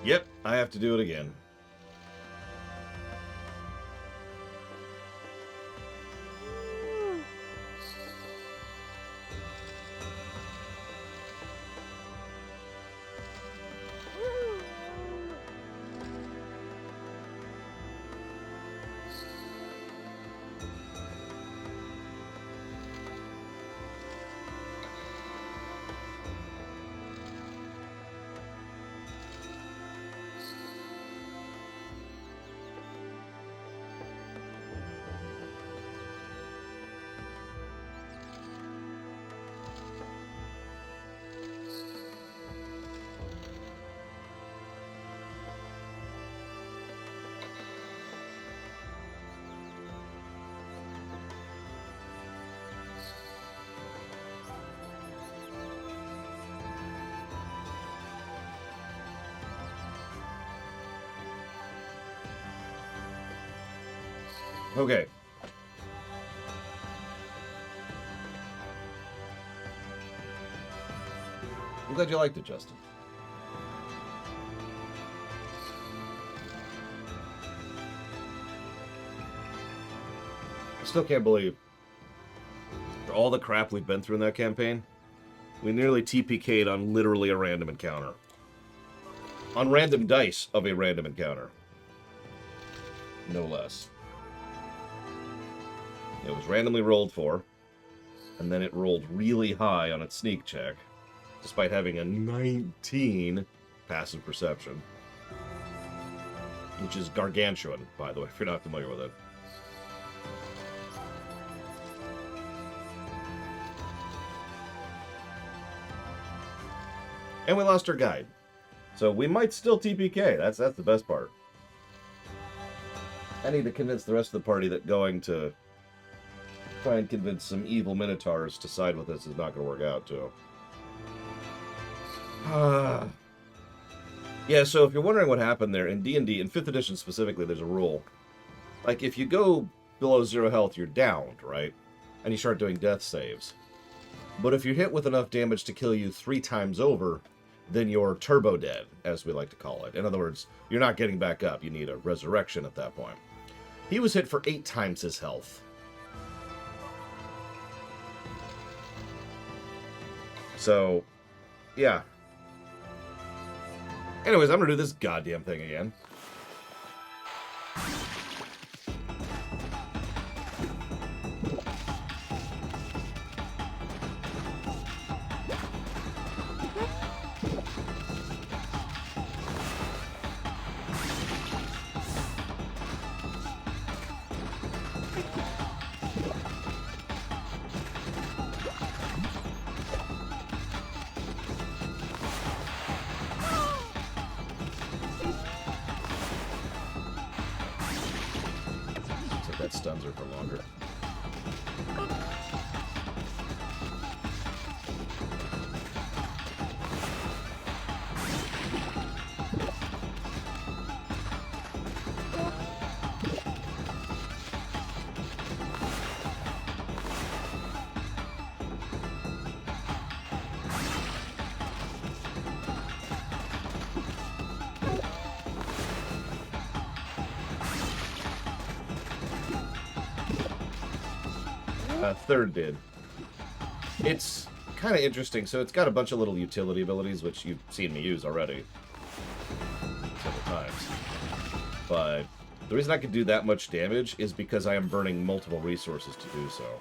Yep, I have to do it again. Okay. I'm glad you liked it, Justin. I still can't believe, for all the crap we've been through in that campaign, we nearly TPK'd on literally a random encounter. On random dice of a random encounter. No less. It was randomly rolled for, and then it rolled really high on its sneak check, despite having a 19 passive perception. Which is gargantuan, by the way, if you're not familiar with it. And we lost our guide. So we might still TPK. That's the best part. I need to convince the rest of the party that going to try and convince some evil minotaurs to side with us is not going to work out, too. Yeah, so if you're wondering what happened there, in D&D, in 5th edition specifically, there's a rule. Like, if you go below 0 health, you're downed, right? And you start doing death saves. But if you're hit with enough damage to kill you 3 times over, then you're turbo dead, as we like to call it. In other words, you're not getting back up. You need a resurrection at that point. He was hit for 8 times his health. So, yeah. Anyways, I'm gonna do this goddamn thing again. That stuns her for longer. Third did. It's kind of interesting. So it's got a bunch of little utility abilities, which you've seen me use already several times. But the reason I can do that much damage is because I am burning multiple resources to do so.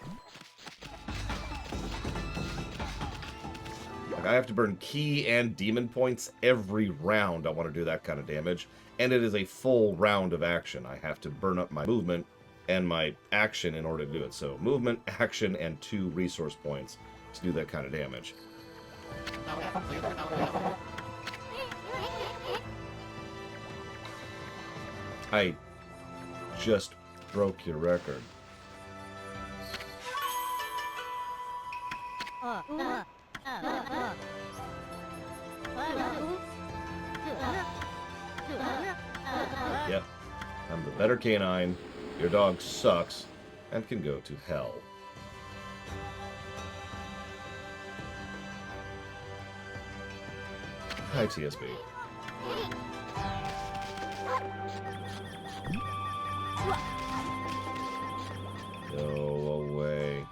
Like, I have to burn key and demon points every round I want to do that kind of damage. And it is a full round of action. I have to burn up my movement and my action in order to do it. So movement, action, and 2 resource points to do that kind of damage. I just broke your record. Yep, I'm the better canine. Your dog sucks and can go to hell. Hi, TSB. Go away.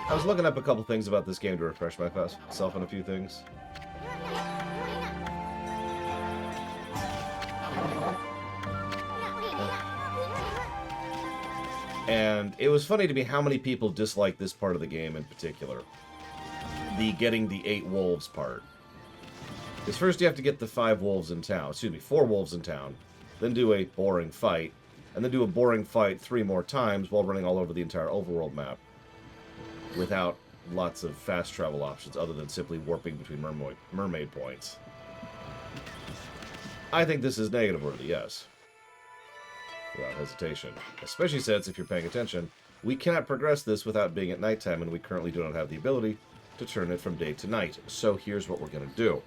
I was looking up a couple things about this game to refresh myself on a few things. And it was funny to me how many people dislike this part of the game in particular. The getting the 8 wolves part. Because first you have to get the 4 wolves in town, then do a boring fight, and then do a boring fight 3 more times while running all over the entire overworld map. Without lots of fast travel options other than simply warping between mermaid points. I think this is negative worthy, yes. Without hesitation. Especially since, if you're paying attention, we cannot progress this without being at nighttime, and we currently do not have the ability to turn it from day to night. So here's what we're going to do.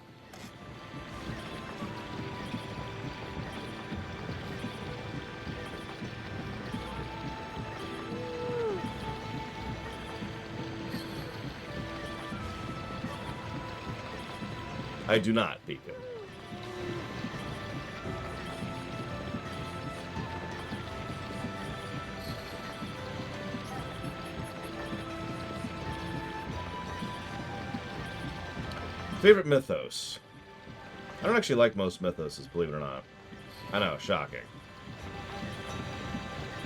I do not, Beacon. Favorite mythos? I don't actually like most mythoses, believe it or not. I know, shocking.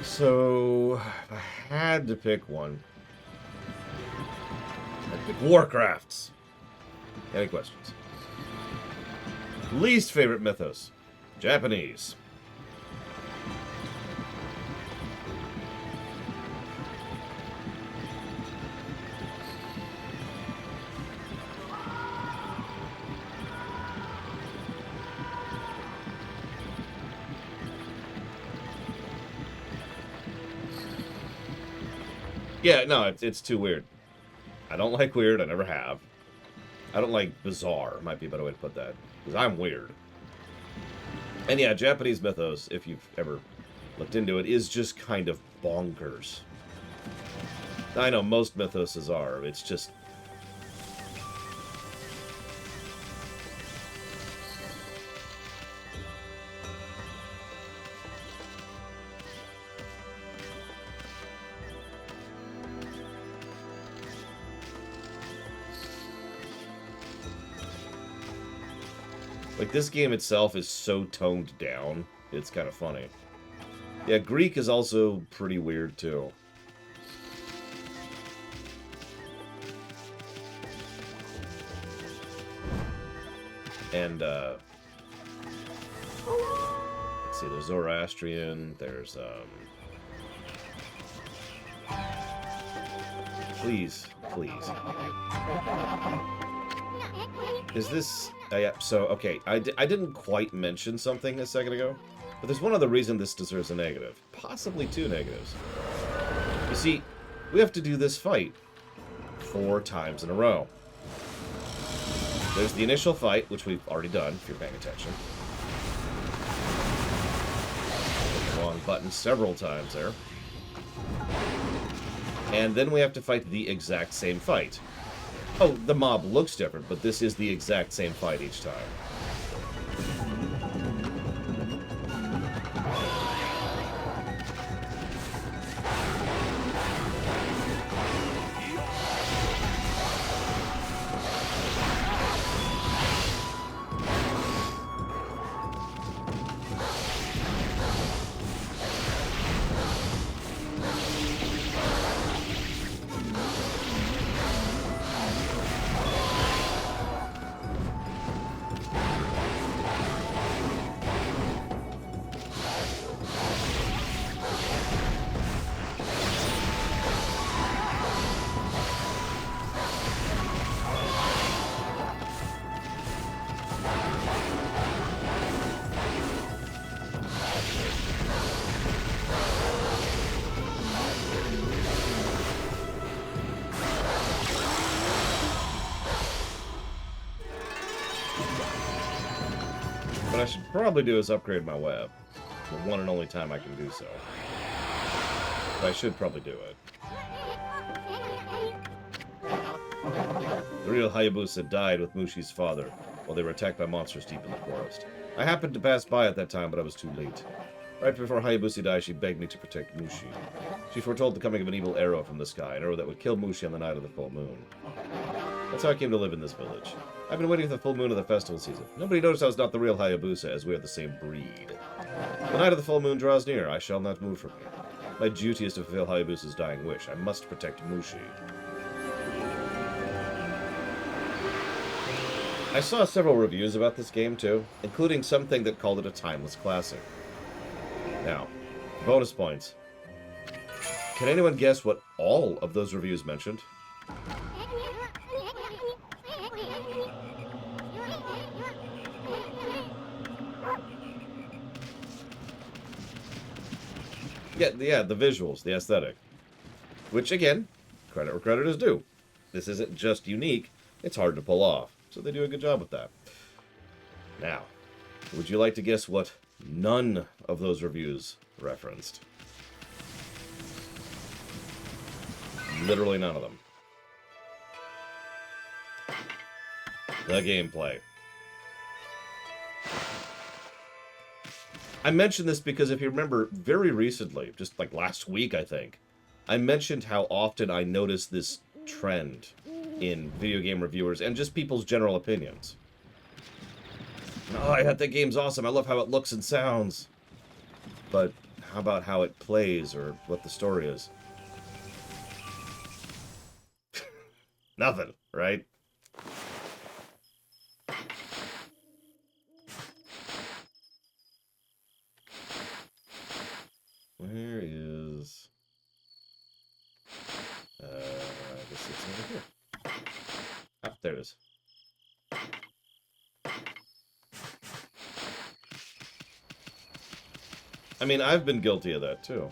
So, if I had to pick one, I'd pick Warcrafts. Any questions? Least favorite mythos? Japanese. Yeah, no, it's too weird. I don't like weird, I never have. I don't like bizarre, might be a better way to put that. Because I'm weird. And yeah, Japanese mythos, if you've ever looked into it, is just kind of bonkers. I know most mythoses are, it's just... Like, this game itself is so toned down, it's kind of funny. Yeah, Greek is also pretty weird, too. And, let's see, there's Zoroastrian, there's, Please. Is this... yeah, so, okay, I didn't quite mention something a second ago, but there's one other reason this deserves a negative. Possibly 2 negatives. You see, we have to do this fight 4 times in a row. There's the initial fight, which we've already done, if you're paying attention. Wrong button several times there. And then we have to fight the exact same fight. Oh, the mob looks different, but this is the exact same fight each time. I should probably do is upgrade my web. The one and only time I can do so. But I should probably do it. The real Hayabusa died with Mushi's father while they were attacked by monsters deep in the forest. I happened to pass by at that time, but I was too late. Right before Hayabusa died, she begged me to protect Mushi. She foretold the coming of an evil arrow from the sky, an arrow that would kill Mushi on the night of the full moon. That's how I came to live in this village. I've been waiting for the full moon of the festival season. Nobody noticed I was not the real Hayabusa, as we are the same breed. The night of the full moon draws near. I shall not move from here. My duty is to fulfill Hayabusa's dying wish. I must protect Mushi. I saw several reviews about this game, too, including something that called it a timeless classic. Now, bonus points. Can anyone guess what all of those reviews mentioned? Yeah, the visuals, the aesthetic. Which, again, credit where credit is due. This isn't just unique, it's hard to pull off. So they do a good job with that. Now, would you like to guess what none of those reviews referenced? Literally none of them. The gameplay. I mentioned this because if you remember, very recently, just like last week, I think, I mentioned how often I notice this trend in video game reviewers and just people's general opinions. Oh, I thought that game's awesome. I love how it looks and sounds. But how about how it plays or what the story is? Nothing, right? Where is... I guess it's over here. Ah, there it is. I mean, I've been guilty of that, too.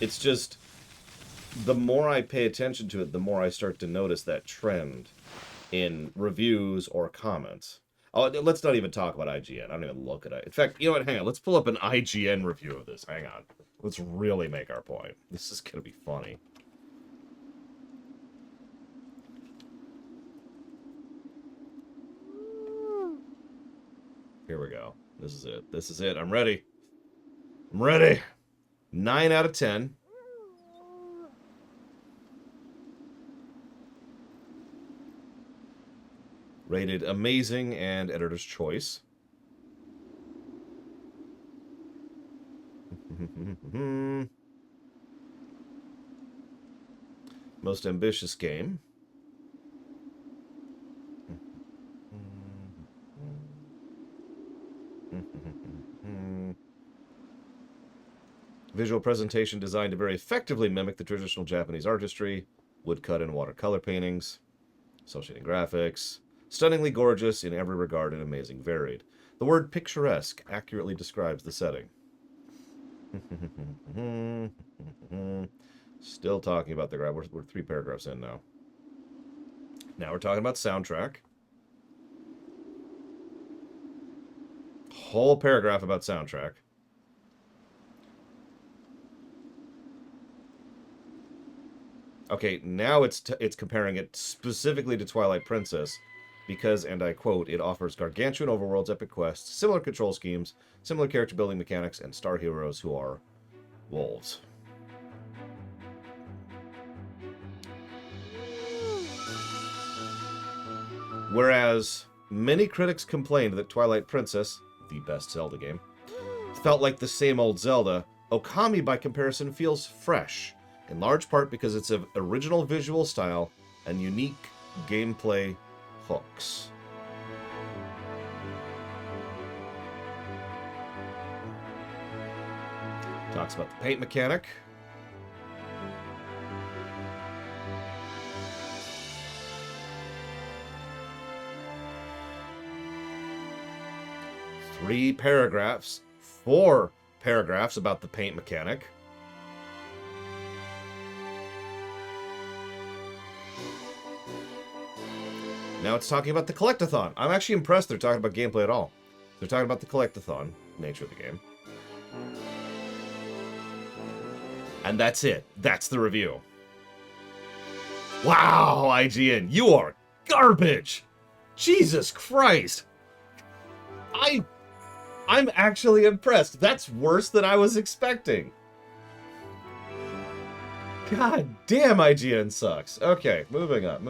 It's just, the more I pay attention to it, the more I start to notice that trend in reviews or comments. Oh, let's not even talk about IGN. I don't even look at it. In fact, you know what? Hang on. Let's pull up an IGN review of this. Hang on. Let's really make our point. This is going to be funny. Here we go. This is it. This is it. I'm ready. I'm ready. 9 out of 10. Rated amazing and editor's choice. Most ambitious game. Visual presentation designed to very effectively mimic the traditional Japanese artistry, woodcut and watercolor paintings, cel shading graphics, stunningly gorgeous in every regard and amazing varied. The word picturesque accurately describes the setting. Still talking about the graph. We're 3 paragraphs in now. Now we're talking about soundtrack. Whole paragraph about soundtrack. Okay, now it's comparing it specifically to Twilight Princess because, and I quote, it offers gargantuan overworlds, epic quests, similar control schemes, similar character building mechanics, and star heroes who are wolves. Whereas many critics complained that Twilight Princess, the best Zelda game, felt like the same old Zelda, Okami by comparison feels fresh, in large part because it's of original visual style and unique gameplay hooks. Talks about the paint mechanic. Four paragraphs about the paint mechanic. Now it's talking about the collectathon. I'm actually impressed they're talking about gameplay at all. They're talking about the collectathon nature of the game. And that's it. That's the review. Wow, IGN, you are garbage! Jesus Christ! I'm actually impressed. That's worse than I was expecting. God damn, IGN sucks. Okay, moving on.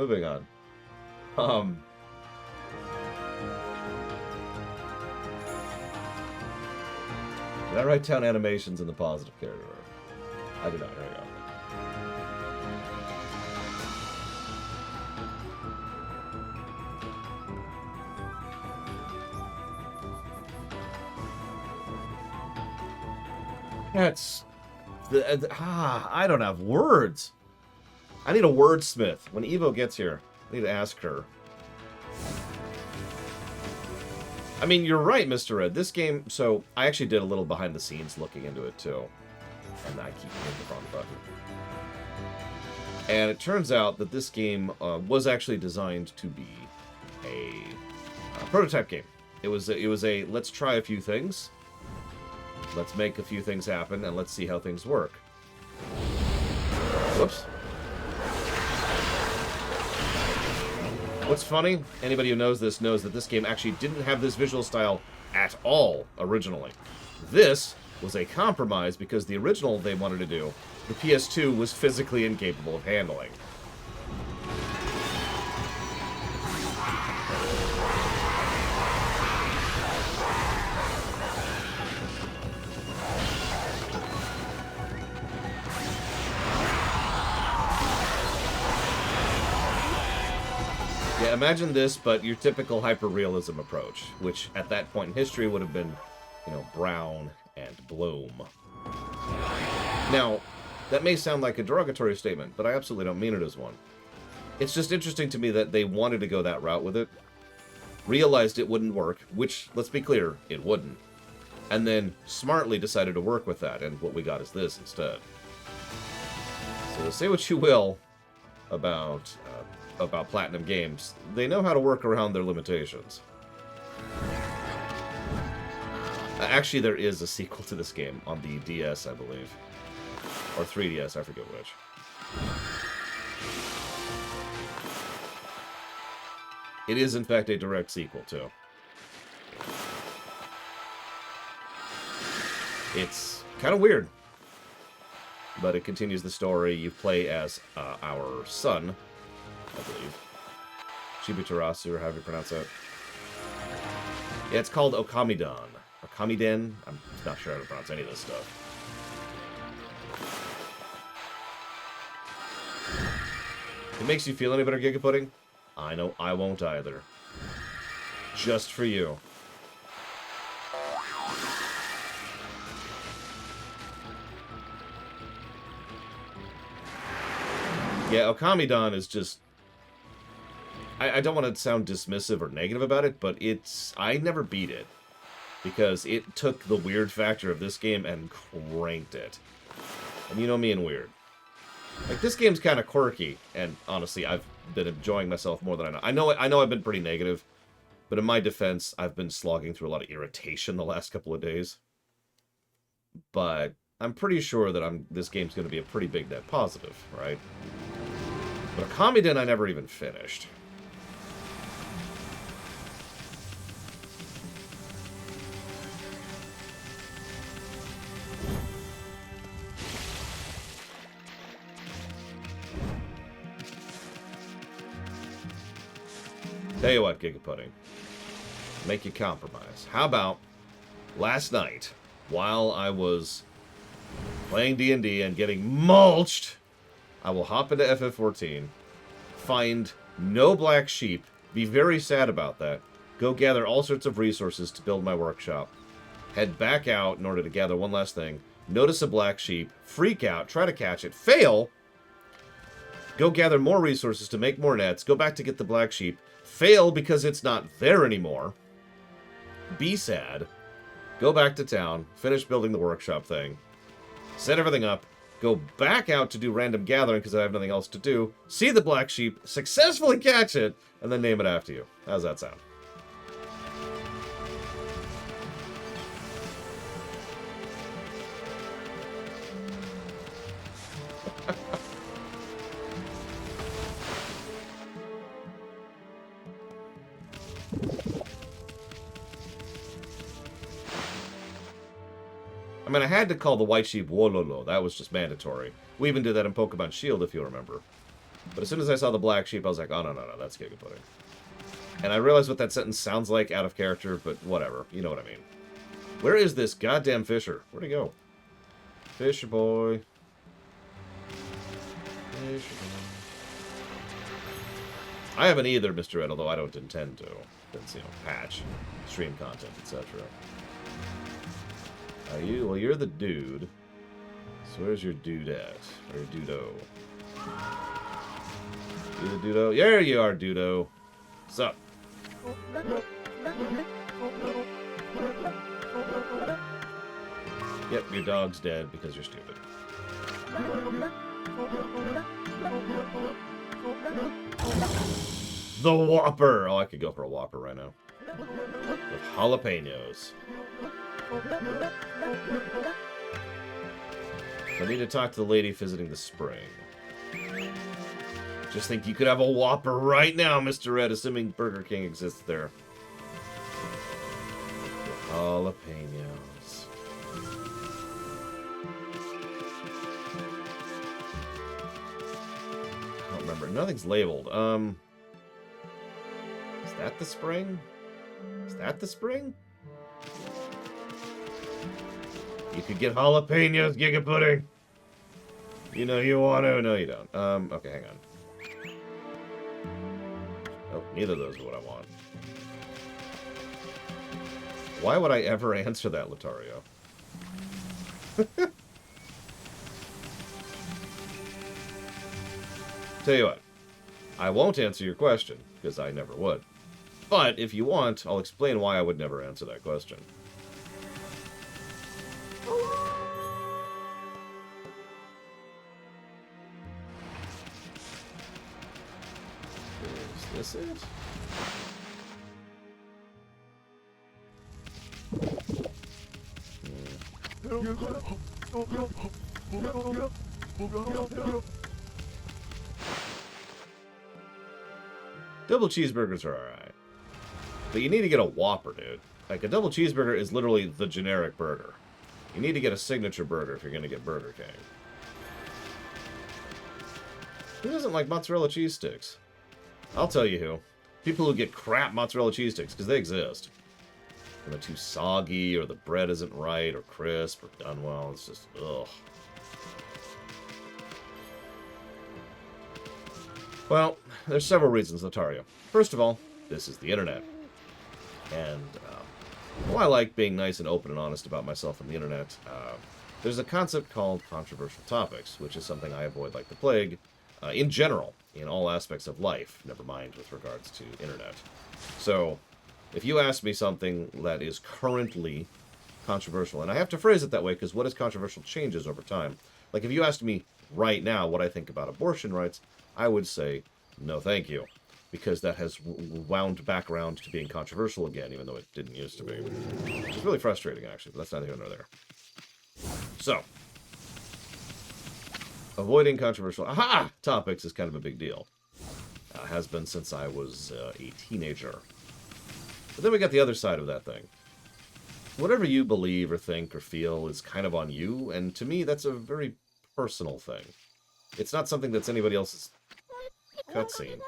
Did I write down animations in the positive category? I did not. There we go. That's... I don't have words. I need a wordsmith. When Evo gets here, I need to ask her. I mean, you're right, Mr. Red. This game... So, I actually did a little behind-the-scenes looking into it, too. And I keep hitting the wrong button. And it turns out that this game was actually designed to be a prototype game. It was a let's try a few things. Let's make a few things happen, and let's see how things work. Whoops. What's funny, anybody who knows this knows that this game actually didn't have this visual style at all originally. This was a compromise because the original they wanted to do, the PS2 was physically incapable of handling. Yeah, imagine this, but your typical hyper-realism approach, which at that point in history would have been, you know, brown and bloom. Now, that may sound like a derogatory statement, but I absolutely don't mean it as one. It's just interesting to me that they wanted to go that route with it, realized it wouldn't work, which, let's be clear, it wouldn't, and then smartly decided to work with that, and what we got is this instead. So say what you will about Platinum Games, they know how to work around their limitations. Actually, there is a sequel to this game on the DS, I believe. Or 3DS, I forget which. It is, in fact, a direct sequel, too. It's kind of weird. But it continues the story. You play as our son, I believe. Shibutarasu, or however you pronounce it. Yeah, it's called Okami-dan. Okami-den? I'm not sure how to pronounce any of this stuff. It makes you feel any better, Giga Pudding? I know I won't either. Just for you. Yeah, Okami-dan is just... I don't want to sound dismissive or negative about it, but it's... I never beat it. Because it took the weird factor of this game and cranked it. And you know me and weird. Like, this game's kind of quirky, and honestly, I've been enjoying myself more than I know. I know I've been pretty negative, but in my defense, I've been slogging through a lot of irritation the last couple of days. But I'm pretty sure that this game's going to be a pretty big net positive, right? But Okami-den I never even finished. Tell you what, Giga Pudding. Make you compromise. How about last night, while I was playing D&D and getting mulched, I will hop into FF14, find no black sheep, be very sad about that, go gather all sorts of resources to build my workshop, head back out in order to gather one last thing, notice a black sheep, freak out, try to catch it, fail, go gather more resources to make more nets, go back to get the black sheep, fail because it's not there anymore, be sad, go back to town, finish building the workshop thing, set everything up, go back out to do random gathering because I have nothing else to do, see the black sheep, successfully catch it, and then name it after you. How's that sound? I mean, I had to call the white sheep Wololo. That was just mandatory. We even did that in Pokemon Shield, if you remember. But as soon as I saw the black sheep, I was like, oh, no, that's Giga Pudding. And I realized what that sentence sounds like out of character, but whatever. You know what I mean. Where is this goddamn Fisher? Where'd he go? Fisher boy. Fisher boy. I haven't either, Mr. Ed, although I don't intend to. That's, you know, patch, stream content, etc. Are you? Well, you're the dude. So where's your dude at? Or dudo? You the dudo? There you are, dudo. What's up? Yep, your dog's dead because you're stupid. The Whopper! Oh, I could go for a Whopper right now. With jalapenos. I need to talk to the lady visiting the spring. Just think you could have a Whopper right now, Mr. Red, assuming Burger King exists there. Jalapenos. I don't remember. Nothing's labeled. Is that the spring? Is that the spring? You could get jalapenos, Giga Pudding. You know you want to. No, you don't. Okay, hang on. Oh, neither of those are what I want. Why would I ever answer that, Latario? Tell you what. I won't answer your question, because I never would. But, if you want, I'll explain why I would never answer that question. Is this it? Double cheeseburgers are alright. But you need to get a Whopper, dude. Like, a double cheeseburger is literally the generic burger. You need to get a signature burger if you're going to get Burger King. Who doesn't like mozzarella cheese sticks? I'll tell you who. People who get crap mozzarella cheese sticks, because they exist. And they're too soggy, or the bread isn't right, or crisp, or done well. It's just, ugh. Well, there's several reasons, Latario. First of all, this is the internet. And, well, I like being nice and open and honest about myself on the internet. There's a concept called controversial topics, which is something I avoid like the plague, in general, in all aspects of life, never mind with regards to internet. So, if you ask me something that is currently controversial, and I have to phrase it that way because what is controversial changes over time. Like, if you asked me right now what I think about abortion rights, I would say, no thank you. Because that has wound back around to being controversial again, even though it didn't used to be. Which is really frustrating, actually, but that's neither here nor there. So, avoiding controversial topics is kind of a big deal. Has been since I was a teenager. But then we got the other side of that thing. Whatever you believe or think or feel is kind of on you, and to me, that's a very personal thing. It's not something that's anybody else's cutscene.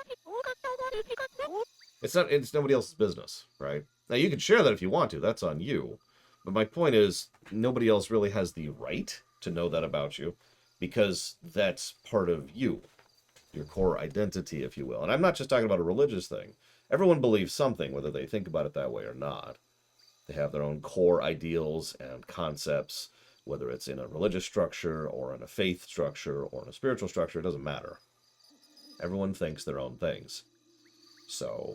It's nobody else's business, right? Now, you can share that if you want to. That's on you. But my point is, nobody else really has the right to know that about you, because that's part of you. Your core identity, if you will. And I'm not just talking about a religious thing. Everyone believes something, whether they think about it that way or not. They have their own core ideals and concepts, whether it's in a religious structure, or in a faith structure, or in a spiritual structure, it doesn't matter. Everyone thinks their own things. So,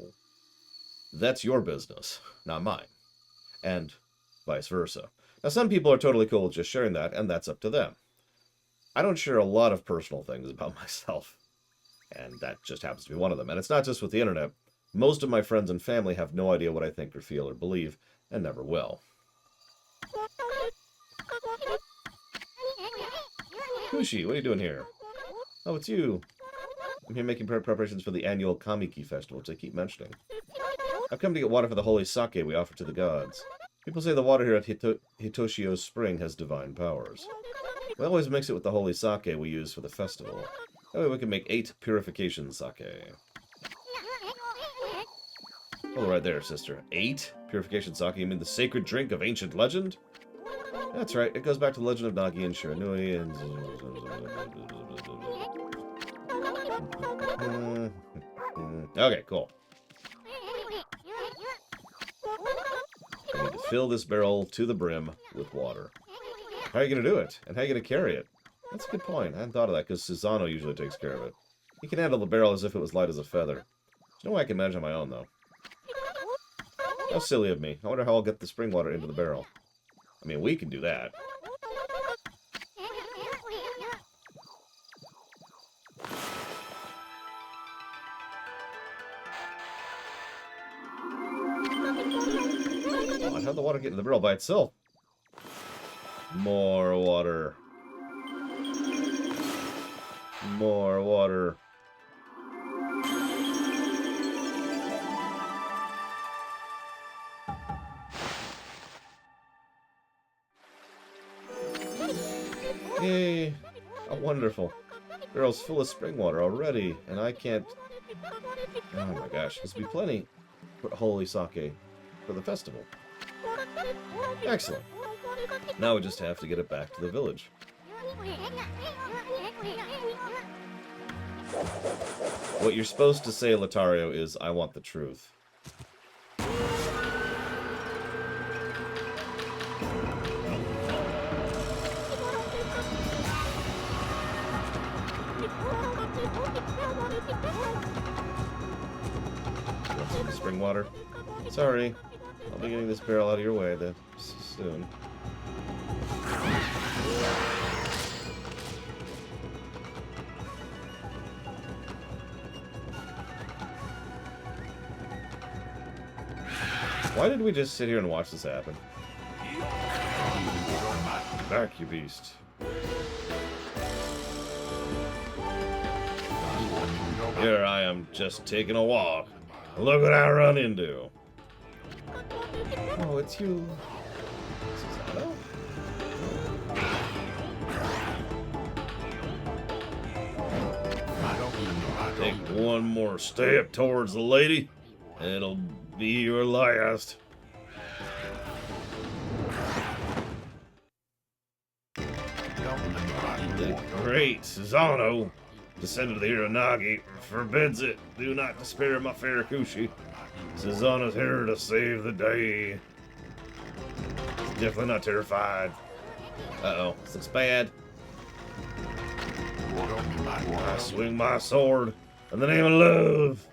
that's your business, not mine. And vice versa. Now, some people are totally cool with just sharing that, and that's up to them. I don't share a lot of personal things about myself. And that just happens to be one of them. And it's not just with the internet. Most of my friends and family have no idea what I think or feel or believe, and never will. Kushi, what are you doing here? Oh, it's you. I'm here making preparations for the annual Kamiki Festival, which I keep mentioning. I've come to get water for the holy sake we offer to the gods. People say the water here at Hitoshio's spring has divine powers. We always mix it with the holy sake we use for the festival. That way we can make 8 purification sake. Hold it right there, sister. 8 purification sake? You mean the sacred drink of ancient legend? That's right. It goes back to the legend of Nagi and Shiranui and... Okay, cool. I need to fill this barrel to the brim with water. How are you going to do it? And how are you going to carry it? That's a good point. I hadn't thought of that, because Susano usually takes care of it. He can handle the barrel as if it was light as a feather. There's no way I can manage on my own, though. How silly of me. I wonder how I'll get the spring water into the barrel. I mean, we can do that. Oh, and how'd the water get in the barrel by itself? More water. More water. Yay! Oh, wonderful. Barrel's full of spring water already, and I can't... Oh my gosh, this will be plenty for holy sake for the festival. Excellent. Now we just have to get it back to the village. What you're supposed to say, Latario, is, I want the truth. Want some spring water? Sorry. I'll be getting this barrel out of your way soon. Why did we just sit here and watch this happen? Back, you beast. Here I am just taking a walk. Look what I run into. Oh, it's you. Susano? Take one more step towards the lady. It'll be your last. The great Susano, descendant of the Hiranagi, forbids it. Do not despair, my fair Kushi. Susano's here to save the day. He's definitely not terrified. Uh-oh, this looks bad. I swing my sword in the name of love.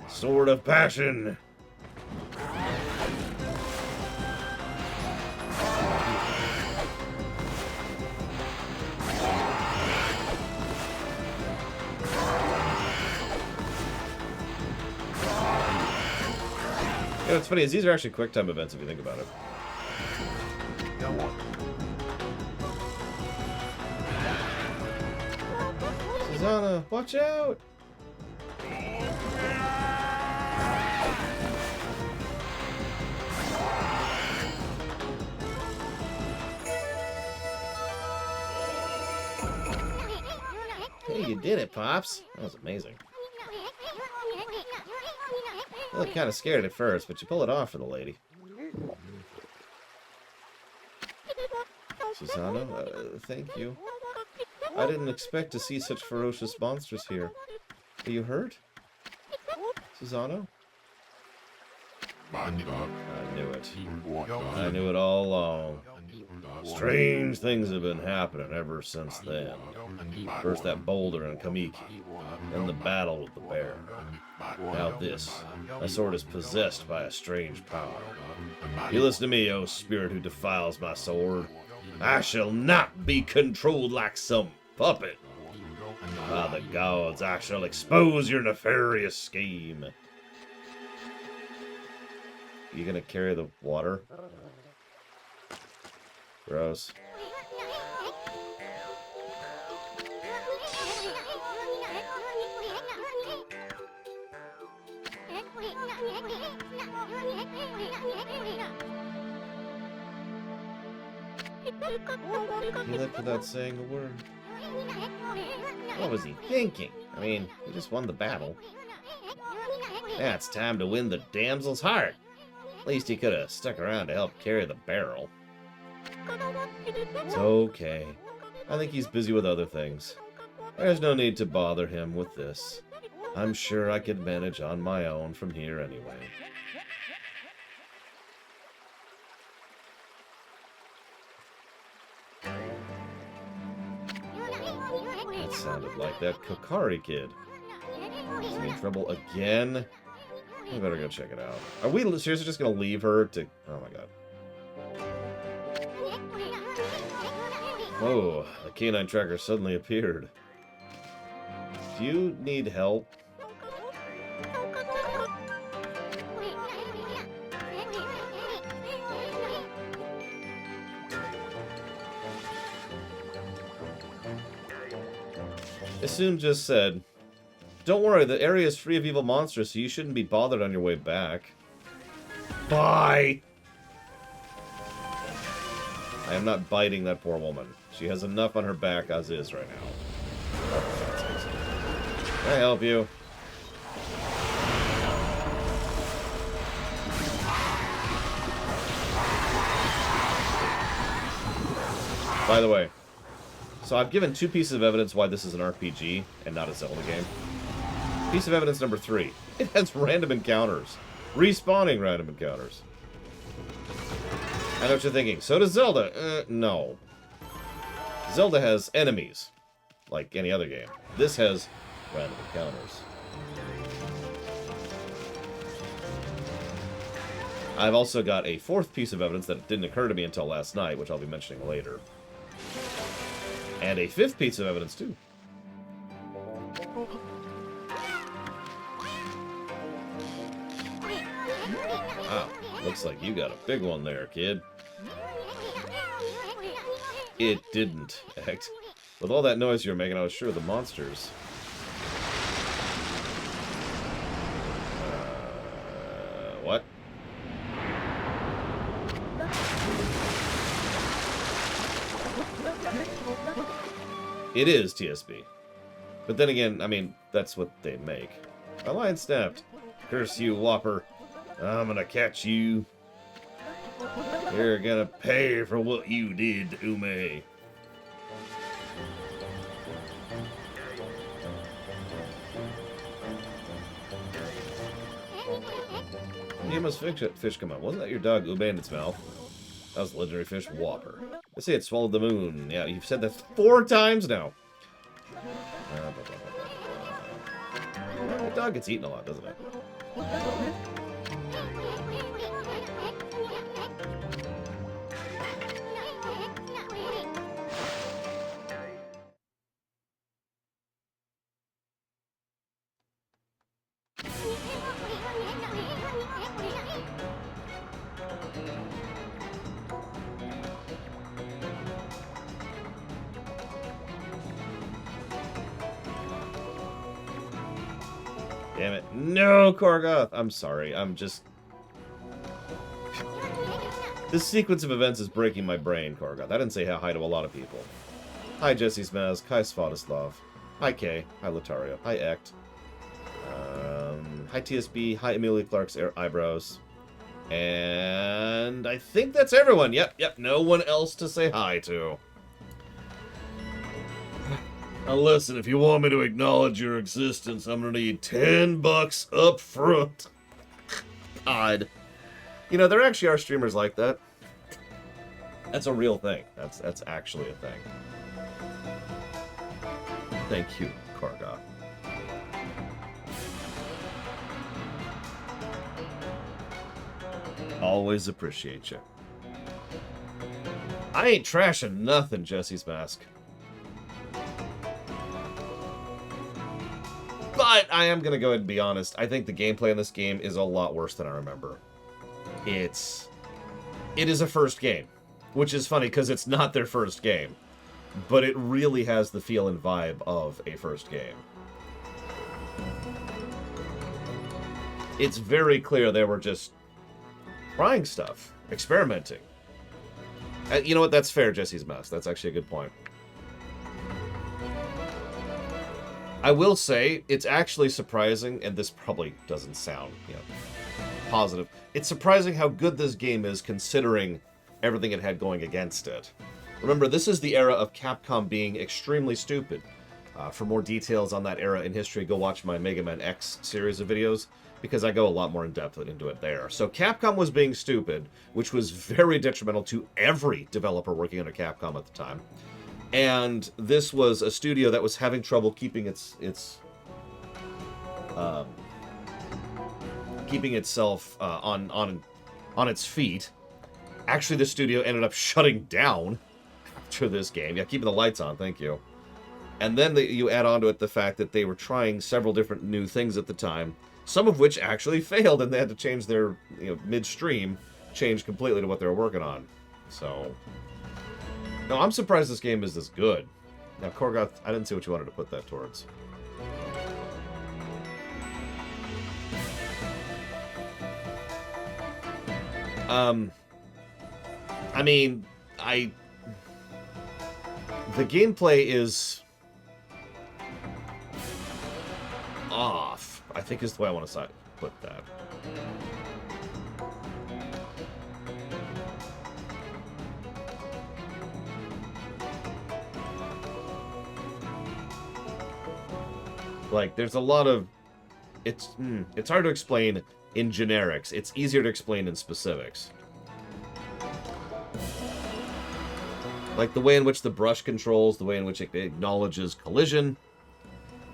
Sword of passion. Yeah, what's funny is these are actually quick time events if you think about it. Susano, watch out! Hey, you did it, Pops. That was amazing. I looked kind of scared at first, but you pull it off for the lady. Susano, thank you. I didn't expect to see such ferocious monsters here. Are you hurt? Susano? I knew it. I knew it all along. Strange things have been happening ever since then. First that boulder in Kamiki, then the battle with the bear. Now this. My sword is possessed by a strange power. You listen to me, O spirit who defiles my sword. I shall not be controlled like some puppet. By the gods, I shall expose your nefarious scheme. You gonna carry the water? Gross. He left without saying a word. What was he thinking? I mean, he just won the battle. Now it's time to win the damsel's heart. At least he could have stuck around to help carry the barrel. It's okay. I think he's busy with other things. There's no need to bother him with this. I'm sure I could manage on my own from here anyway. That sounded like that Kokari kid. Is he in trouble again? I better go check it out. Are we seriously just gonna leave her to... Oh my god. Whoa, the canine tracker suddenly appeared. Do you need help? Issun just said, "Don't worry, the area is free of evil monsters, so you shouldn't be bothered on your way back." Bye! I am not biting that poor woman. She has enough on her back as is right now. Can I help you? By the way, so I've given 2 pieces of evidence why this is an RPG and not a Zelda game. Piece of evidence number 3. It has random encounters. Respawning random encounters. I know what you're thinking. So does Zelda. No. Zelda has enemies, like any other game. This has random encounters. I've also got a 4th piece of evidence that didn't occur to me until last night, which I'll be mentioning later. And a 5th piece of evidence, too. Wow, looks like you got a big one there, kid. It didn't, Act. With all that noise you were making, I was sure the monsters... what? It is TSB. But then again, I mean, that's what they make. My line snapped. Curse you, Whopper. I'm gonna catch you. You're gonna pay for what you did to Ume. You must fish come out. Wasn't that your dog Ube in its mouth? That was the legendary fish Whopper. They say it swallowed the moon. Yeah, you've said that 4 times now. The dog gets eaten a lot, doesn't it? Damn it. No, Korgoth! I'm sorry. I'm just... This sequence of events is breaking my brain, Korgoth. I didn't say hi to a lot of people. Hi, Jesse Smaz. Hi, Svatoslav. Hi, Kay. Hi, Lotario. Hi, Ect. Hi, TSB. Hi, Amelia Clark's eyebrows. And I think that's everyone. Yep. No one else to say hi to. Now listen, if you want me to acknowledge your existence, I'm gonna need $10 up front. God. You know, there actually are streamers like that. That's a real thing. That's actually a thing. Thank you, Korgoth. Always appreciate you. I ain't trashing nothing, Jesse's Mask. But I am going to go ahead and be honest. I think the gameplay in this game is a lot worse than I remember. It is a first game, which is funny because it's not their first game. But it really has the feel and vibe of a first game. It's very clear they were just trying stuff, experimenting. You know what? That's fair, Jesse's Mouse. That's actually a good point. I will say, it's actually surprising, and this probably doesn't sound, positive. It's surprising how good this game is considering everything it had going against it. Remember, this is the era of Capcom being extremely stupid. For more details on that era in history, go watch my Mega Man X series of videos, because I go a lot more in depth into it there. So Capcom was being stupid, which was very detrimental to every developer working under Capcom at the time. And this was a studio that was having trouble keeping keeping itself on its feet. Actually, the studio ended up shutting down after this game. Yeah, keeping the lights on, thank you. And then you add on to it the fact that they were trying several different new things at the time, some of which actually failed, and they had to change their, midstream, change completely to what they were working on. So, no, I'm surprised this game is this good. Now, Korgoth, I didn't see what you wanted to put that towards. I mean, the gameplay is off, I think is the way I want to put that. Like, there's a lot of... It's hard to explain in generics. It's easier to explain in specifics. Like the way in which the brush controls, the way in which it acknowledges collision,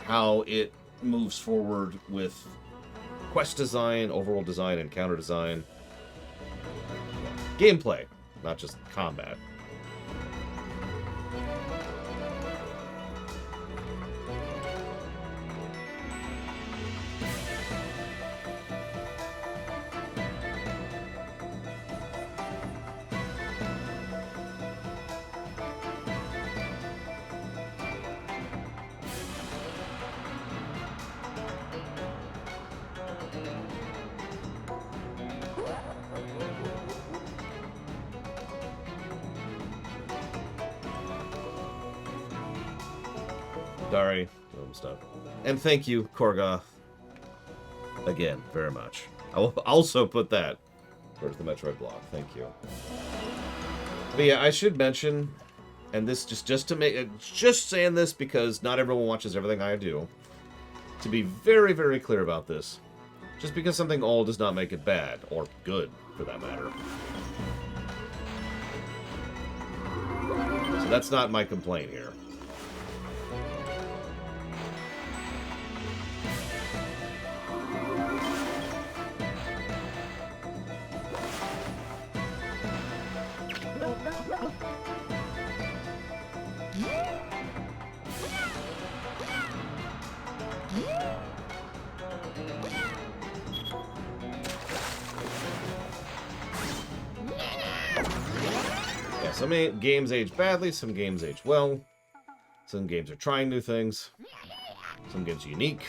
how it moves forward with quest design, overworld design, and counter design. Gameplay, not just combat. Sorry, stuff. And thank you, Korgoth. Again, very much. I will also put that towards the Metroid blog. Thank you. But yeah, I should mention, and this just to make just saying this because not everyone watches everything I do. To be very, very clear about this, just because something old does not make it bad or good, for that matter. So that's not my complaint here. Some games age badly, some games age well. Some games are trying new things. Some games are unique.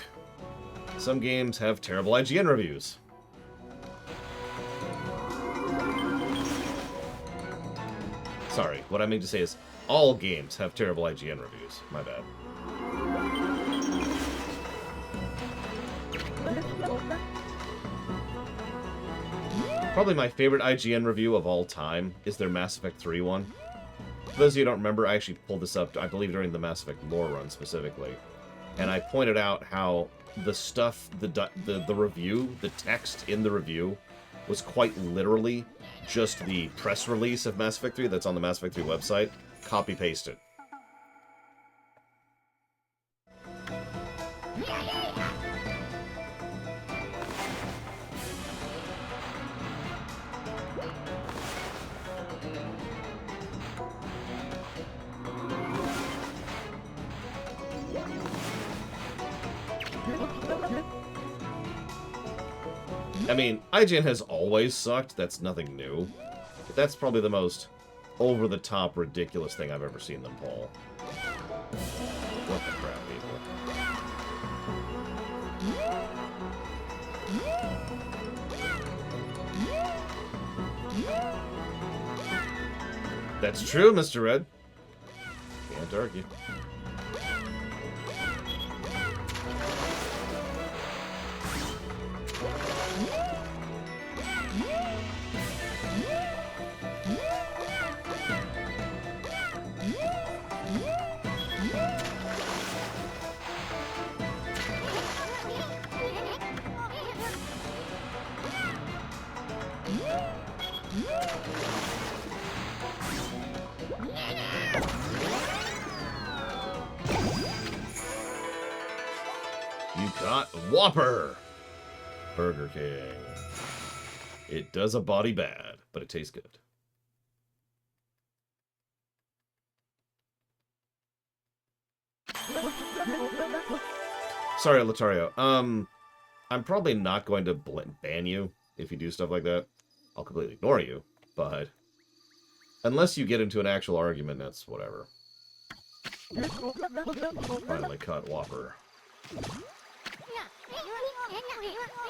Some games have terrible IGN reviews. Sorry, what I mean to say is all games have terrible IGN reviews. My bad. Probably my favorite IGN review of all time is their Mass Effect 3 one. For those of you who don't remember, I actually pulled this up, I believe, during the Mass Effect lore run specifically. And I pointed out how the stuff, the review, the text in the review, was quite literally just the press release of Mass Effect 3 that's on the Mass Effect 3 website, copy-pasted. I mean, IGN has always sucked. That's nothing new. But that's probably the most over-the-top, ridiculous thing I've ever seen them pull. What the crap, people? That's true, Mr. Red. Can't argue. You got Whopper! Burger King. It does a body bad, but it tastes good. Sorry, Latario. I'm probably not going to ban you if you do stuff like that. I'll completely ignore you, but unless you get into an actual argument, that's whatever. Finally caught Whopper.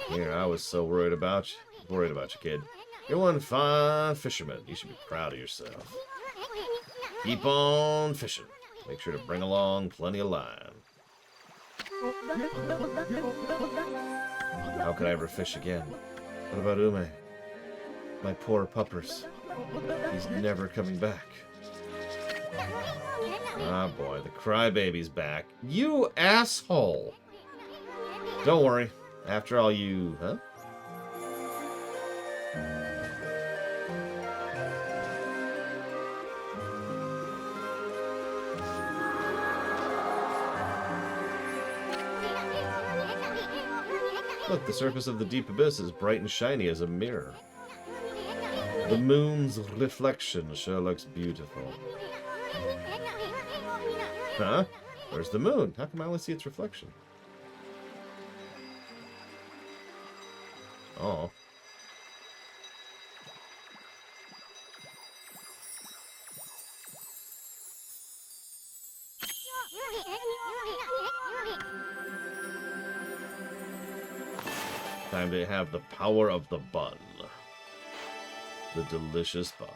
Here, I was so worried about you. Kid. You're one fine fisherman. You should be proud of yourself. Keep on fishing. Make sure to bring along plenty of line. How could I ever fish again? What about Ume? My poor puppers. He's never coming back. Ah, boy, the crybaby's back. You asshole! Don't worry. After all, you... Huh? Look, the surface of the deep abyss is bright and shiny as a mirror. The moon's reflection sure looks beautiful. Huh? Where's the moon? How come I only see its reflection? Oh. Time to have the power of the bun. The delicious bun.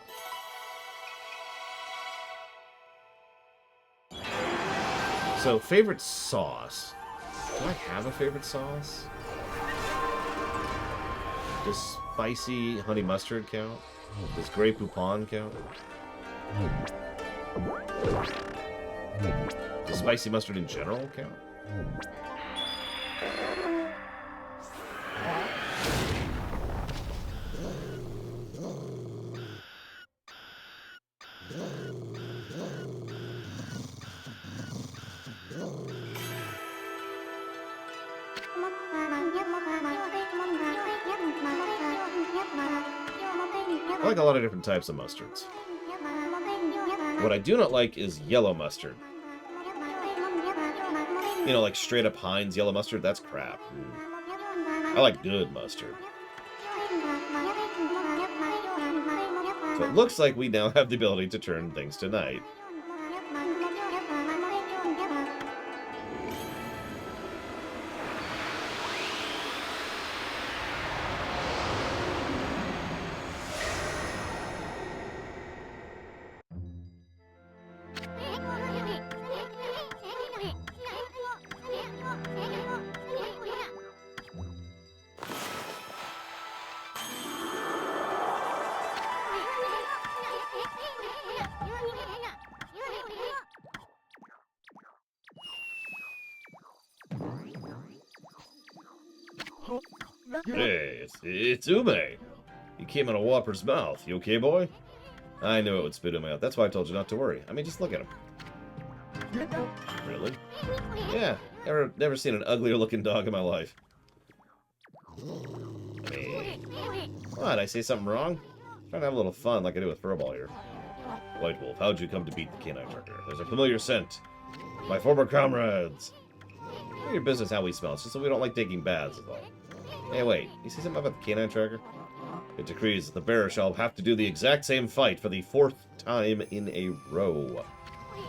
So, favorite sauce. Do I have a favorite sauce? Does spicy honey mustard count? Does Grey Poupon count? Does spicy mustard in general count? I like a lot of different types of mustards. What I do not like is yellow mustard. You know, like straight up Heinz yellow mustard, that's crap. I like good mustard. So it looks like we now have the ability to turn things to night. Hey, it's Ume. You came out of Whopper's mouth. You okay, boy? I knew it would spit Ume out. That's why I told you not to worry. I mean, just look at him. Really? Yeah. Never seen an uglier looking dog in my life. Hey. What? I say something wrong? I'm trying to have a little fun like I do with Furball here. White Wolf, how'd you come to beat the canine murderer? There's a familiar scent. My former comrades. Your business how we smell. It's just that we don't like taking baths, is all. Hey, wait. You see something about the canine tracker? It decrees that the bearer shall have to do the exact same fight for the 4th time in a row.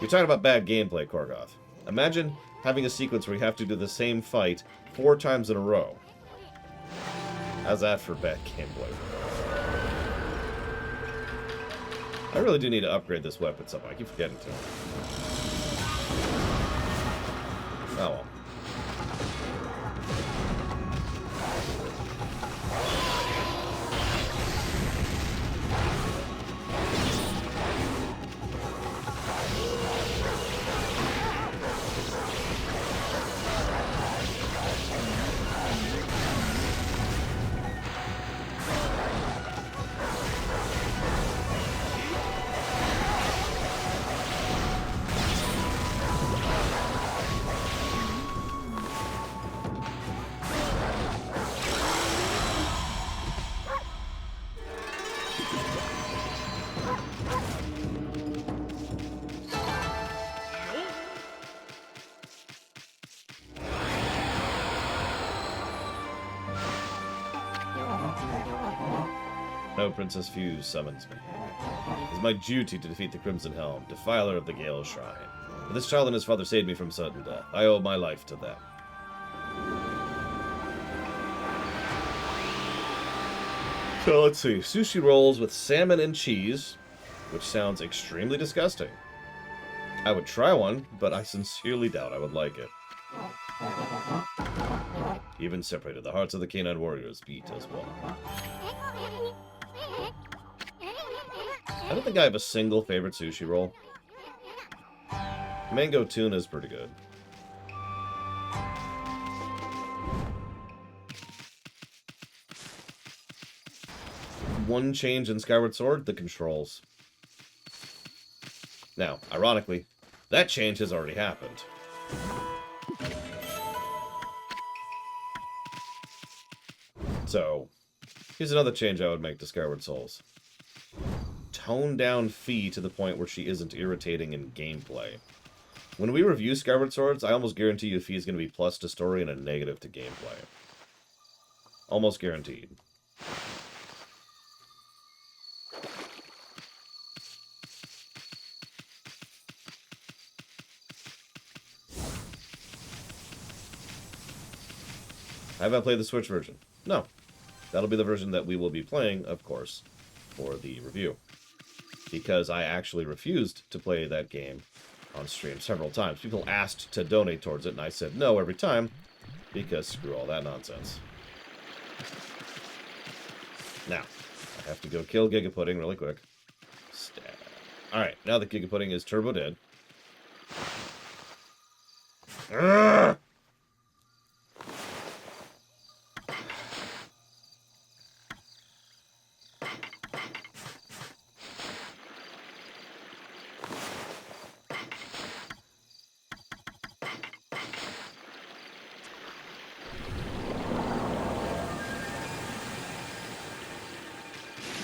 You're talking about bad gameplay, Korgoth. Imagine having a sequence where you have to do the same fight 4 times in a row. How's that for bad gameplay? I really do need to upgrade this weapon somehow. I keep forgetting to. Oh well. No, Princess Fuse summons me. It is my duty to defeat the Crimson Helm, defiler of the Gale Shrine. But this child and his father saved me from sudden death. I owe my life to them. So let's see. Sushi rolls with salmon and cheese, which sounds extremely disgusting. I would try one, but I sincerely doubt I would like it. Even separated, the hearts of the canine warriors beat as one. I don't think I have a single favorite sushi roll. Mango tuna is pretty good. One change in Skyward Sword, the controls. Now, ironically, that change has already happened. So, here's another change I would make to Skyward Souls. Tone down Fee to the point where she isn't irritating in gameplay. When we review Skyward Swords, I almost guarantee you Fee is going to be plus to story and a negative to gameplay. Almost guaranteed. Have I played the Switch version? No. That'll be the version that we will be playing, of course, for the review. Because I actually refused to play that game on stream several times. People asked to donate towards it, and I said no every time, because screw all that nonsense. Now, I have to go kill Gigapudding really quick. Stab. Alright, now that Gigapudding is turbo dead. Urgh!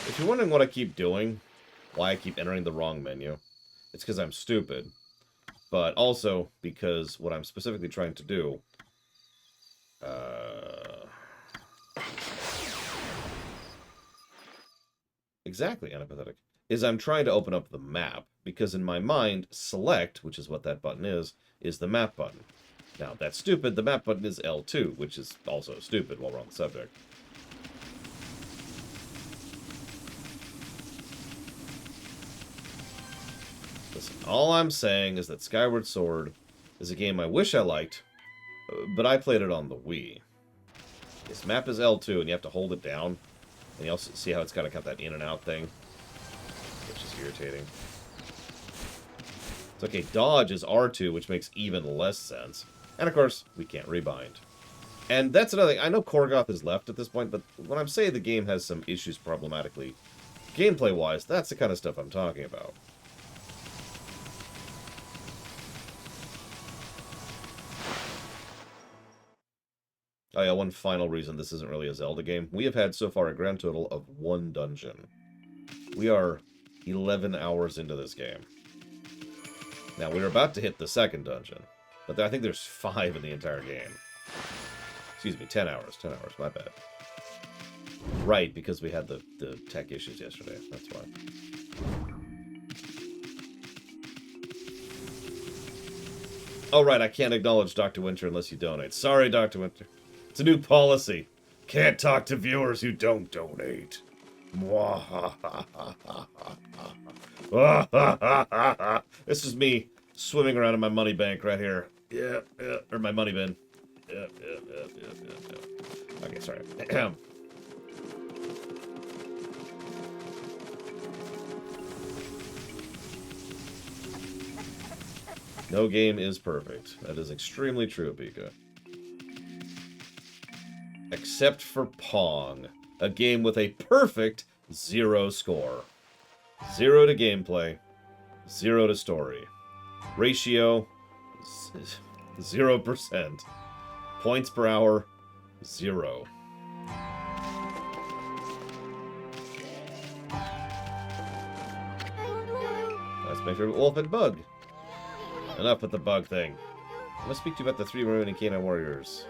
If you're wondering what I keep doing, why I keep entering the wrong menu, it's because I'm stupid. But also because what I'm specifically trying to do... Exactly, anapathetic. Is I'm trying to open up the map, because in my mind, select, which is what that button is the map button. Now, that's stupid. The map button is L2, which is also stupid while we're on the subject. Listen, all I'm saying is that Skyward Sword is a game I wish I liked, but I played it on the Wii. This map is L2, and you have to hold it down. And you also see how it's kind of got that in and out thing, which is irritating. It's okay, dodge is R2, which makes even less sense. And of course, we can't rebind. And that's another thing. I know Korgoth is left at this point, but when I'm saying the game has some issues problematically, gameplay-wise, that's the kind of stuff I'm talking about. Oh yeah, one final reason this isn't really a Zelda game. We have had so far a grand total of 1 dungeon. We are 11 hours into this game. Now, we're about to hit the 2nd dungeon, but I think there's 5 in the entire game. Excuse me, 10 hours. 10 hours, my bad. Right, because we had the tech issues yesterday. That's why. Oh, right, I can't acknowledge Dr. Winter unless you donate. Sorry, Dr. Winter. It's a new policy. Can't talk to viewers who don't donate. This is me swimming around in my money bank right here. Yeah, or my money bin. Yeah. Okay, sorry. No game is perfect. That is extremely true, Pika. Except for Pong. A game with a perfect 0 score. 0 to gameplay. 0 to story. Ratio, 0%. Points per hour, 0. That's my favorite wolf and bug. Enough with the bug thing. I must speak to you about the 3 remaining canine warriors.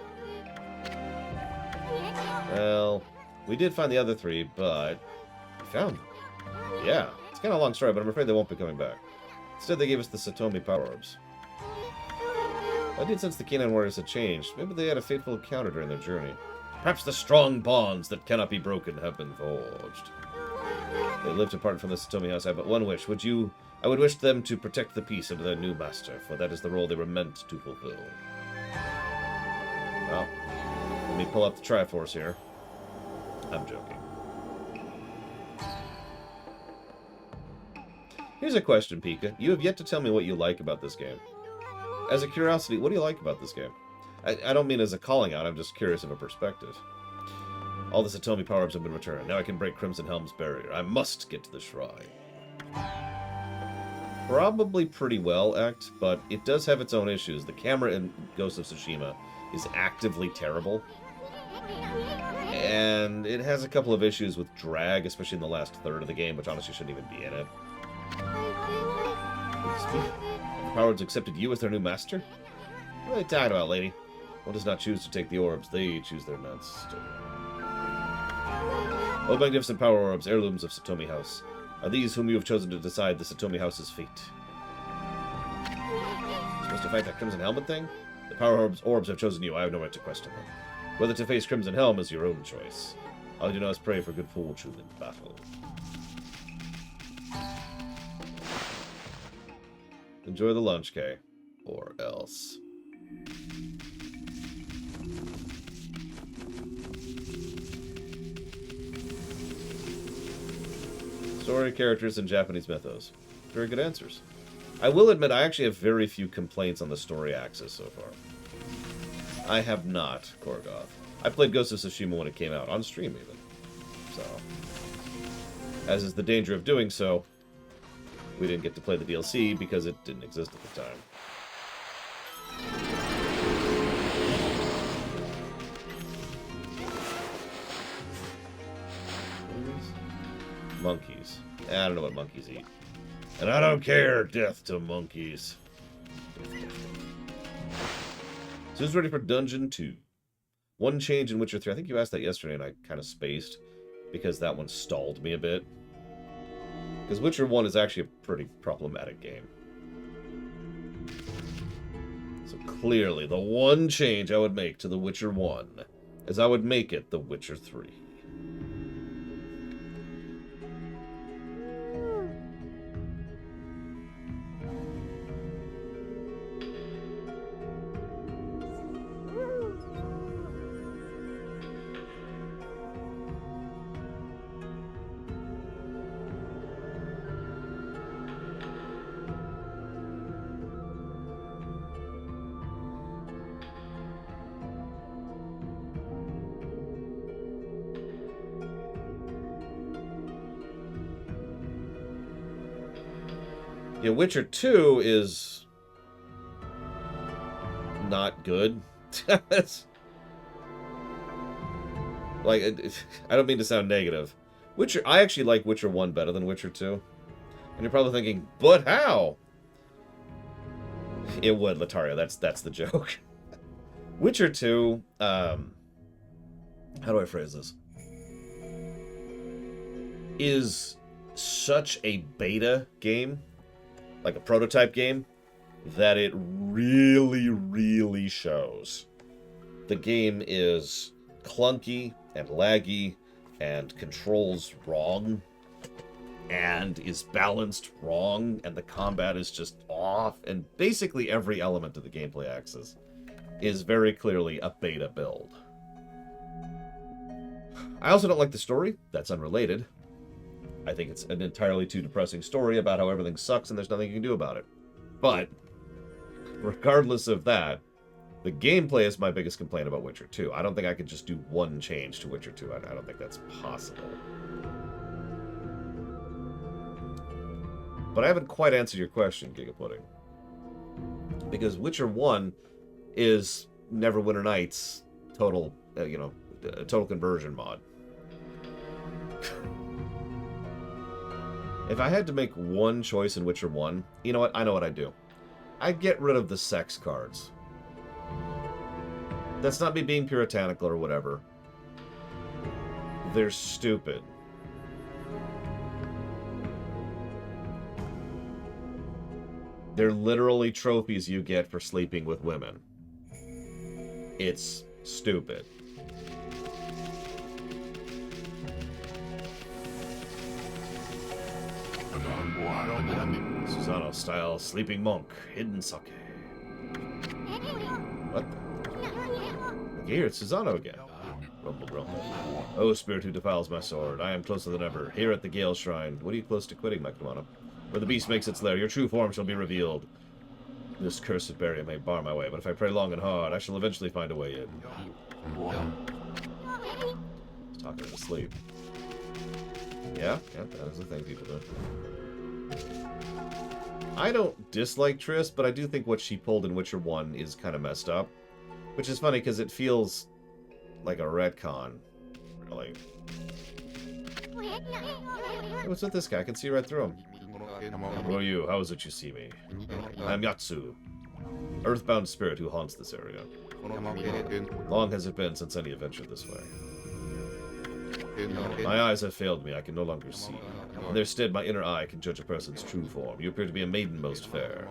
Well, we did find the other 3, but we found them. Yeah, it's kind of a long story, but I'm afraid they won't be coming back. Instead, they gave us the Satomi power orbs. I did sense the canine warriors had changed. Maybe they had a fateful encounter during their journey. Perhaps the strong bonds that cannot be broken have been forged. They lived apart from the Satomi house. I have but one wish. I would wish them to protect the peace under their new master, for that is the role they were meant to fulfill. Well, let me pull up the Triforce here. I'm joking. Here's a question, Pika. You have yet to tell me what you like about this game. As a curiosity, what do you like about this game? I don't mean as a calling out, I'm just curious of a perspective. All the Satomi power-ups have been returned. Now I can break Crimson Helm's barrier. I must get to the shrine. Probably pretty well, Act, but it does have its own issues. The camera in Ghost of Tsushima is actively terrible. And it has a couple of issues with drag, especially in the last third of the game, which honestly shouldn't even be in it. The Powereds accepted you as their new master? What are they talking about, lady? One does not choose to take the orbs, they choose their master. Oh, magnificent power orbs, heirlooms of Satomi House. Are these whom you have chosen to decide the Satomi House's fate? Supposed to fight that Crimson Helmet thing? The power orbs have chosen you, I have no right to question them. Whether to face Crimson Helm is your own choice. All you do now is pray for good fortune in battle. Enjoy the lunch, Kay. Or else. Story, characters, and Japanese mythos. Very good answers. I will admit, I actually have very few complaints on the story axis so far. I have not, Korgoth. I played Ghost of Tsushima when it came out, on stream even. So, as is the danger of doing so, we didn't get to play the DLC because it didn't exist at the time. Monkeys. I don't know what monkeys eat. And I don't care. Death to monkeys. So who's ready for Dungeon 2? One change in Witcher 3. I think you asked that yesterday and I kind of spaced because that one stalled me a bit. Because Witcher 1 is actually a pretty problematic game. So clearly, the one change I would make to The Witcher 1 is I would make it The Witcher 3. Yeah, Witcher 2 is not good. Like, I don't mean to sound negative. I actually like Witcher 1 better than Witcher 2. And you're probably thinking, but how? It would, Lataria. That's the joke. Witcher 2, how do I phrase this? Is such a beta game, like a prototype game, that it really, really shows. The game is clunky and laggy and controls wrong and is balanced wrong, and the combat is just off, and basically every element of the gameplay axis is very clearly a beta build. I also don't like the story. That's unrelated. I think it's an entirely too depressing story about how everything sucks and there's nothing you can do about it. But, regardless of that, the gameplay is my biggest complaint about Witcher 2. I don't think I could just do one change to Witcher 2. I don't think that's possible. But I haven't quite answered your question, Gigapudding. Because Witcher 1 is Neverwinter Nights total, total conversion mod. If I had to make one choice in Witcher 1, you know what? I know what I'd do. I'd get rid of the sex cards. That's not me being puritanical or whatever. They're stupid. They're literally trophies you get for sleeping with women. It's stupid. Susano-style sleeping monk, hidden sake. What the? Here, it's Susano again. Rumble, rumble. Oh, spirit who defiles my sword, I am closer than ever. Here at the Gale Shrine. What are you close to quitting, my Kimono? Where the beast makes its lair, your true form shall be revealed. This cursed barrier may bar my way, but if I pray long and hard, I shall eventually find a way in. He's talking in his sleep. Yeah, that is the thing people do. I don't dislike Triss, but I do think what she pulled in Witcher 1 is kind of messed up. Which is funny, because it feels like a retcon, really. Hey, what's with this guy? I can see right through him. Who are you? How is it you see me? I am Yatsu, earthbound spirit who haunts this area. Long has it been since any have ventured this way. My eyes have failed me, I can no longer see. In their stead, my inner eye can judge a person's true form. You appear to be a maiden most fair.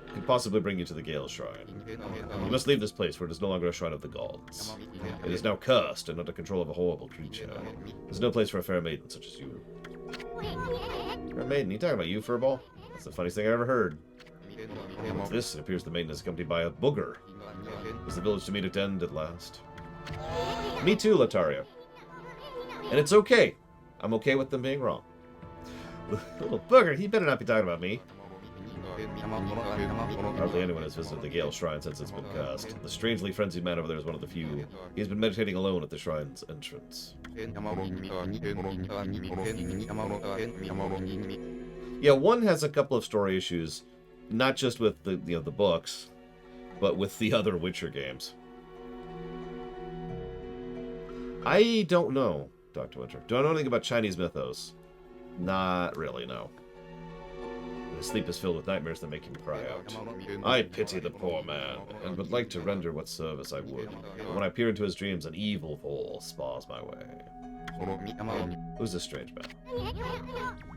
I could possibly bring you to the Gale Shrine. You must leave this place, for it is no longer a shrine of the gods. It is now cursed and under control of a horrible creature. There's no place for a fair maiden such as you. Fair maiden? You talking about you, Furball? That's the funniest thing I ever heard. What's this? It appears the maiden is accompanied by a booger. Is the village to meet its end at last? Me too, Lataria. And it's okay. I'm okay with them being wrong. Little booger, he better not be talking about me. Hardly anyone has visited the Gale Shrine since it's been cast. The strangely frenzied man over there is one of the few. He's been meditating alone at the shrine's entrance. Yeah, 1 has a couple of story issues, not just with the the books, but with the other Witcher games. I don't know, Dr. Winter. Do I know anything about Chinese mythos? Not really, no. His sleep is filled with nightmares that make him cry out. I pity the poor man, and would like to render what service I would. But when I peer into his dreams, an evil force bars my way. Who's this strange man?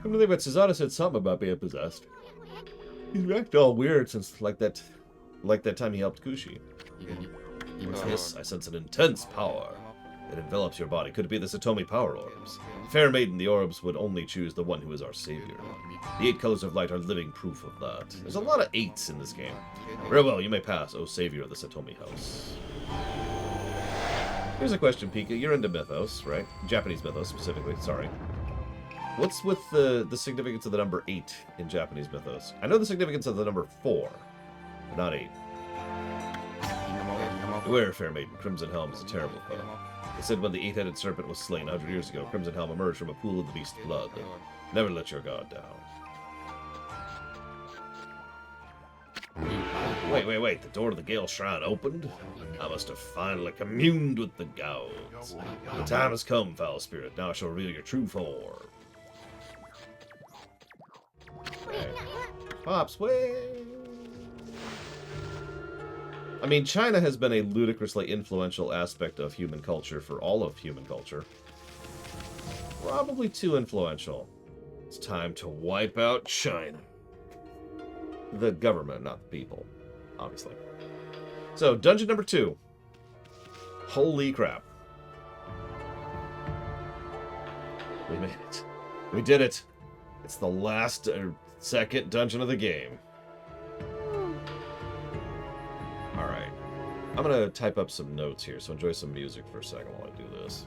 Come to think about Susanna said something about being possessed. He's acted all weird since like that time he helped Kushi. What's this? I sense an intense power. It envelops your body. Could it be the Satomi power orbs? Fair maiden, the orbs would only choose the one who is our savior. The 8 colors of light are living proof of that. There's a lot of 8s in this game. Very well, you may pass, O savior of the Satomi house. Here's a question, Pika. You're into mythos, right? Japanese mythos, specifically. Sorry. What's with the significance of the number 8 in Japanese mythos? I know the significance of the number 4, but not 8. Beware, fair maiden. Crimson Helm is a terrible foe. They said when the 8-headed serpent was slain 100 years ago, Crimson Helm emerged from a pool of the beast's blood. Never let your guard down. Wait. The door to the Gale Shrine opened? I must have finally communed with the gods. The time has come, foul spirit. Now I shall reveal your true form. Okay. Pops, way. I mean, China has been a ludicrously influential aspect of human culture for all of human culture. Probably too influential. It's time to wipe out China. The government, not the people, obviously. So, dungeon number 2. Holy crap. We made it. We did it. It's the last, second dungeon of the game. Alright. I'm going to type up some notes here, so enjoy some music for a second while I do this.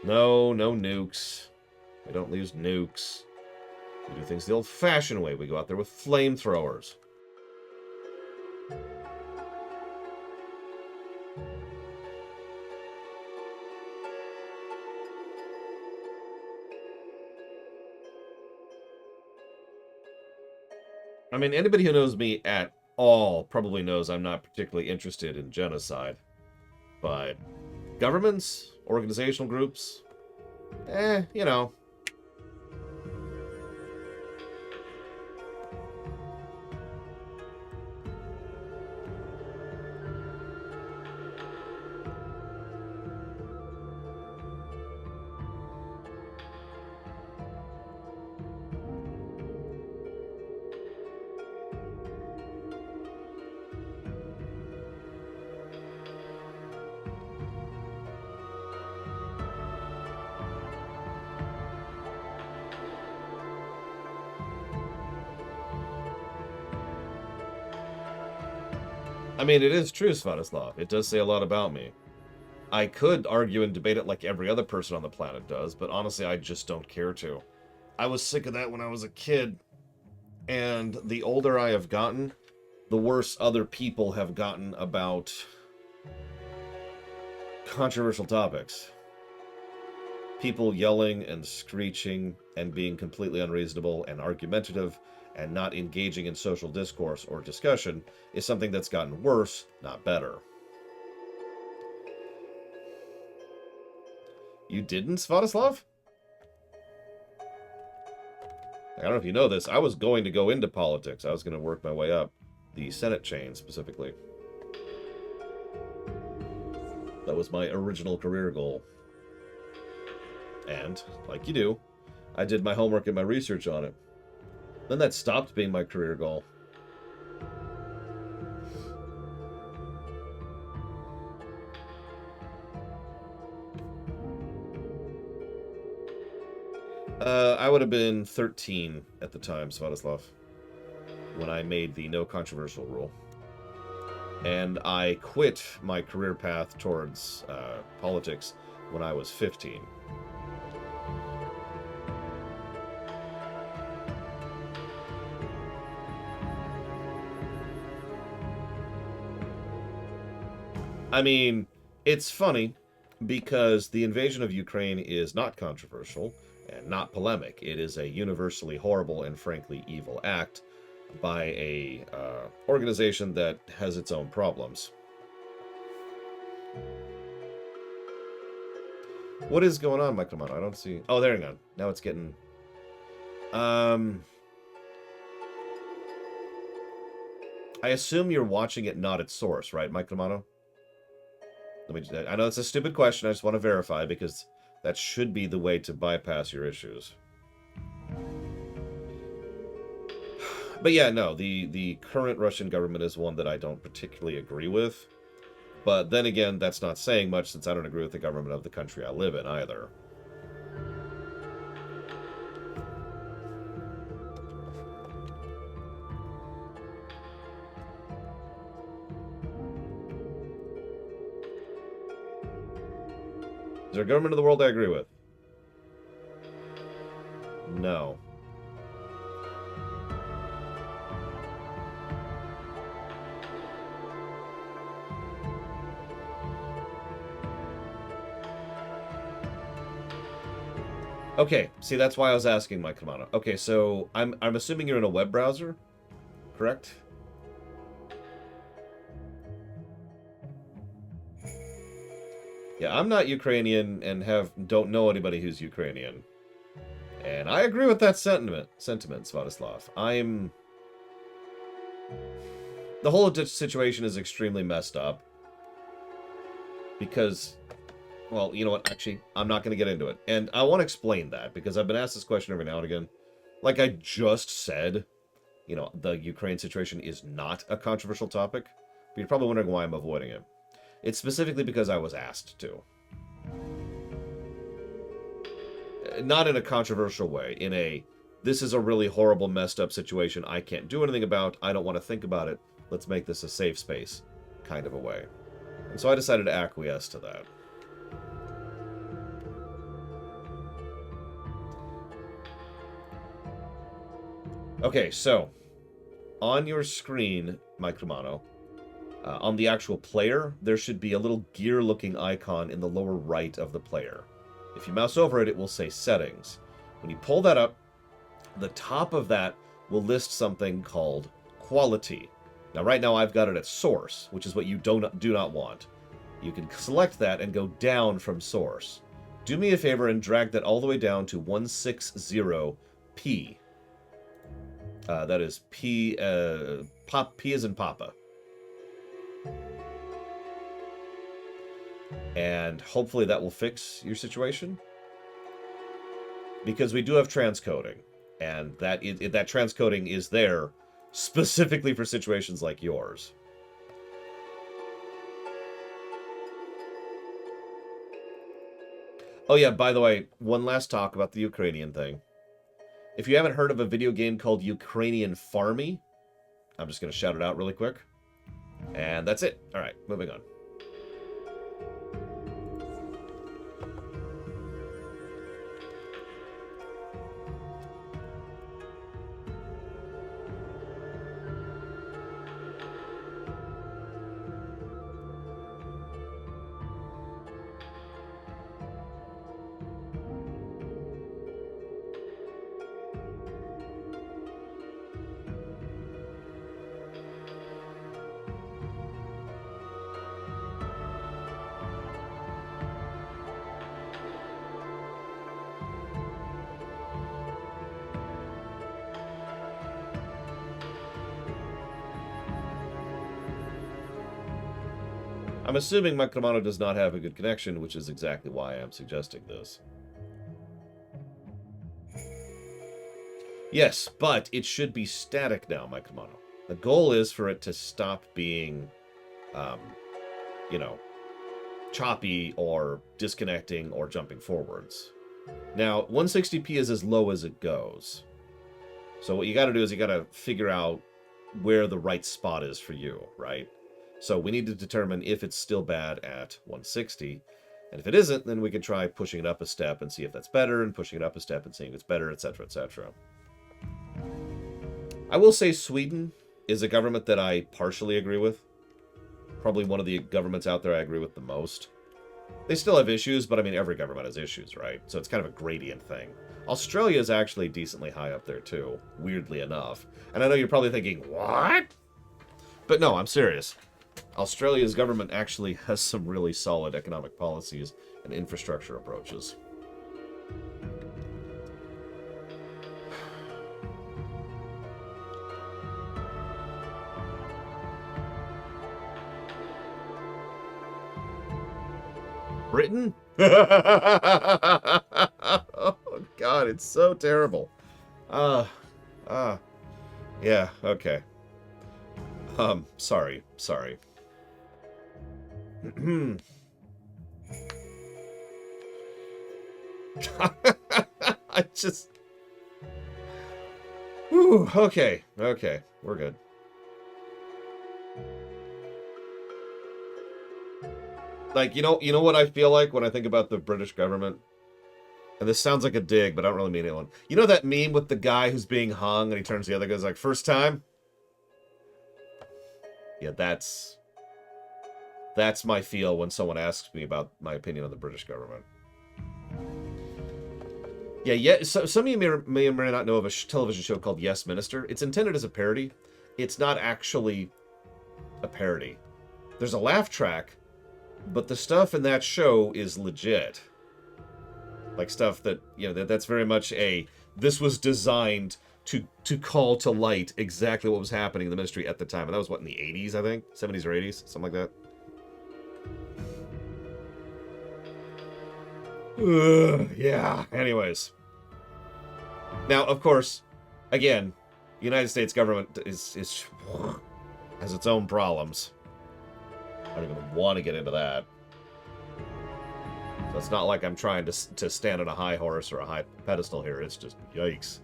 No nukes. We don't use nukes. We do things the old-fashioned way. We go out there with flamethrowers. I mean, anybody who knows me at all probably knows I'm not particularly interested in genocide. But governments, organizational groups, you know. I mean, it is true, Svatoslav. It does say a lot about me. I could argue and debate it like every other person on the planet does, but honestly, I just don't care to. I was sick of that when I was a kid, and the older I have gotten, the worse other people have gotten about controversial topics. People yelling and screeching and being completely unreasonable and argumentative and not engaging in social discourse or discussion is something that's gotten worse, not better. You didn't, Svatoslav? I don't know if you know this. I was going to go into politics. I was going to work my way up the Senate chain, specifically. That was my original career goal. And, like you do, I did my homework and my research on it. Then that stopped being my career goal. I would have been 13 at the time, Svatoslav, when I made the no controversial rule. And I quit my career path towards politics when I was 15. I mean, it's funny because the invasion of Ukraine is not controversial and not polemic. It is a universally horrible and frankly evil act by a organization that has its own problems. What is going on, Mike? Come on, I don't see. Oh, there you go. Now it's getting. I assume you're watching it not at source, right, Mike Romano? I know it's a stupid question. I just want to verify because that should be the way to bypass your issues. But yeah, no, the current Russian government is one that I don't particularly agree with. But then again, that's not saying much since I don't agree with the government of the country I live in either. Is there a government of the world I agree with? No. Okay, see, that's why I was asking, Mike Kamano. Okay, so I'm assuming you're in a web browser, correct? Yeah, I'm not Ukrainian and don't know anybody who's Ukrainian. And I agree with that sentiment, Svatoslav. The whole situation is extremely messed up. Because, well, you know what? Actually, I'm not going to get into it. And I want to explain that, because I've been asked this question every now and again. Like I just said, you know, the Ukraine situation is not a controversial topic. But you're probably wondering why I'm avoiding it. It's specifically because I was asked to. Not in a controversial way. In a, this is a really horrible, messed up situation I can't do anything about. I don't want to think about it. Let's make this a safe space kind of a way. And so I decided to acquiesce to that. Okay, so on your screen, Mike Romano, on the actual player, there should be a little gear-looking icon in the lower right of the player. If you mouse over it, it will say Settings. When you pull that up, the top of that will list something called Quality. Now, right now, I've got it at Source, which is what you do not want. You can select that and go down from Source. Do me a favor and drag that all the way down to 160p. That is P, P as in Papa. And hopefully that will fix your situation. Because we do have transcoding. And that transcoding is there specifically for situations like yours. Oh yeah, by the way, one last talk about the Ukrainian thing. If you haven't heard of a video game called Ukrainian Farmy, I'm just going to shout it out really quick. And that's it. All right, moving on. I'm assuming my Kamano does not have a good connection, which is exactly why I'm suggesting this. Yes, but it should be static now, my Kamano. The goal is for it to stop being, you know, choppy or disconnecting or jumping forwards. Now, 160p is as low as it goes. So what you got to do is you got to figure out where the right spot is for you, right? So we need to determine if it's still bad at 160. And if it isn't, then we can try pushing it up a step and see if that's better, and pushing it up a step and seeing if it's better, etc., etc. I will say Sweden is a government that I partially agree with. Probably one of the governments out there I agree with the most. They still have issues, but I mean, every government has issues, right? So it's kind of a gradient thing. Australia is actually decently high up there, too, weirdly enough. And I know you're probably thinking, what? But no, I'm serious. Australia's government actually has some really solid economic policies and infrastructure approaches. Britain? Oh, God, it's so terrible. Yeah, okay. Sorry. I just... Whew, okay, we're good. Like, you know what I feel like when I think about the British government? And this sounds like a dig, but I don't really mean it. You know that meme with the guy who's being hung and he turns to the other guy's like, first time? Yeah, that's my feel when someone asks me about my opinion on the British government. Yeah, so some of you may or may not know of a television show called Yes, Minister. It's intended as a parody. It's not actually a parody. There's a laugh track, But the stuff in that show is legit. Like stuff that, you know, that's very much this was designed to call to light exactly what was happening in the ministry at the time. And that was, what, in the 80s, I think? 70s or 80s? Something like that. Yeah. Anyways. Now, of course, again, the United States government has its own problems. I don't even want to get into that. So it's not like I'm trying to stand on a high horse or a high pedestal here. It's just, yikes.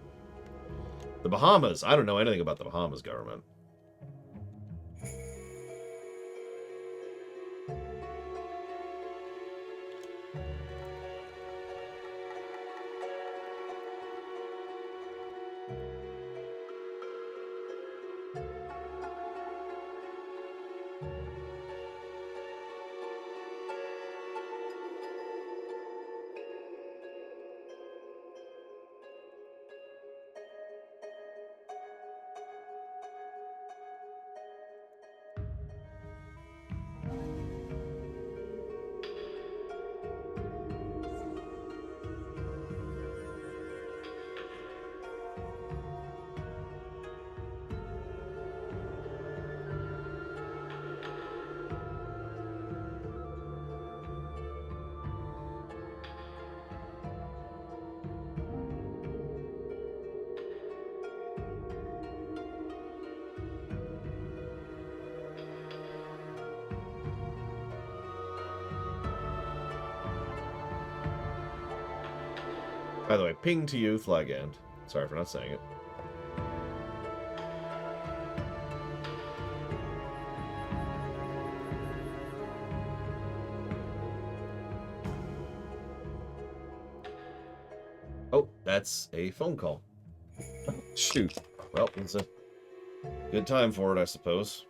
The Bahamas. I don't know anything about the Bahamas government. By the way, ping to you, flag end. Sorry for not saying it. Oh, that's a phone call. Shoot. Well, it's a good time for it, I suppose.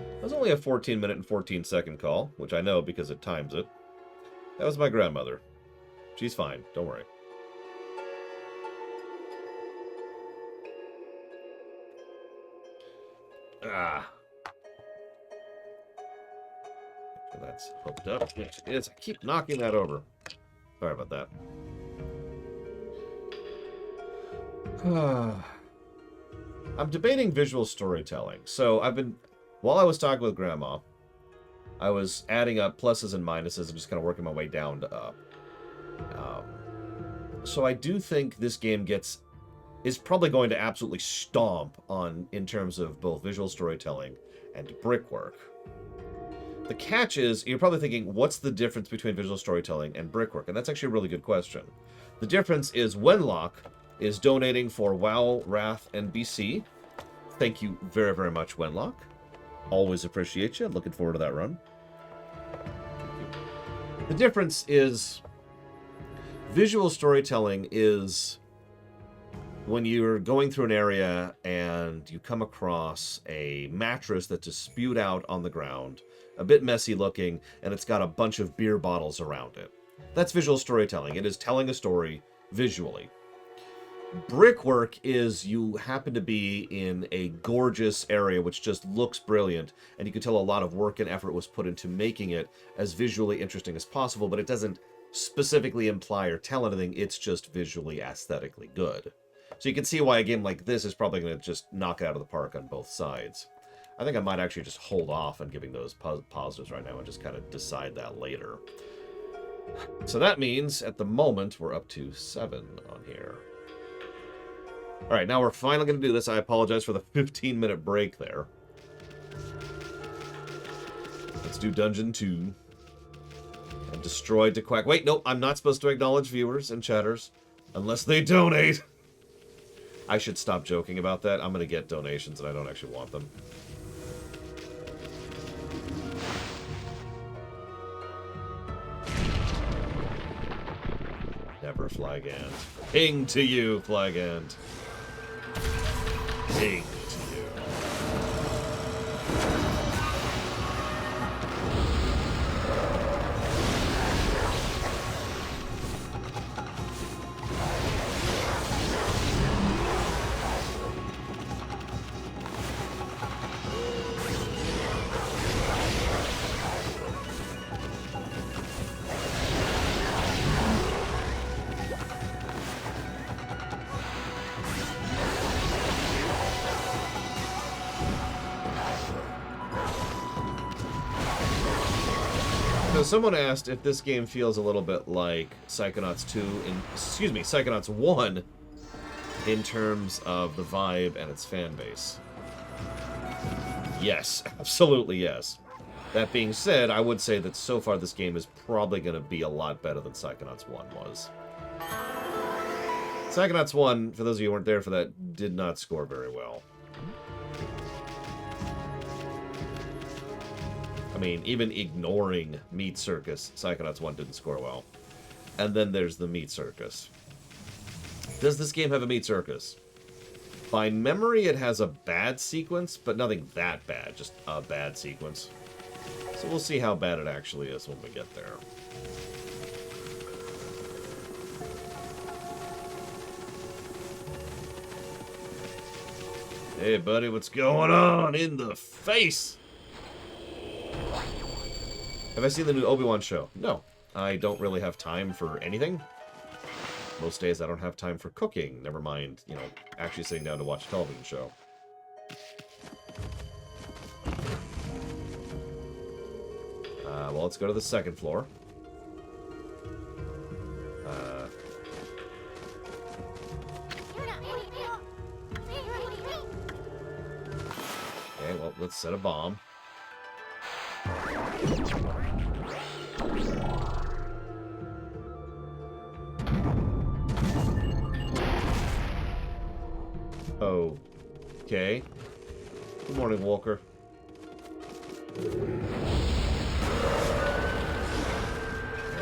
It was only a 14-minute and 14-second call, which I know because it times it. That was my grandmother. She's fine. Don't worry. Ah. So that's hooked up. Yes, it is. I keep knocking that over. Sorry about that. I'm debating visual storytelling. So while I was talking with Grandma, I was adding up pluses and minuses and just kind of working my way down to up. So I do think this game is probably going to absolutely stomp in terms of both visual storytelling and brickwork. The catch is, you're probably thinking, what's the difference between visual storytelling and brickwork? And that's actually a really good question. The difference is Wenlock is donating for WoW, Wrath, and BC. Thank you very, very much, Wenlock. Always appreciate you. Looking forward to that run. The difference is visual storytelling is when you're going through an area and you come across a mattress that's just spewed out on the ground, a bit messy looking, and it's got a bunch of beer bottles around it. That's visual storytelling. It is telling a story visually. Brickwork is you happen to be in a gorgeous area which just looks brilliant, and you can tell a lot of work and effort was put into making it as visually interesting as possible, but it doesn't specifically imply or tell anything. It's just visually, aesthetically good. So you can see why a game like this is probably going to just knock it out of the park on both sides. I think I might actually just hold off on giving those positives right now and just kind of decide that later. So that means, at the moment, we're up to 7 on here. Alright, now we're finally going to do this. I apologize for the 15-minute break there. Let's do Dungeon 2. And Destroyed to Quack. Wait, no, I'm not supposed to acknowledge viewers and chatters unless they donate. I should stop joking about that. I'm going to get donations and I don't actually want them. Never, Flag Ant. Ping to you, Flag Ant. Ping to you. Someone asked if this game feels a little bit like Psychonauts 1 in terms of the vibe and its fan base. Yes, absolutely yes. That being said, I would say that so far this game is probably going to be a lot better than Psychonauts 1 was. Psychonauts 1, for those of you who weren't there for that, did not score very well. I mean, even ignoring Meat Circus, Psychonauts 1 didn't score well. And then there's the Meat Circus. Does this game have a Meat Circus? By memory, it has a bad sequence, but nothing that bad, just a bad sequence. So we'll see how bad it actually is when we get there. Hey, buddy, what's going on? In the face! Have I seen the new Obi-Wan show? No. I don't really have time for anything. Most days I don't have time for cooking. Never mind, you know, actually sitting down to watch a television show. Well, let's go to the second floor. Okay, well, let's set a bomb. Okay. Good morning, Walker.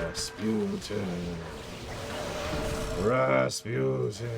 Rasputin. Rasputin.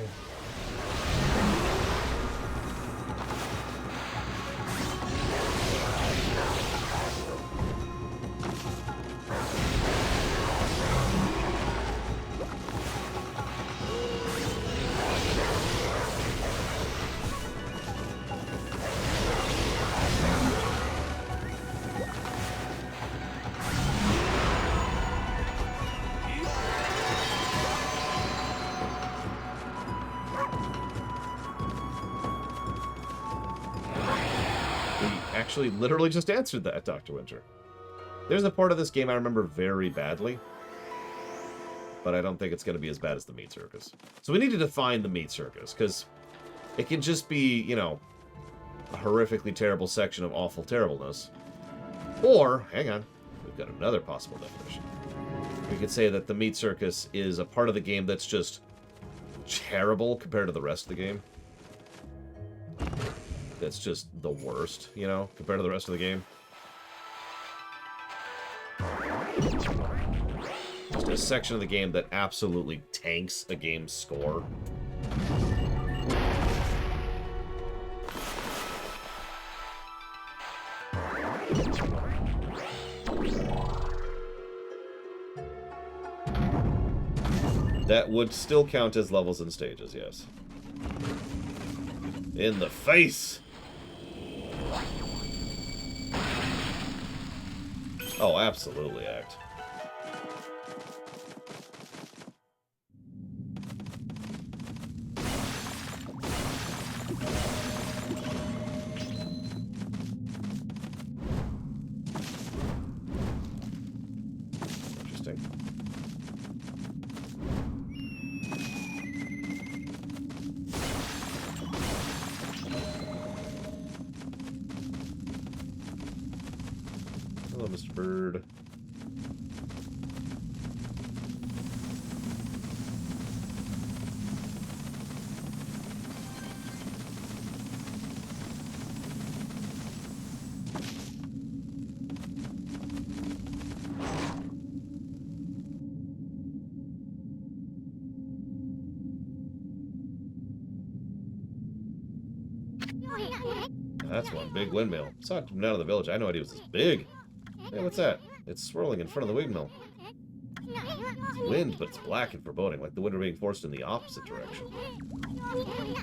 actually literally just answered that, Dr. Winter. There's a part of this game I remember very badly, but I don't think it's going to be as bad as the meat circus. So we need to define the meat circus, because it can just be, you know, a horrifically terrible section of awful terribleness. Or, hang on, we've got another possible definition. We could say that the meat circus is a part of the game that's just terrible compared to the rest of the game. That's just the worst, you know, compared to the rest of the game. Just a section of the game that absolutely tanks a game's score. That would still count as levels and stages, yes. In the face! Oh, absolutely, Act. Interesting. Hello, Mr. Bird. That's one big windmill. Saw it coming out of the village. I had no idea it was this big. Hey, what's that? It's swirling in front of the windmill. It's wind, but it's black and foreboding, like the wind are being forced in the opposite direction.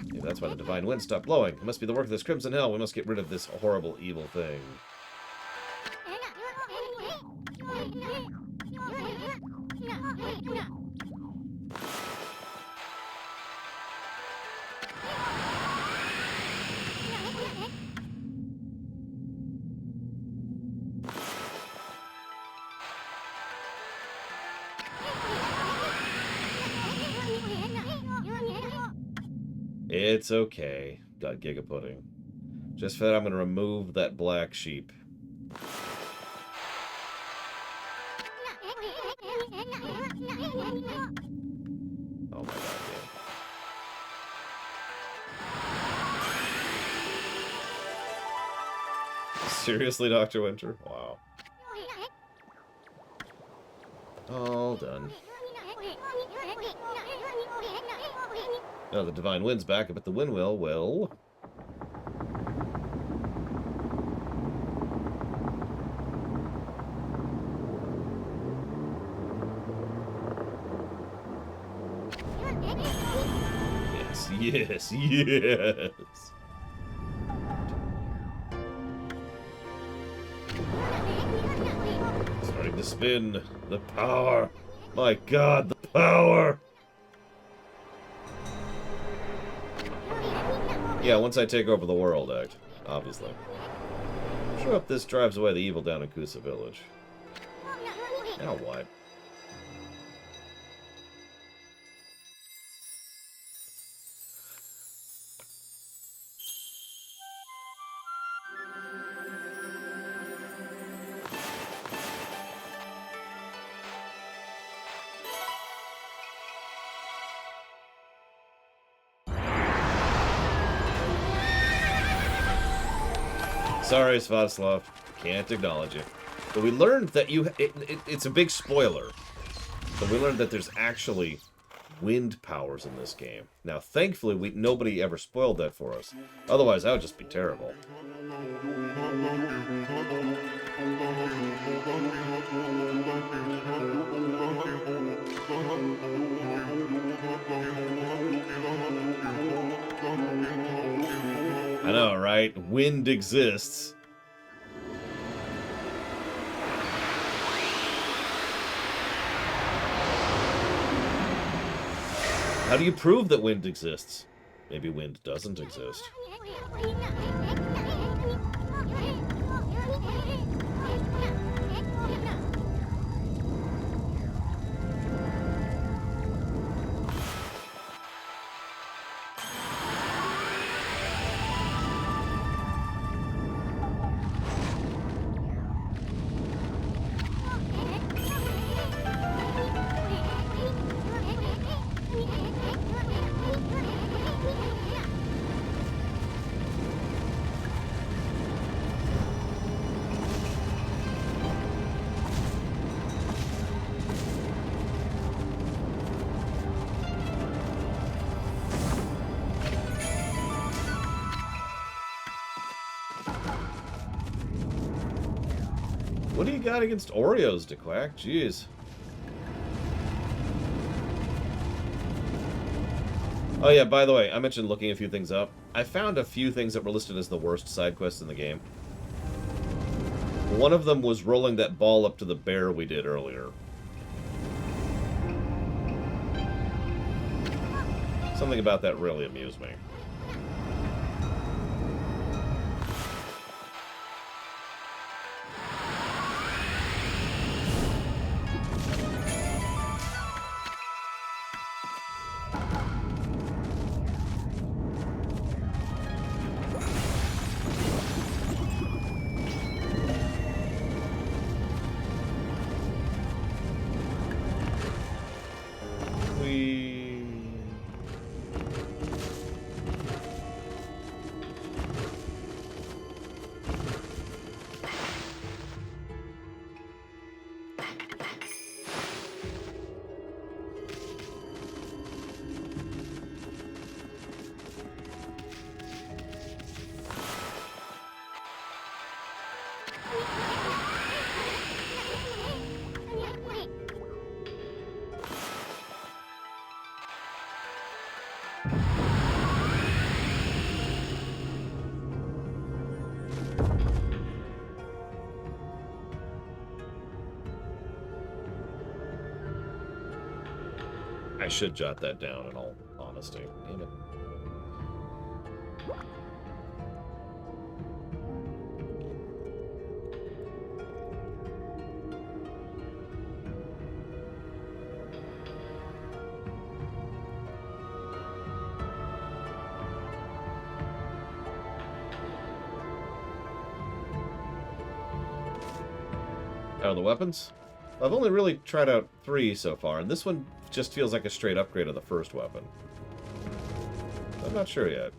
Maybe that's why the divine wind stopped blowing. It must be the work of this crimson hell. We must get rid of this horrible, evil thing. It's okay, got Giga Pudding. Just for that, I'm going to remove that black sheep. Oh my god, damn. Seriously, Dr. Winter? Wow. All done. Now the divine wind's back up at the windmill. Well, yes, yes, yes. Starting to spin. The power. My god, the power. Yeah, once I take over the world, Act. Obviously. Sure hope this drives away the evil down in Kusa Village. Now what? Sorry, Svatoslav. Can't acknowledge it. But we learned that it's a big spoiler. But we learned that there's actually wind powers in this game. Now, thankfully, nobody ever spoiled that for us. Otherwise, that would just be terrible. I know, right? Wind exists. How do you prove that wind exists? Maybe wind doesn't exist. What do you got against Oreos, DeQuack? Jeez. Oh yeah, by the way, I mentioned looking a few things up. I found a few things that were listed as the worst side quests in the game. One of them was rolling that ball up to the bear we did earlier. Something about that really amused me. I should jot that down in all honesty. Damn it. Oh, the weapons? I've only really tried out 3 so far, and this one just feels like a straight upgrade of the first weapon. I'm not sure yet.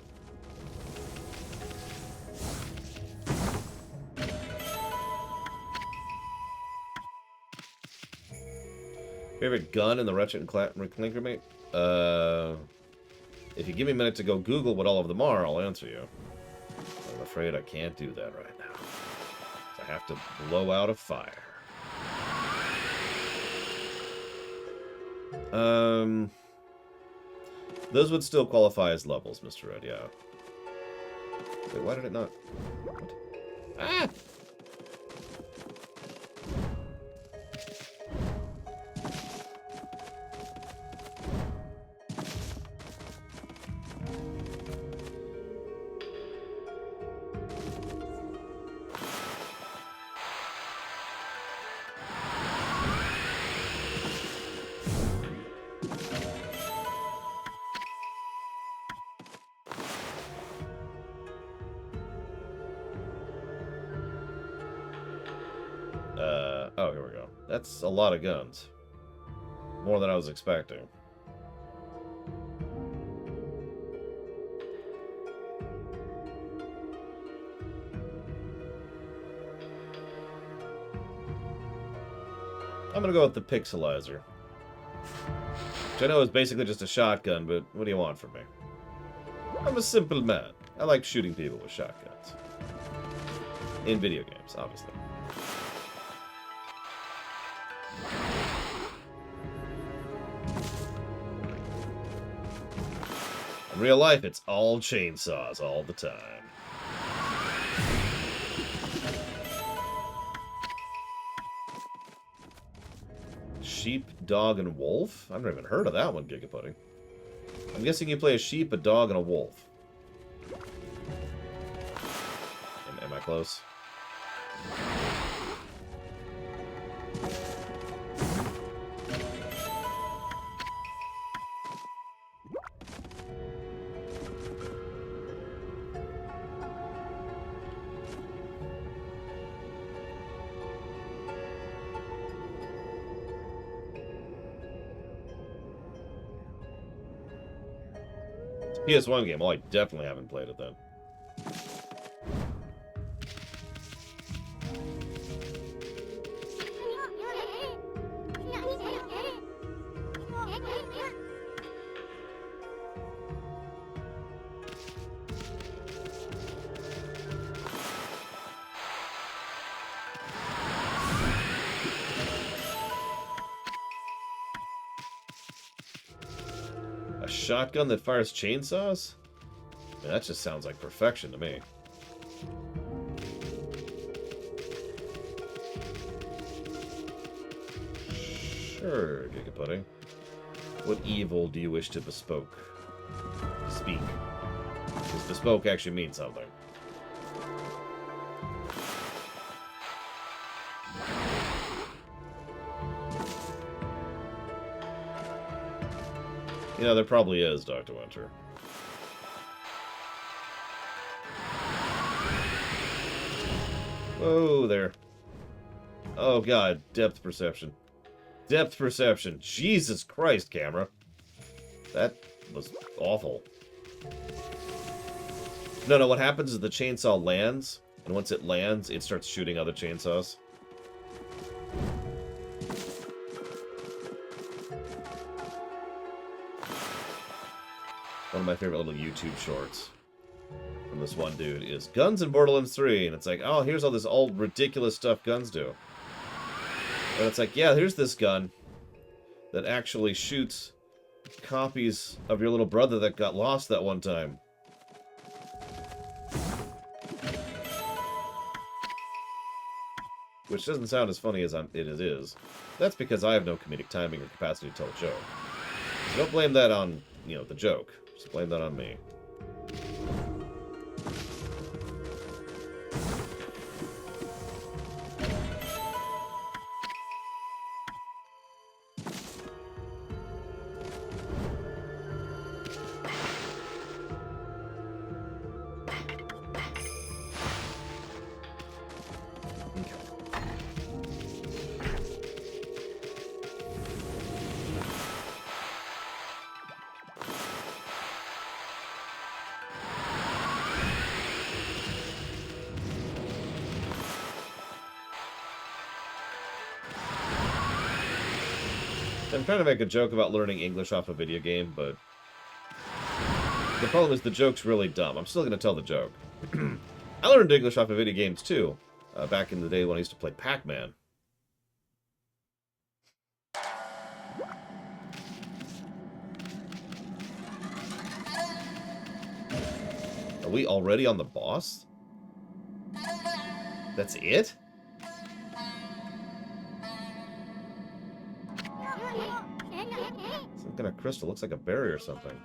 Favorite gun in the Ratchet and Clank remake? If you give me a minute to go Google what all of them are, I'll answer you. I'm afraid I can't do that right now. I have to blow out a fire. Those would still qualify as levels, Mr. Red, yeah. Wait, why did it not? What? Ah! Oh, here we go. That's a lot of guns. More than I was expecting. I'm gonna go with the Pixelizer. Which I know is basically just a shotgun, but what do you want from me? I'm a simple man. I like shooting people with shotguns. In video games, obviously. In real life, it's all chainsaws all the time. Sheep, dog, and wolf? I've never even heard of that one, Gigapudding. I'm guessing you play a sheep, a dog, and a wolf. Am I close? PS1 game. Well, I definitely haven't played it then. shotgun that fires chainsaws? I mean, that just sounds like perfection to me. Sure, Giga Pudding. What evil do you wish to speak? Because bespoke actually means something. You know, there probably is, Dr. Winter. Whoa there. Oh god, depth perception. Depth perception. Jesus Christ, camera. That was awful. No, what happens is the chainsaw lands, and once it lands, it starts shooting other chainsaws. One of my favorite little YouTube shorts from this one dude is Guns in Borderlands 3, and it's like, oh, here's all this old ridiculous stuff guns do. And it's like, yeah, here's this gun that actually shoots copies of your little brother that got lost that one time. Which doesn't sound as funny as it is. That's because I have no comedic timing or capacity to tell a joke. So don't blame that on, you know, the joke. Just blame that on me. I'm trying to make a joke about learning English off a video game, but the problem is the joke's really dumb. I'm still going to tell the joke. I learned English off of video games, too, back in the day when I used to play Pac-Man. Are we already on the boss? That's it? Some kind of crystal. Looks like a barrier or something.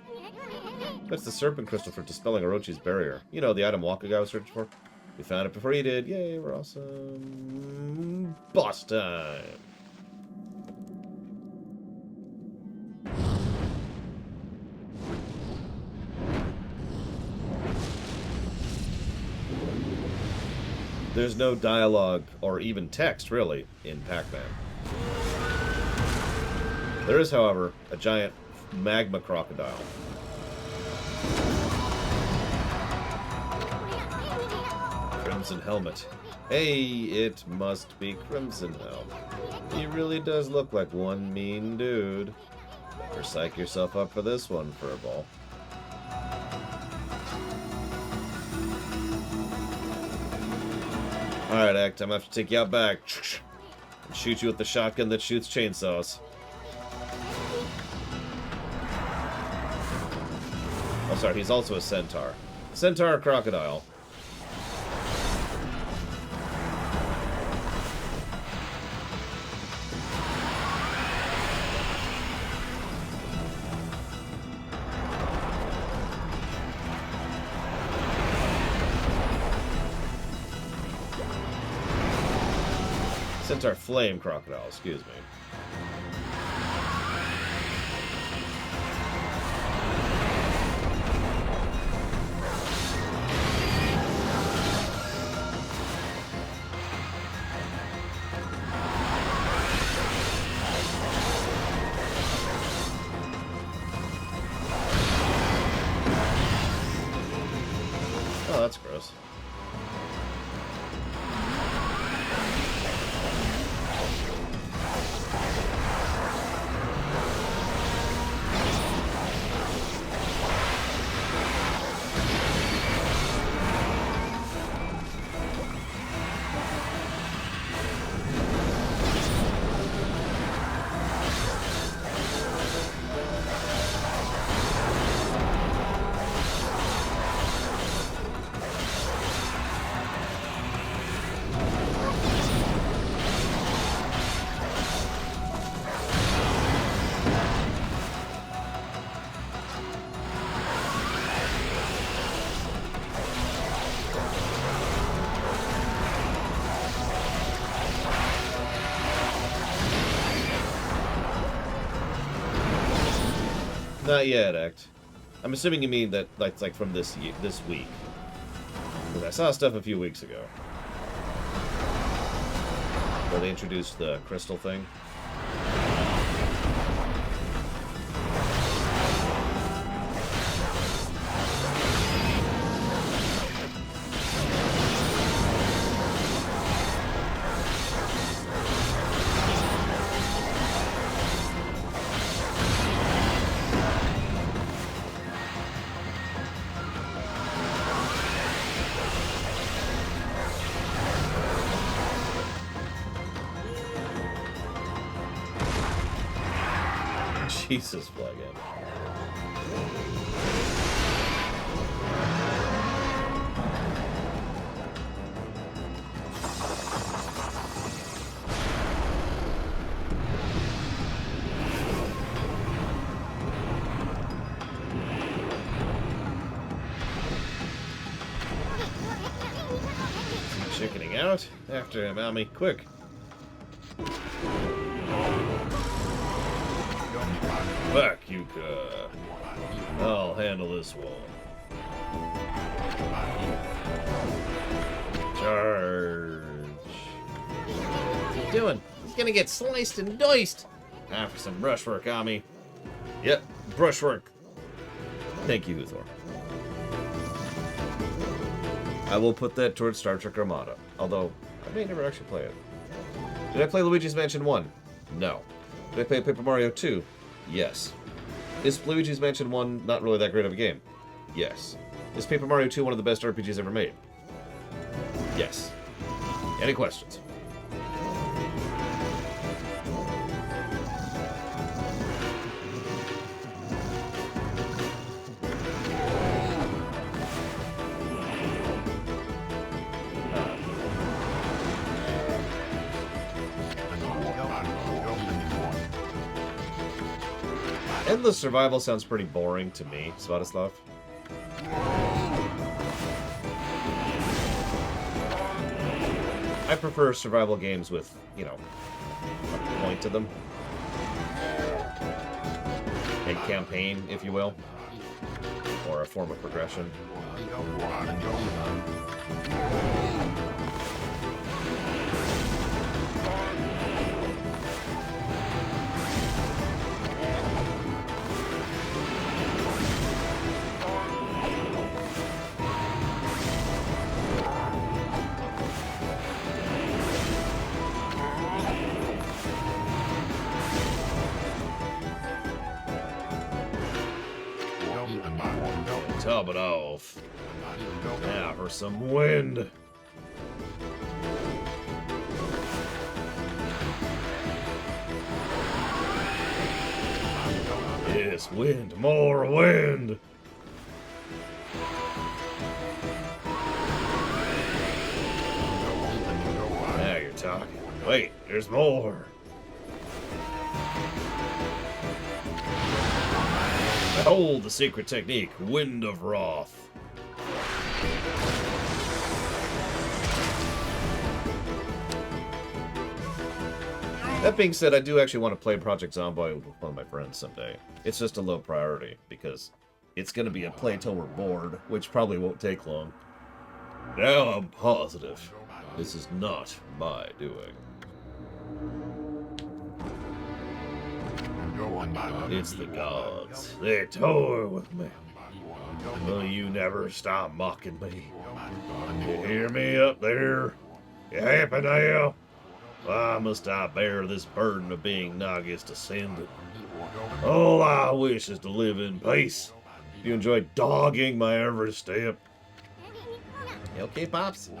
That's the serpent crystal for dispelling Orochi's barrier. You know, the item Waka guy was searching for. We found it before you did. Yay, we're awesome. Boss time! There's no dialogue or even text, really, in Pac-Man. There is, however, a giant magma crocodile. Crimson Helmet. Hey, it must be Crimson Helmet. He really does look like one mean dude. Better psych yourself up for this one, Furball. Alright, Act, I'm gonna have to take you out back and shoot you with the shotgun that shoots chainsaws. Oh, sorry, he's also a centaur. Centaur crocodile. Centaur flame crocodile, excuse me. Oh, that's gross. Not yet, Act. I'm assuming you mean that that's like from this week. Because I saw stuff a few weeks ago. Where they introduced the crystal thing. Jesus, plug in. Chickening out? After him, Ami, quick. Back, Yuka. I'll handle this one. Charge. What's he doing? He's gonna get sliced and diced. Time for some brushwork, Ami. Yep, brushwork. Thank you, Uthor. I will put that towards Star Trek Armada. Although, I may never actually play it. Did I play Luigi's Mansion 1? No. Did I play Paper Mario 2? Yes. Is Luigi's Mansion 1 not really that great of a game? Yes. Is Paper Mario 2 one of the best RPGs ever made? Yes. Any questions? Endless survival sounds pretty boring to me, Svatoslav. I prefer survival games with, you know, a point to them. A campaign, if you will. Or a form of progression. Top it off. Now for some wind. Yes, wind. More wind. Now you're talking. Wait, there's more. Behold the secret technique, Wind of Wrath. That being said, I do actually want to play Project Zomboid with one of my friends someday. It's just a low priority, because it's going to be a play till we're bored, which probably won't take long. Now I'm positive this is not my doing. It's the gods. They toy with me. Will you never stop mocking me? You hear me up there? You happy now? Why must I bear this burden of being Naga's descendant? All I wish is to live in peace. You enjoy dogging my every step. You okay, Pops?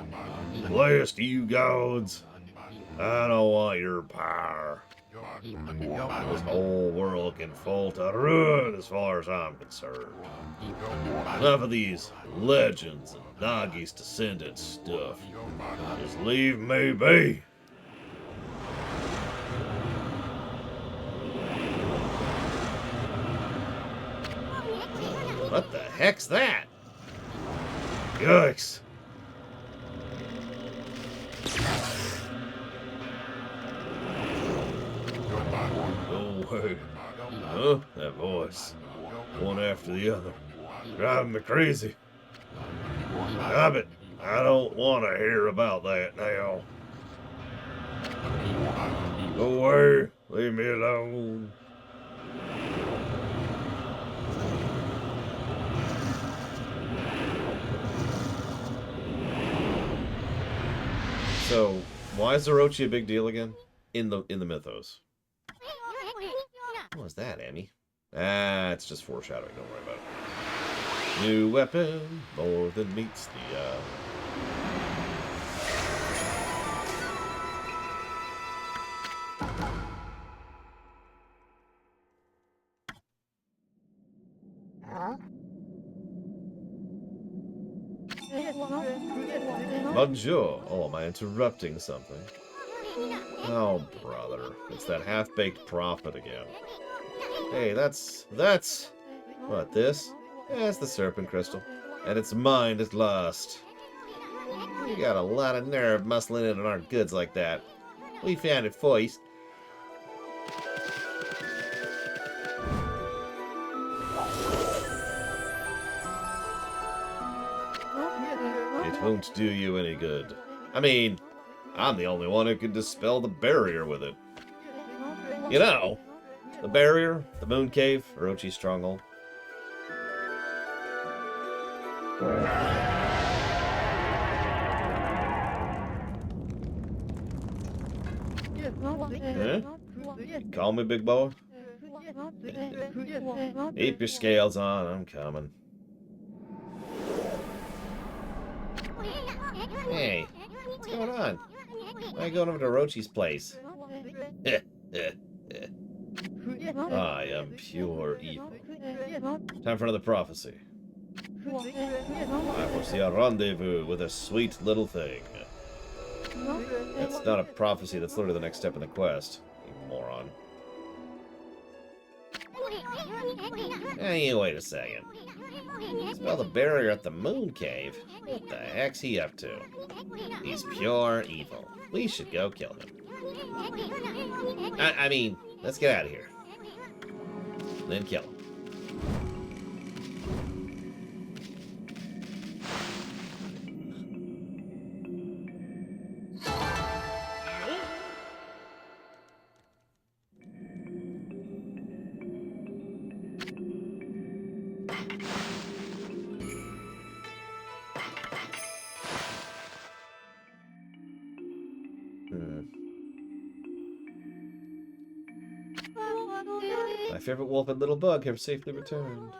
Blessed you gods. I don't want your power. This whole world can fall to ruin as far as I'm concerned. Enough of these legends and Nagi's descendant stuff. Just leave me be. What the heck's that? Yikes. Oh, hey. Huh? That voice. one after the other. Driving me crazy. Stop it. I don't want to hear about that now. Go away. Leave me alone. So, why is Orochi a big deal again? In the mythos. What was that, Amy? Ah, it's just foreshadowing. Don't worry about it. New weapon, more than meets the eye. Bonjour. Oh, am I interrupting something? Oh, brother. It's that half-baked prophet again. Hey, that's... What, this? Yeah, it's the serpent crystal. And its mind is lost. You got a lot of nerve muscling in on our goods like that. We found it first. It won't do you any good. I mean, I'm the only one who can dispel the barrier with it. You know, the barrier, the moon cave, Orochi's stronghold. Huh? Call me big boy? Keep your scales on, I'm coming. Hey, what's going on? Why are you going over to Orochi's place? I am pure evil. Time for another prophecy. I foresee a rendezvous with a sweet little thing. That's not a prophecy, that's literally the next step in the quest, you moron. Hey, wait a second. Spell the barrier at the moon cave? What the heck's he up to? He's pure evil. We should go kill him. I mean, let's get out of here. Then kill him. My favorite wolf and little bug have safely returned.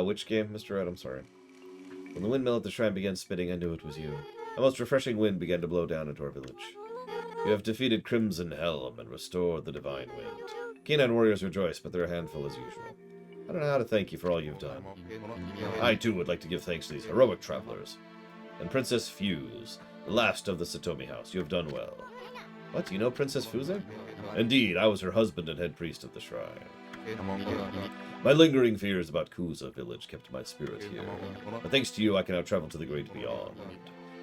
Which game, Mr. Red? I'm sorry. When the windmill at the shrine began spinning, I knew it was you. A most refreshing wind began to blow down into our village. You have defeated Crimson Helm and restored the Divine Wind. Keen-eyed warriors rejoice, but they're a handful as usual. I don't know how to thank you for all you've done. I, too, would like to give thanks to these heroic travelers. And Princess Fuse, the last of the Satomi house, you have done well. What, do you know Princess Fuse? Indeed, I was her husband and head priest of the shrine. My lingering fears about Kuza village kept my spirit here. But thanks to you, I can now travel to the great beyond.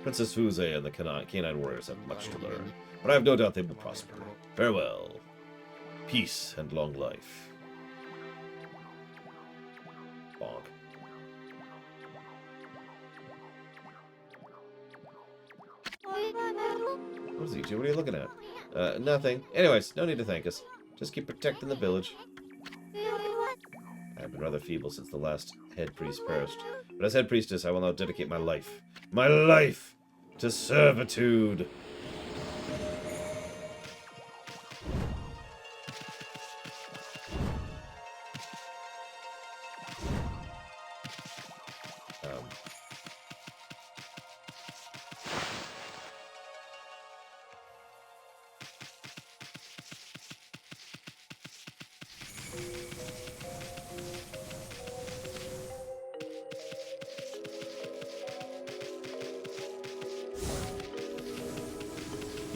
Princess Fuse and the canine warriors have much to learn, but I have no doubt they will prosper. Farewell. Peace and long life. Bonk. What is he, What are you looking at? Nothing. Anyways, no need to thank us. Just keep protecting the village. I've been rather feeble since the last head priest perished. But as head priestess, I will now dedicate my life to servitude.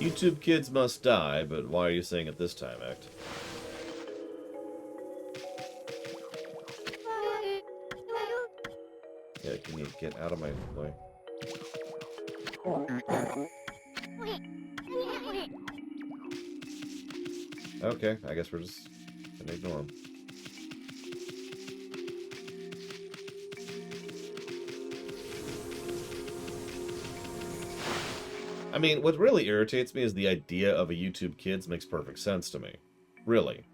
YouTube kids must die, but why are you saying it this time, Act? Yeah, can you get out of my way? Okay, I guess we're just gonna ignore them. I mean, what really irritates me is the idea of a YouTube Kids makes perfect sense to me. Really.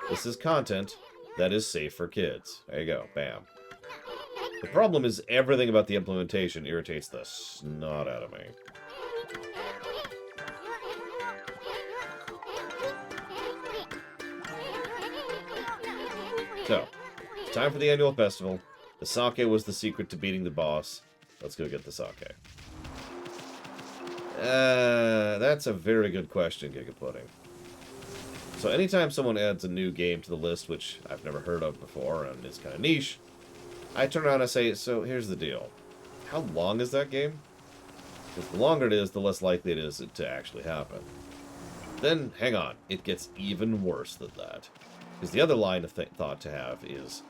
This is content that is safe for kids. There you go. Bam. The problem is everything about the implementation irritates the snot out of me. So, it's time for the annual festival. The sake was the secret to beating the boss. Let's go get the sake. That's a very good question, Giga Pudding. So anytime someone adds a new game to the list, which I've never heard of before and is kind of niche, I turn around and say, so here's the deal. How long is that game? Because the longer it is, the less likely it is to actually happen. Then, hang on, it gets even worse than that. Because the other line of thought to have is,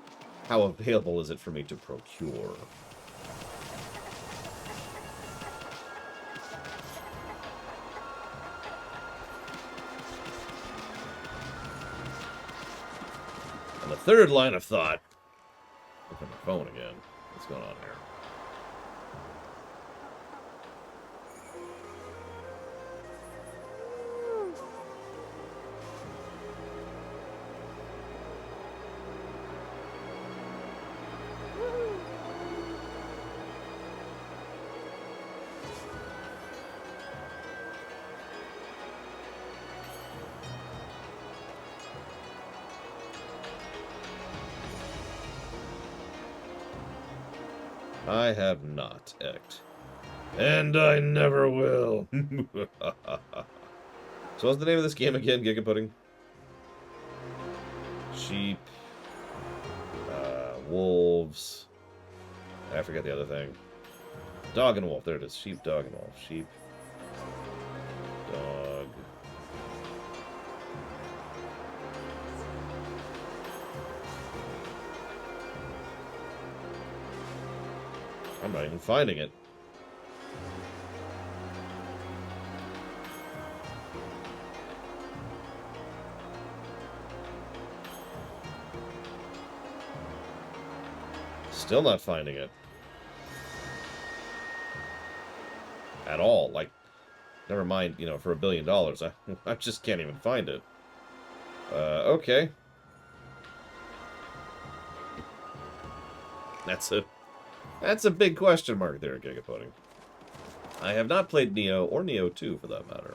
how available is it for me to procure? And the third line of thought... Look at my phone again. What's going on here? I have not, Ect. And I never will. So what's the name of this game again, Giga Pudding? Sheep. Wolves. I forget the other thing. Dog and wolf. There it is. Sheep, dog, and wolf. Sheep. Dog. I'm not even finding it. Still not finding it. At all. Like, never mind, you know, for $1 billion. I just can't even find it. Okay. That's a big question mark there, Giga Pudding. I have not played Neo, or Neo 2 for that matter.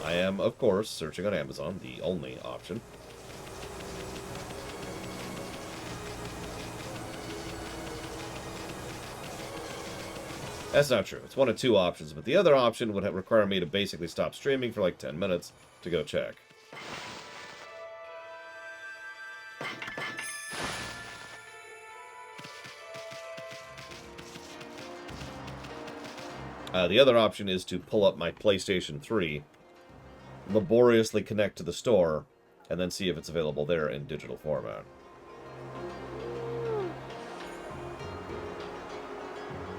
I am, of course, searching on Amazon, the only option. That's not true. It's one of two options, but the other option would require me to basically stop streaming for like 10 minutes to go check. The other option is to pull up my PlayStation 3, laboriously connect to the store, and then see if it's available there in digital format.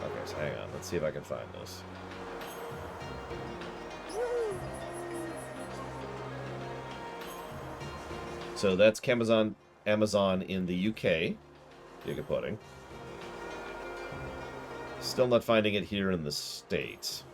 Okay, so hang on. Let's see if I can find this. So that's Amazon in the UK. Giga Pudding. Still not finding it here in the States.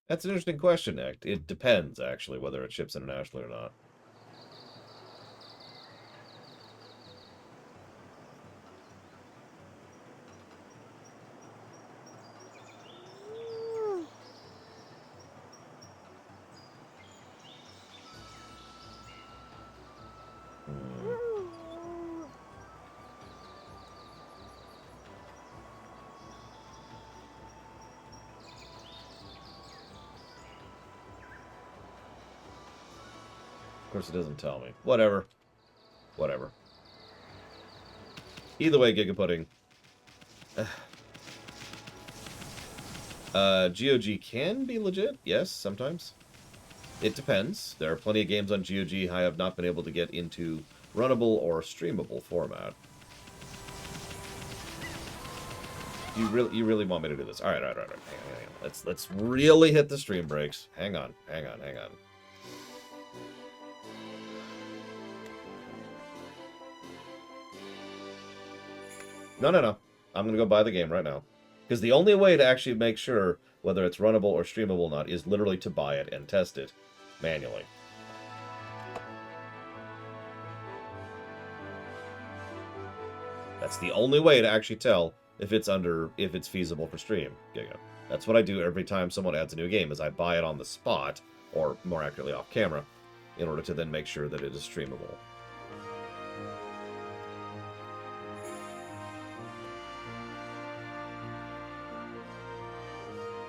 That's an interesting question, Ect. It depends, actually, whether it ships internationally or not. Of course, it doesn't tell me. Whatever. Whatever. Either way, Giga Pudding. GOG can be legit, yes, sometimes. It depends. There are plenty of games on GOG I have not been able to get into runnable or streamable format. You really want me to do this? All right. Hang on. Let's really hit the stream breaks. Hang on. No. I'm gonna go buy the game right now. Because the only way to actually make sure whether it's runnable or streamable or not is literally to buy it and test it manually. That's the only way to actually tell if it's feasible for stream. That's what I do every time someone adds a new game, is I buy it on the spot, or more accurately off camera, in order to then make sure that it is streamable.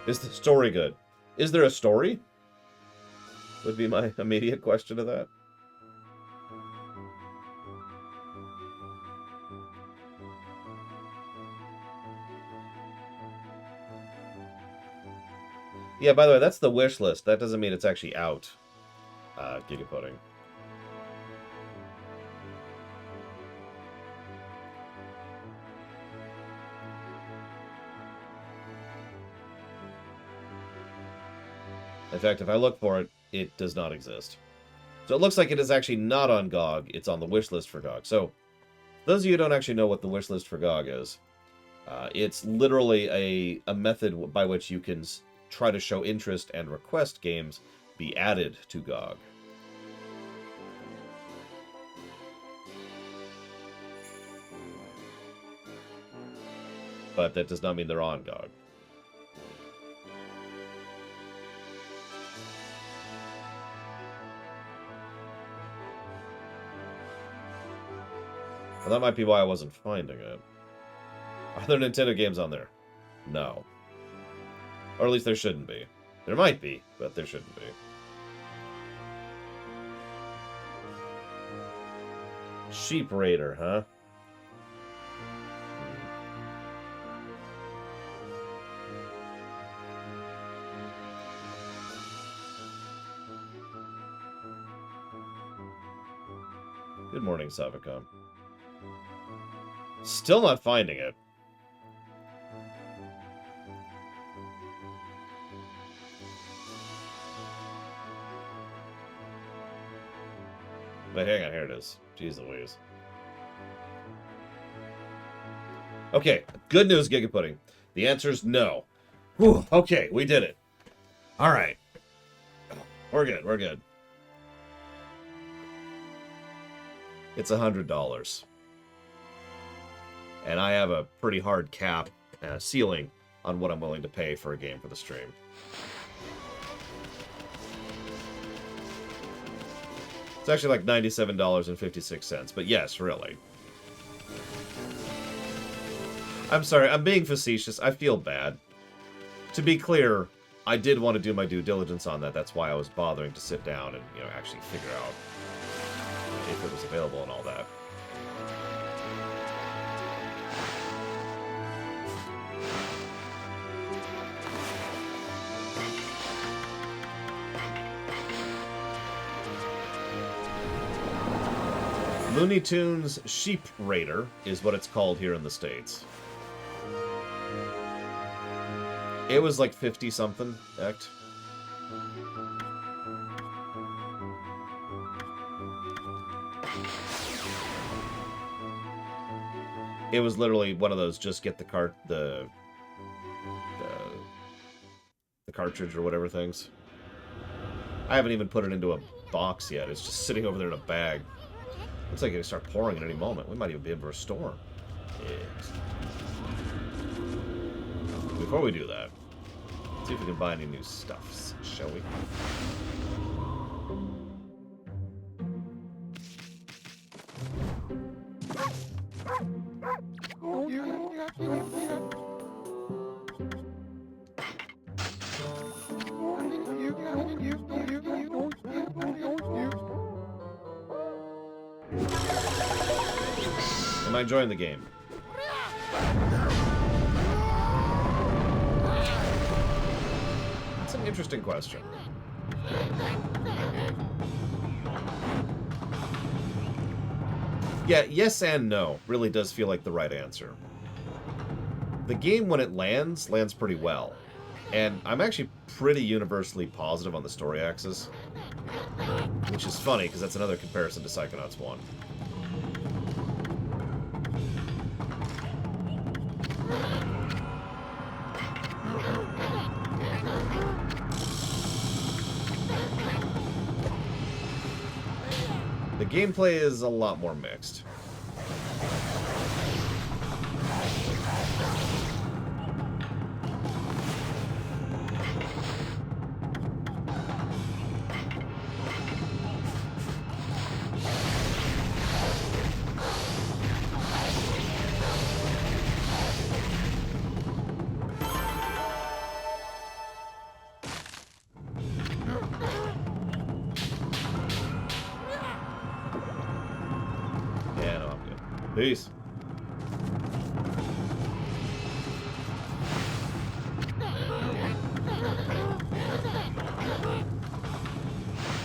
Is the story good? Is there a story? Would be my immediate question to that. Yeah, by the way, that's the wish list. That doesn't mean it's actually out. Giga Pudding. In fact, if I look for it, it does not exist. So it looks like it is actually not on GOG. It's on the wish list for GOG. So, those of you who don't actually know what the wish list for GOG is, it's literally a method by which you can try to show interest and request games be added to GOG. But that does not mean they're on GOG. Well, that might be why I wasn't finding it. Are there Nintendo games on there? No. Or at least there shouldn't be. There might be, but there shouldn't be. Sheep Raider, huh? Good morning, Savicom. Still not finding it. But hang on, here it is. Jeez Louise. Okay, good news, Giga Pudding. The answer is no. Whew, okay, we did it. All right. We're good. It's $100. And I have a pretty hard cap ceiling on what I'm willing to pay for a game for the stream. It's actually like $97.56, but yes, really. I'm sorry, I'm being facetious. I feel bad. To be clear, I did want to do my due diligence on that. That's why I was bothering to sit down and, actually figure out if it was available and all that. Looney Tunes Sheep Raider is what it's called here in the States. It was like 50-something, act. It was literally one of those just get the cartridge or whatever things. I haven't even put it into a box yet. It's just sitting over there in a bag. Looks like it's going to start pouring at any moment. We might even be in for a storm. Yes. Before we do that, let's see if we can buy any new stuffs, shall we? Am I enjoying the game? interesting question. Yeah, yes and no really does feel like the right answer. The game, when it lands pretty well. And I'm actually pretty universally positive on the story axis. Which is funny, because that's another comparison to Psychonauts 1. The gameplay is a lot more mixed. Yeah, no, I'm good. Peace.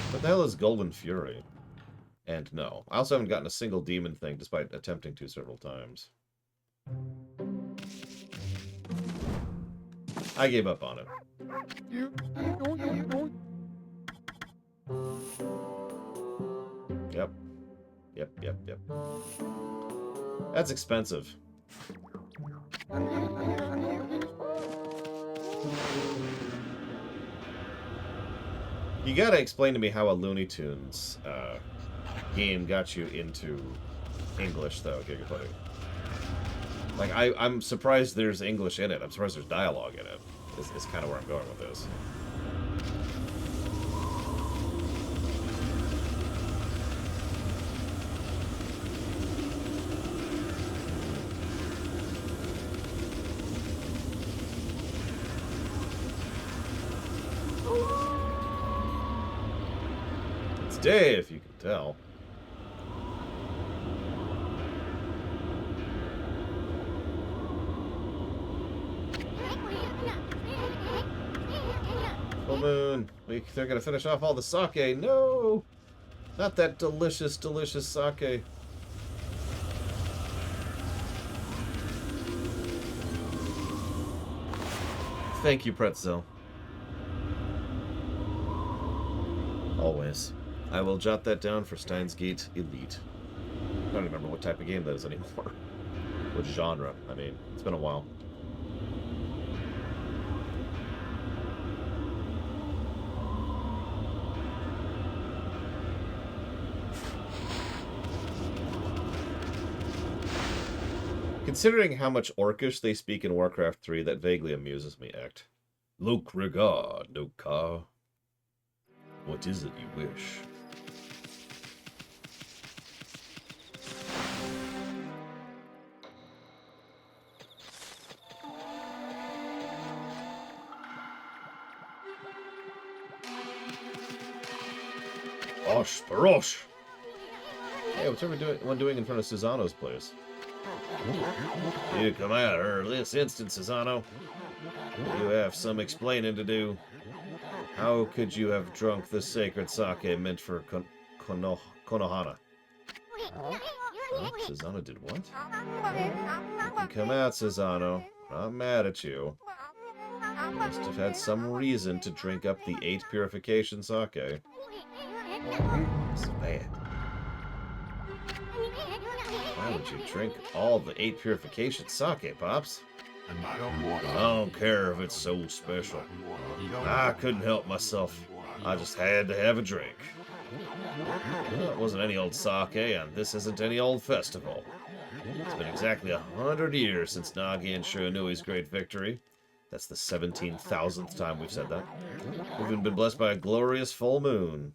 What the hell is Golden Fury? And no. I also haven't gotten a single demon thing, despite attempting to several times. I gave up on it. Yep. Yep. That's expensive. You gotta explain to me how a Looney Tunes game got you into English, though, Gigaputty. Like, I'm surprised there's English in it. I'm surprised there's dialogue in it. Is kind of where I'm going with this. It's day, if you can tell. Full moon. They're gonna finish off all the sake. No! Not that delicious, delicious sake. Thank you, Pretzel. Always. I will jot that down for Steins Gate Elite. I don't remember what type of game that is anymore. What genre. I mean, it's been a while. Considering how much Orcish they speak in Warcraft 3, that vaguely amuses me, Ect. Look regard, no car. What is it you wish? Osh, Barosh! Hey, what's everyone doing in front of Susano's place? You come out here this instant, Susano. You have some explaining to do. How could you have drunk the sacred sake meant for Konohana? Susano did what? You come out, Susano. I'm mad at you. You must have had some reason to drink up the 8 purification sake. It's bad. Why would you drink all the 8 purification sake, Pops? I don't care if it's so special. I couldn't help myself. I just had to have a drink. Well, it wasn't any old sake, and this isn't any old festival. It's been exactly 100 years since Nagi and Shiranui's great victory. That's the 17,000th time we've said that. We've even been blessed by a glorious full moon.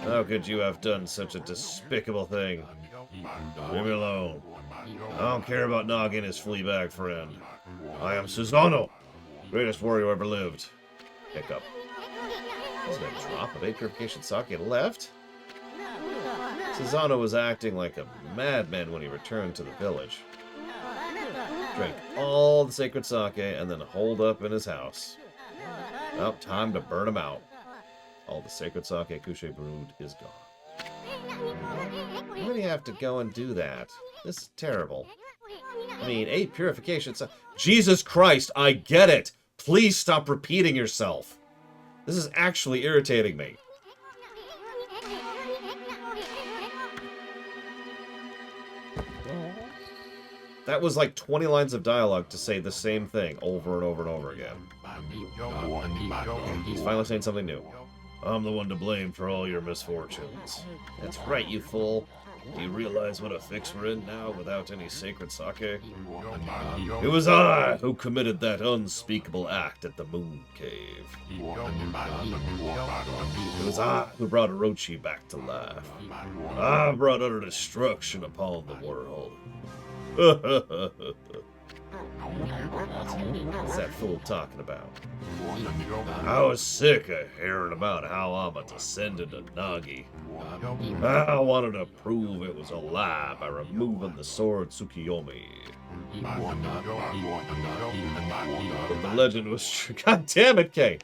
How could you have done such a despicable thing? Leave me alone. I don't care about Nagi and his flea-bag friend. I am Susano, greatest warrior ever lived. Hiccup. Isn't a drop of 8 purification sake left? Susano was acting like a madman when he returned to the village. Drank all the sacred sake and then holed up in his house. Well, time to burn them out. All the sacred sake Kushe brewed is gone. Why do you have to go and do that? This is terrible. I mean, 8 purification... Jesus Christ, I get it! Please stop repeating yourself. This is actually irritating me. That was like 20 lines of dialogue to say the same thing over and over and over again. He's finally saying something new. I'm the one to blame for all your misfortunes. That's right, you fool. Do you realize what a fix we're in now without any sacred sake? It was I who committed that unspeakable act at the Moon Cave. It was I who brought Orochi back to life. I brought utter destruction upon the world. What's that fool talking about? I was sick of hearing about how I'm a descendant of Nagi. I wanted to prove it was a lie by removing the sword Tsukiyomi. But the legend was true. God damn it, Kay!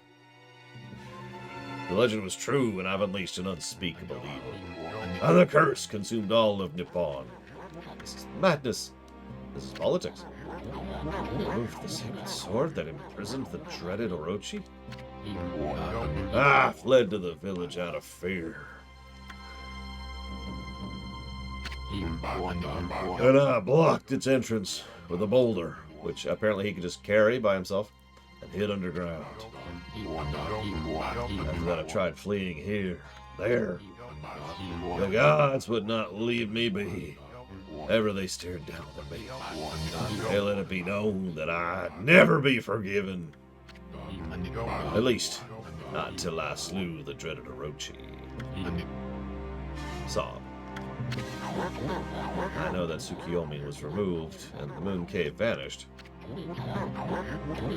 The legend was true, and I've unleashed an unspeakable evil. And the curse consumed all of Nippon. This is madness. This is politics. Removed the sacred sword that imprisoned the dreaded Orochi? I fled to the village out of fear. And I blocked its entrance with a boulder, which apparently he could just carry by himself, and hid underground. After that I tried fleeing here, there. The gods would not leave me be. Ever they stared down at me. They let it be known that I'd never be forgiven. At least, not until I slew the dreaded Orochi. Sob. I know that Tsukiyomi was removed, and the Moon Cave vanished.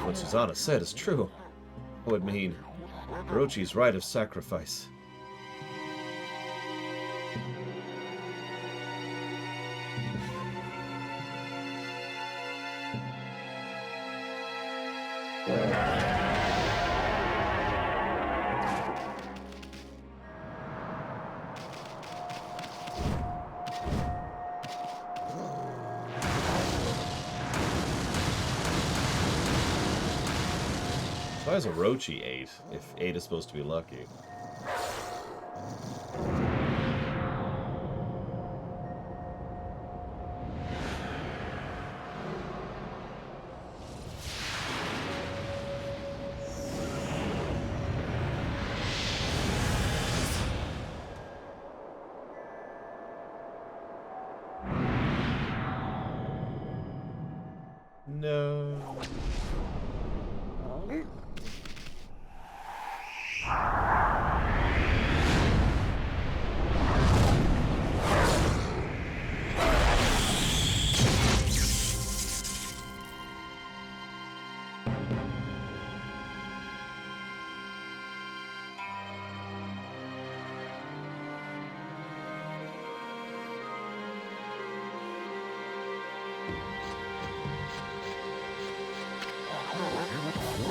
What Susanna said is true. It would mean Orochi's rite of sacrifice. Why is Orochi 8, if 8 is supposed to be lucky? No.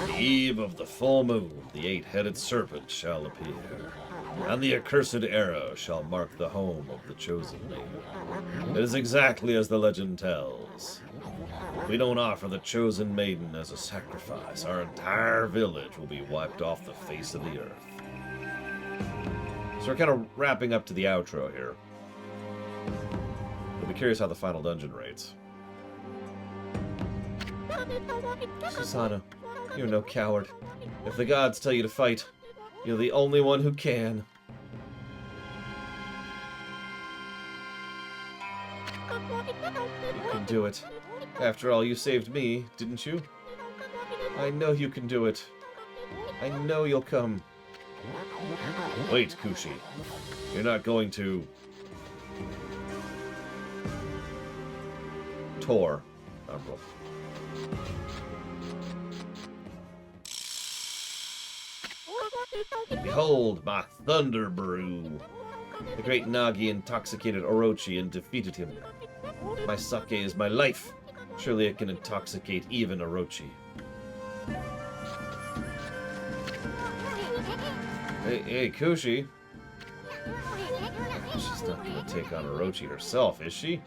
The eve of the full moon, the 8-headed serpent shall appear, and the accursed arrow shall mark the home of the chosen maiden. It is exactly as the legend tells. If we don't offer the chosen maiden as a sacrifice, our entire village will be wiped off the face of the earth. So we're kind of wrapping up to the outro here. I'll be curious how the final dungeon rates. Susanna, you're no coward. If the gods tell you to fight, you're the only one who can. You can do it. After all, you saved me, didn't you? I know you can do it. I know you'll come. Wait, Kushi. You're not going to... Tor. Behold my thunder brew! The great Nagi intoxicated Orochi and defeated him. My sake is my life. Surely it can intoxicate even Orochi. Hey, Kushi. She's not gonna take on Orochi herself, is she?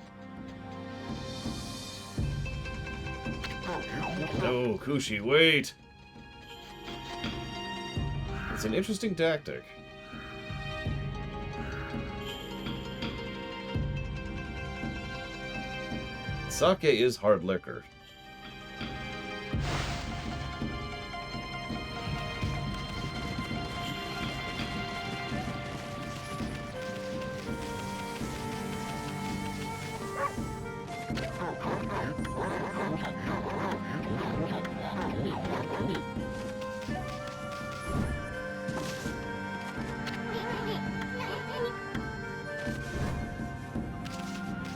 No, Kushi, wait! It's an interesting tactic. Sake is hard liquor.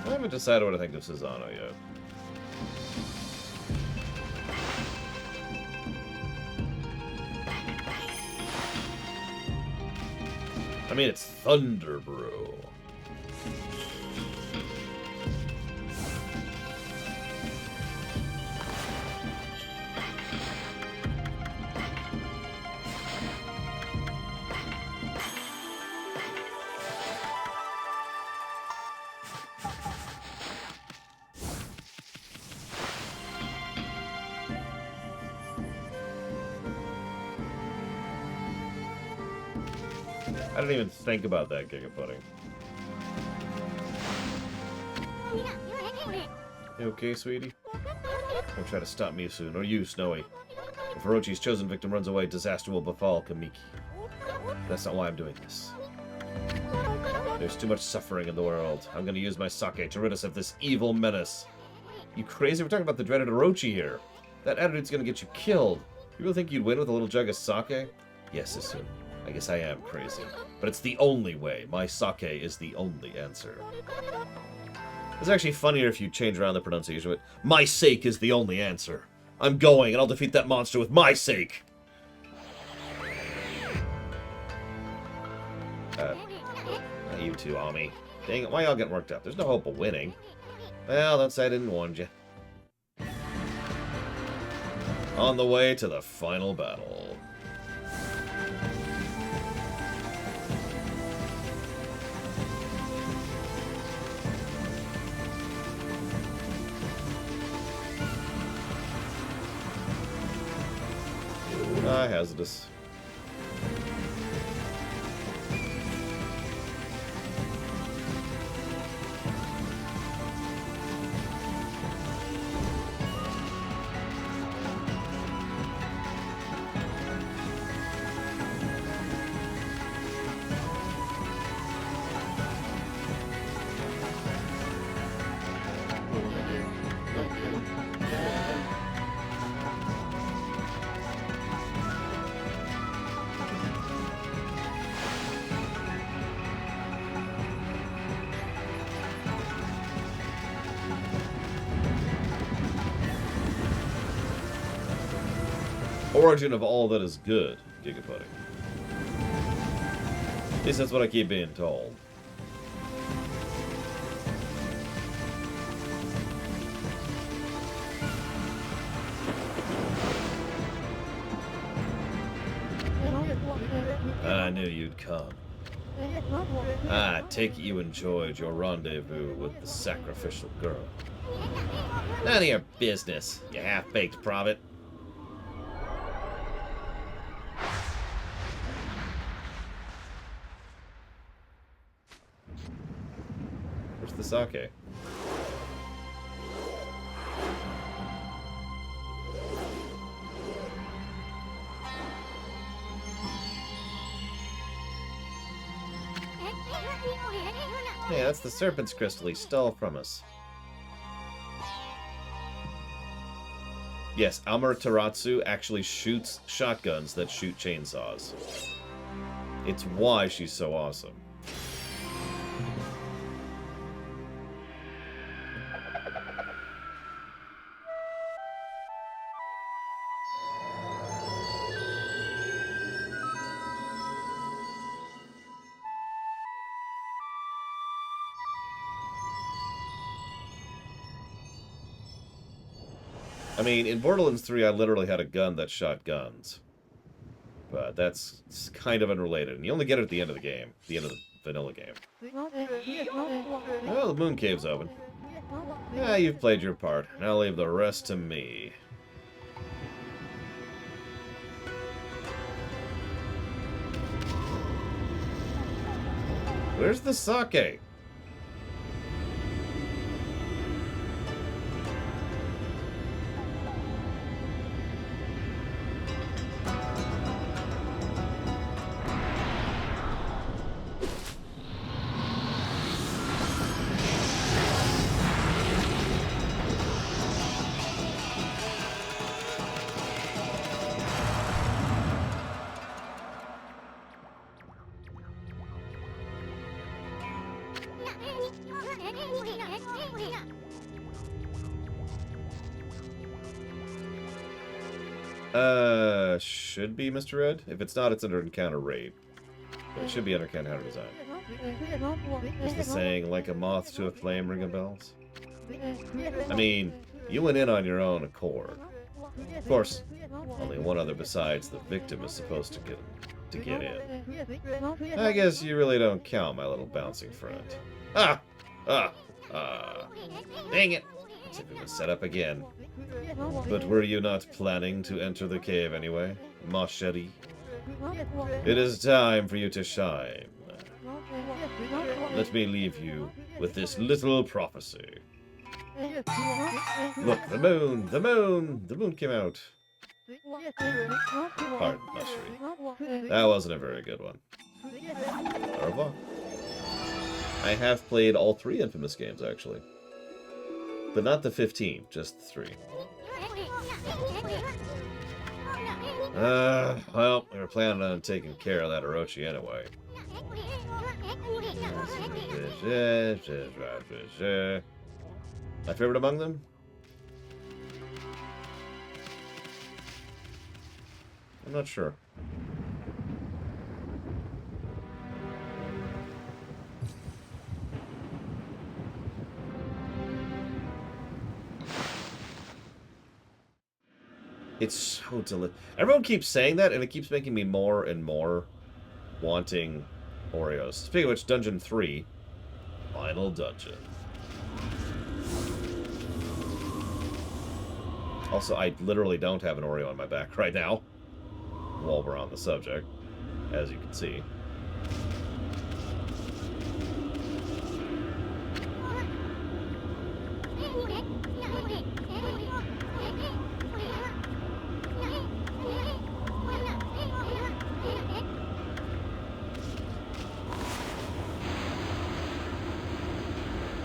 I haven't decided what I think of Susanoo yet. I mean, it's Thunder Brew. I didn't even think about that, Giga Pudding. You okay, sweetie? Don't try to stop me soon, or you, Snowy. If Orochi's chosen victim runs away, disaster will befall Kamiki. That's not why I'm doing this. There's too much suffering in the world. I'm gonna use my sake to rid us of this evil menace. You crazy? We're talking about the dreaded Orochi here. That attitude's gonna get you killed. You really think you'd win with a little jug of sake? Yes, Sassoon. I guess I am crazy. But it's the only way. My sake is the only answer. It's actually funnier if you change around the pronunciation of it. My sake is the only answer. I'm going, and I'll defeat that monster with my sake. You two, Ami. Dang it, why y'all getting worked up? There's no hope of winning. Well, don't say I didn't warn you. On the way to the final battle. Hazardous. Origin of all that is good, Giga Pudding. At least that's what I keep being told. I knew you'd come. I take it you enjoyed your rendezvous with the sacrificial girl. None of your business, you half-baked prophet. Where's the sake? Hey, that's the serpent's crystal he stole from us. Yes, Amaterasu actually shoots shotguns that shoot chainsaws. It's why she's so awesome. I mean, in Borderlands 3, I literally had a gun that shot guns. But that's kind of unrelated. And you only get it at the end of the game. The end of the vanilla game. Well, the moon cave's open. Yeah, you've played your part. Now leave the rest to me. Where's the sake? Should be Mr. Ed. If it's not, it's under encounter rate. But it should be under encounter design. Is the saying, like a moth to a flame, ring a bells? I mean, you went in on your own accord. Of course, only one other besides the victim is supposed to get in. I guess you really don't count, my little bouncing friend. Dang it! As if it was set up again. But were you not planning to enter the cave anyway, ma chérie? It is time for you to shine. Let me leave you with this little prophecy. Look, the moon! The moon! The moon came out. Pardon, ma chérie. That wasn't a very good one. Au revoir. I have played all 3 Infamous games, actually. But not the 15, just the 3. Well, we were planning on taking care of that Orochi anyway. My favorite among them? I'm not sure. It's so delicious. Everyone keeps saying that, and it keeps making me more and more wanting Oreos. Speaking of which, Dungeon 3. Final dungeon. Also, I literally don't have an Oreo on my back right now. While we're on the subject, as you can see.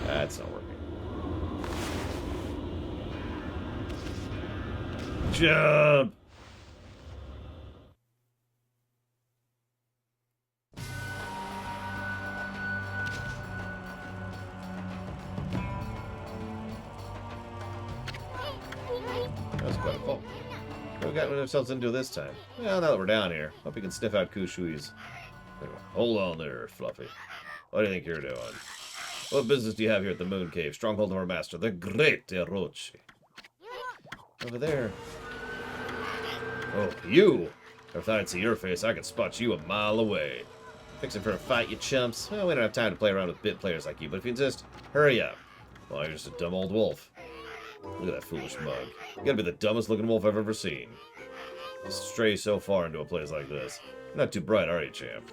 That's not working. Jump! That was quite a fall. What have we gotten ourselves into this time? Well, now that we're down here, hope you can sniff out Kushui's. Hold on there, Fluffy. What do you think you're doing? What business do you have here at the Moon Cave, stronghold of our master, the great Orochi? Over there. Oh, you! If I'd see your face, I could spot you a mile away. Fixing for a fight, you chumps? Well, we don't have time to play around with bit players like you, but if you insist, hurry up. Well, you're just a dumb old wolf. Look at that foolish mug. You gotta be the dumbest looking wolf I've ever seen. Stray so far into a place like this. You're not too bright, are you, champ?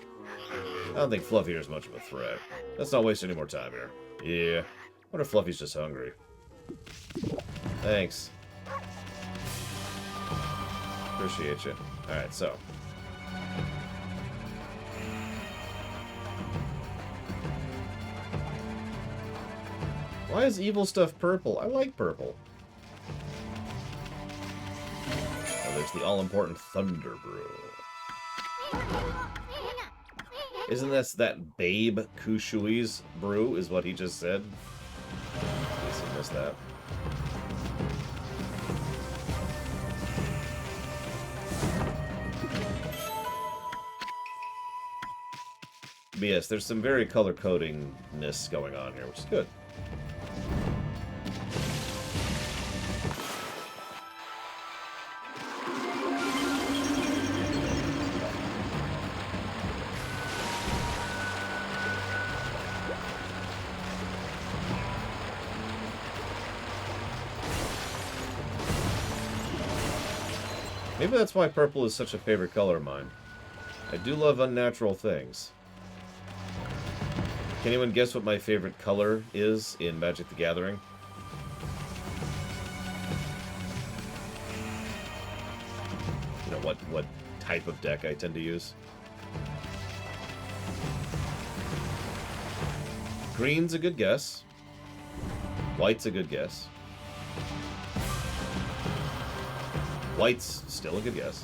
I don't think Fluffy here is much of a threat. Let's not waste any more time here. Yeah. I wonder if Fluffy's just hungry. Thanks. Appreciate you. Alright, so. Why is evil stuff purple? I like purple. Oh, there's the all-important Thunder Brew. Isn't this that Babe Kushui's brew, is what he just said? I guess I missed that. But yes, there's some very color codingness going on here, which is good. Maybe that's why purple is such a favorite color of mine. I do love unnatural things. Can anyone guess what my favorite color is in Magic the Gathering? You know, what type of deck I tend to use? Green's a good guess. White's a good guess. White's still a good guess.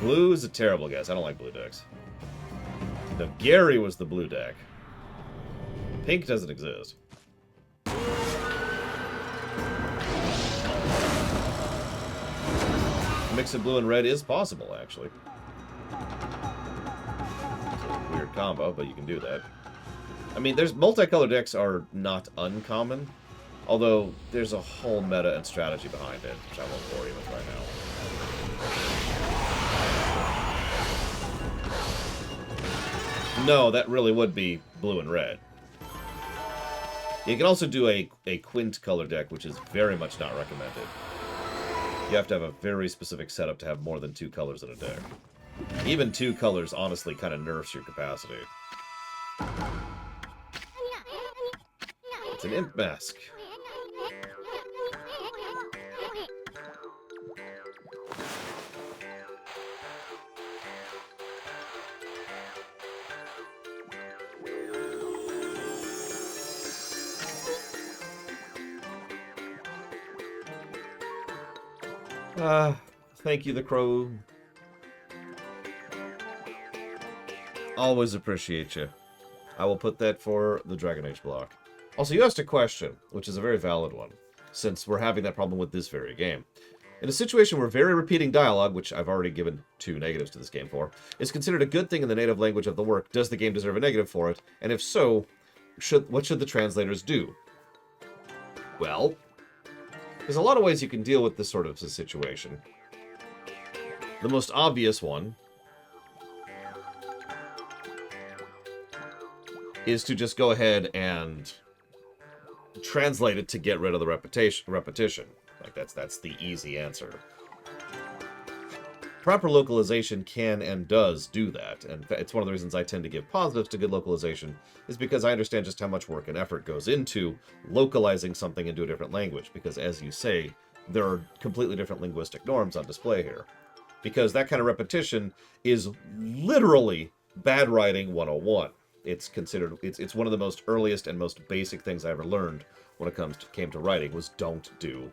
Blue is a terrible guess. I don't like blue decks. No, Gary was the blue deck. Pink doesn't exist. A mix of blue and red is possible, actually. It's a weird combo, but you can do that. I mean, multicolored decks are not uncommon, although there's a whole meta and strategy behind it, which I won't bore you with right now. No, that really would be blue and red. You can also do a quint color deck, which is very much not recommended. You have to have a very specific setup to have more than 2 colors in a deck. Even 2 colors honestly kind of nerfs your capacity. It's an imp mask. Thank you, the Crow. Always appreciate you. I will put that for the Dragon Age block. Also, you asked a question, which is a very valid one, since we're having that problem with this very game. In a situation where very repeating dialogue, which I've already given 2 negatives to this game for, is considered a good thing in the native language of the work, does the game deserve a negative for it? And if so, what should the translators do? Well, there's a lot of ways you can deal with this sort of a situation. The most obvious one is to just go ahead and translate it to get rid of the repetition. Like, that's the easy answer. Proper localization can and does do that, and it's one of the reasons I tend to give positives to good localization, is because I understand just how much work and effort goes into localizing something into a different language, because as you say, there are completely different linguistic norms on display here. Because that kind of repetition is literally bad writing 101. It's considered, it's one of the most earliest and most basic things I ever learned when it came to writing, was don't do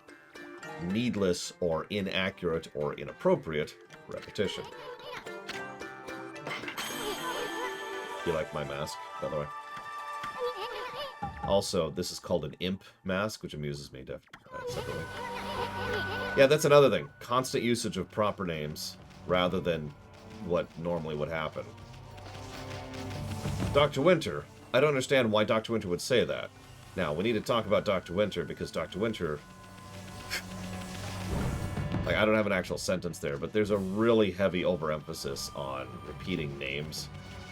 needless or inaccurate or inappropriate repetition. You like my mask, by the way? Also, this is called an imp mask, which amuses me separately. Yeah, that's another thing. Constant usage of proper names rather than what normally would happen. Dr. Winter. I don't understand why Dr. Winter would say that. Now, we need to talk about Dr. Winter, because Dr. Winter... like, I don't have an actual sentence there, but there's a really heavy overemphasis on repeating names,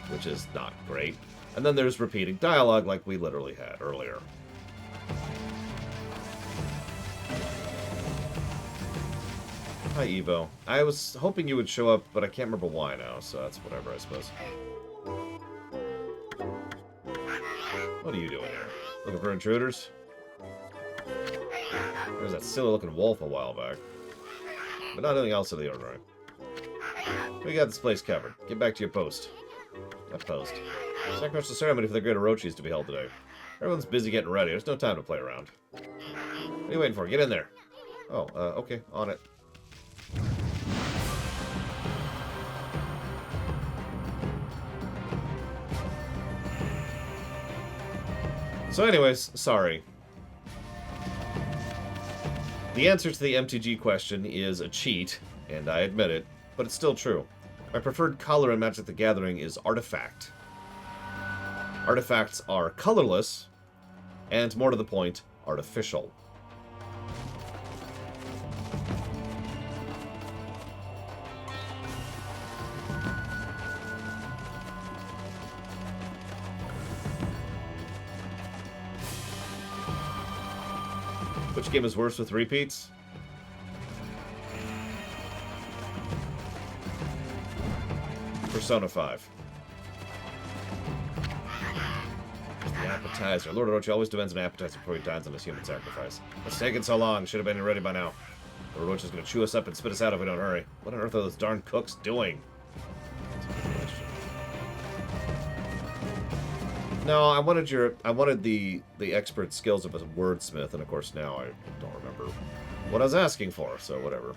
which is not great. And then there's repeating dialogue like we literally had earlier. Hi, Evo. I was hoping you would show up, but I can't remember why now, so that's whatever, I suppose. What are you doing here? Looking for intruders? There's that silly-looking wolf a while back. But not anything else of the ordinary. We got this place covered. Get back to your post. That post. Sacrificial ceremony for the great Orochi is to be held today. Everyone's busy getting ready. There's no time to play around. What are you waiting for? Get in there. Oh, okay. On it. So anyways, sorry. The answer to the MTG question is a cheat, and I admit it, but it's still true. My preferred color in Magic the Gathering is Artifact. Artifacts are colorless, and more to the point, artificial. Which game is worse with repeats? Persona 5. The appetizer. Lord Orochi always demands an appetizer before he dines on his human sacrifice. What's taking so long? Should have been ready by now. Lord Orochi's gonna chew us up and spit us out if we don't hurry. What on earth are those darn cooks doing? No, I wanted the expert skills of a wordsmith, and of course now I don't remember what I was asking for, so whatever.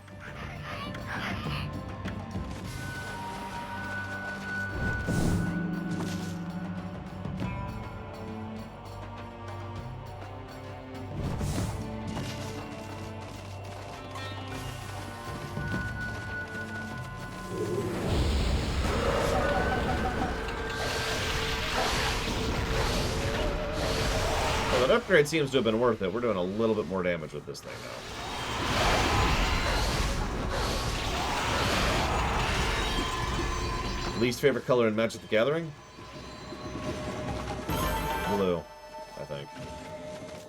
Well, that upgrade seems to have been worth it. We're doing a little bit more damage with this thing now. Least favorite color in Magic the Gathering? Blue, I think.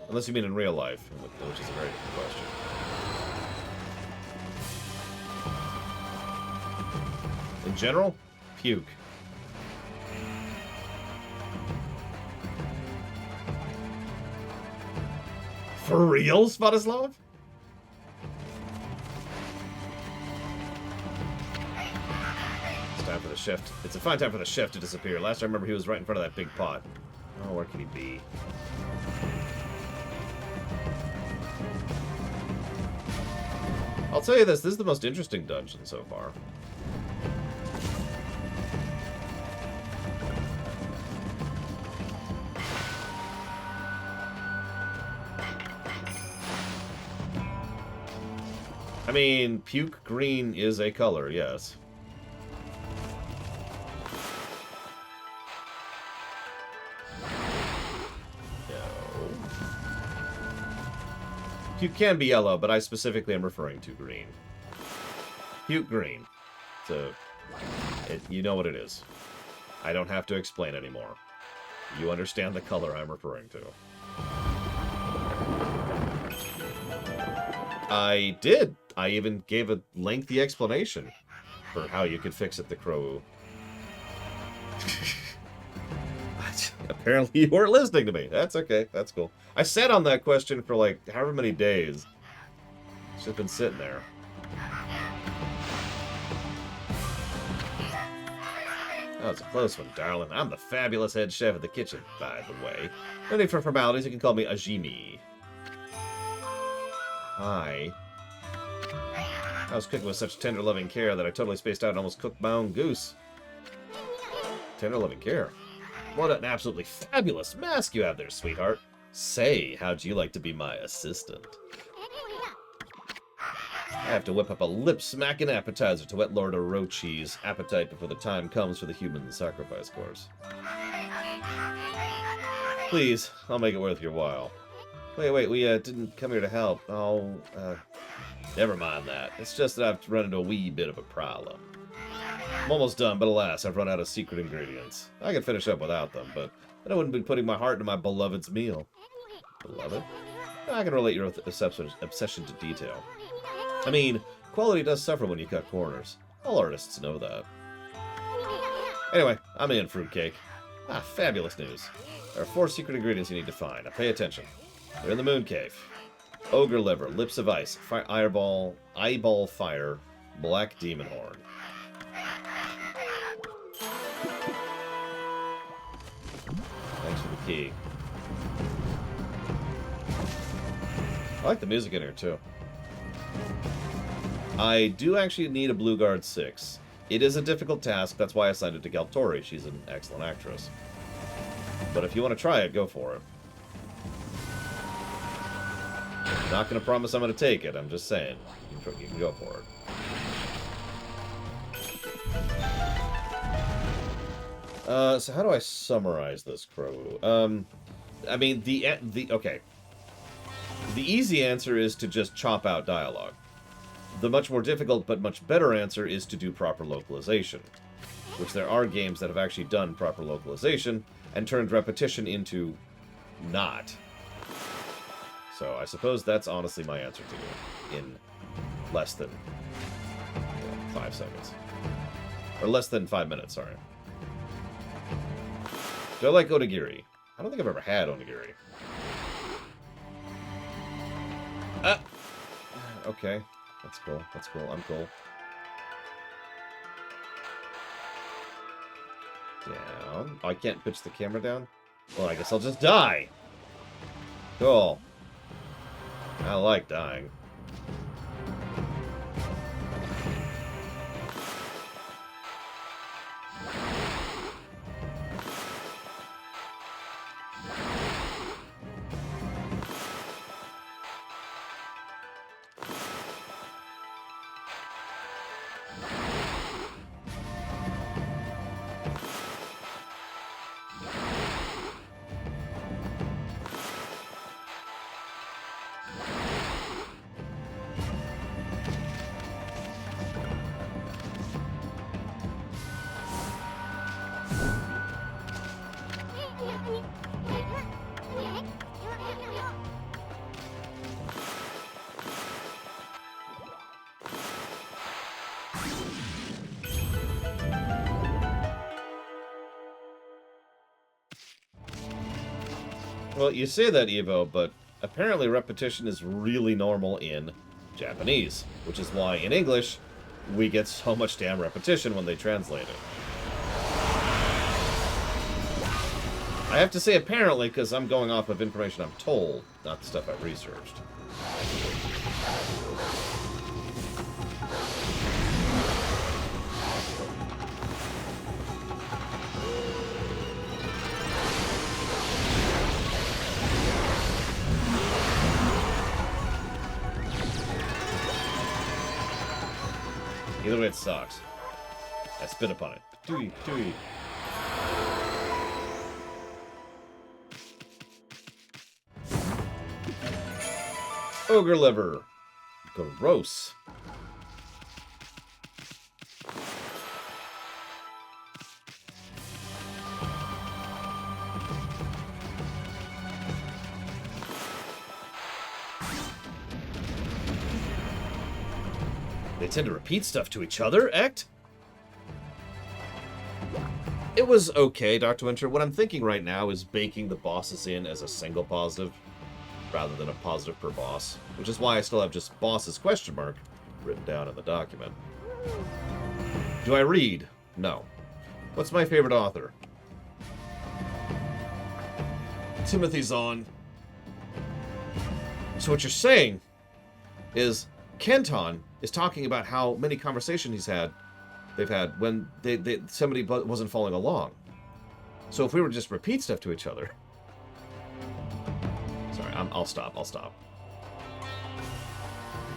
Unless you mean in real life, which is a very different question. In general, puke. For real, Svatoslav? It's time for the chef. It's a fine time for the chef to disappear. Last I remember, he was right in front of that big pot. Oh, where can he be? I'll tell you this is the most interesting dungeon so far. I mean, puke green is a color, yes. No. Puke can be yellow, but I specifically am referring to green. Puke green. So, you know what it is. I don't have to explain anymore. You understand the color I'm referring to. I did. I even gave a lengthy explanation for how you could fix it the crow. Apparently you weren't listening to me. That's okay. That's cool. I sat on that question for like however many days. It's just been sitting there. That was a close one, darling. I'm the fabulous head chef of the kitchen, by the way. No need for formalities. You can call me Ajimi. Hi. I was cooking with such tender, loving care that I totally spaced out and almost cooked my own goose. Tender, loving care? What an absolutely fabulous mask you have there, sweetheart. Say, how'd you like to be my assistant? I have to whip up a lip-smacking appetizer to whet Lord Orochi's appetite before the time comes for the human sacrifice course. Please, I'll make it worth your while. Wait, we didn't come here to help. Oh, never mind that. It's just that I've run into a wee bit of a problem. I'm almost done, but alas, I've run out of secret ingredients. I could finish up without them, but then I wouldn't be putting my heart into my beloved's meal. Beloved? I can relate your obsession to detail. I mean, quality does suffer when you cut corners. All artists know that. Anyway, I'm in, fruitcake. Ah, fabulous news. There are 4 secret ingredients you need to find. Now pay attention. They're in the moon cave. Ogre liver, lips of ice, eyeball fire, black demon horn. Thanks for the key. I like the music in here too. I do actually need a Blue Guard 6. It is a difficult task, that's why I assigned it to Galtori. She's an excellent actress. But if you want to try it, go for it. Not going to promise I'm going to take it, I'm just saying. You can go for it. So how do I summarize this, Crow? I mean, okay. The easy answer is to just chop out dialogue. The much more difficult but much better answer is to do proper localization, which there are games that have actually done proper localization and turned repetition into not. So I suppose that's honestly my answer to you in less than 5 seconds. Or less than 5 minutes, sorry. Do I like onigiri? I don't think I've ever had onigiri. Okay. That's cool. That's cool. I'm cool. Down. Oh, I can't pitch the camera down? Well, I guess I'll just die. Cool. I like dying. Well, you say that, Evo, but apparently repetition is really normal in Japanese, which is why in English we get so much damn repetition when they translate it. I have to say apparently because I'm going off of information I'm told, not the stuff I've researched. Either way, it sucks. I spit upon it. Dewey, Dewey. Ogre liver. Gross. They tend to repeat stuff to each other, Ect? It was okay, Dr. Winter. What I'm thinking right now is baking the bosses in as a single positive, rather than a positive per boss, which is why I still have just bosses question mark written down in the document. Do I read? No. What's my favorite author? Timothy Zahn. So what you're saying is Kenton is talking about how many conversations they've had when somebody wasn't following along. So if we were to just repeat stuff to each other. Sorry, I'll stop.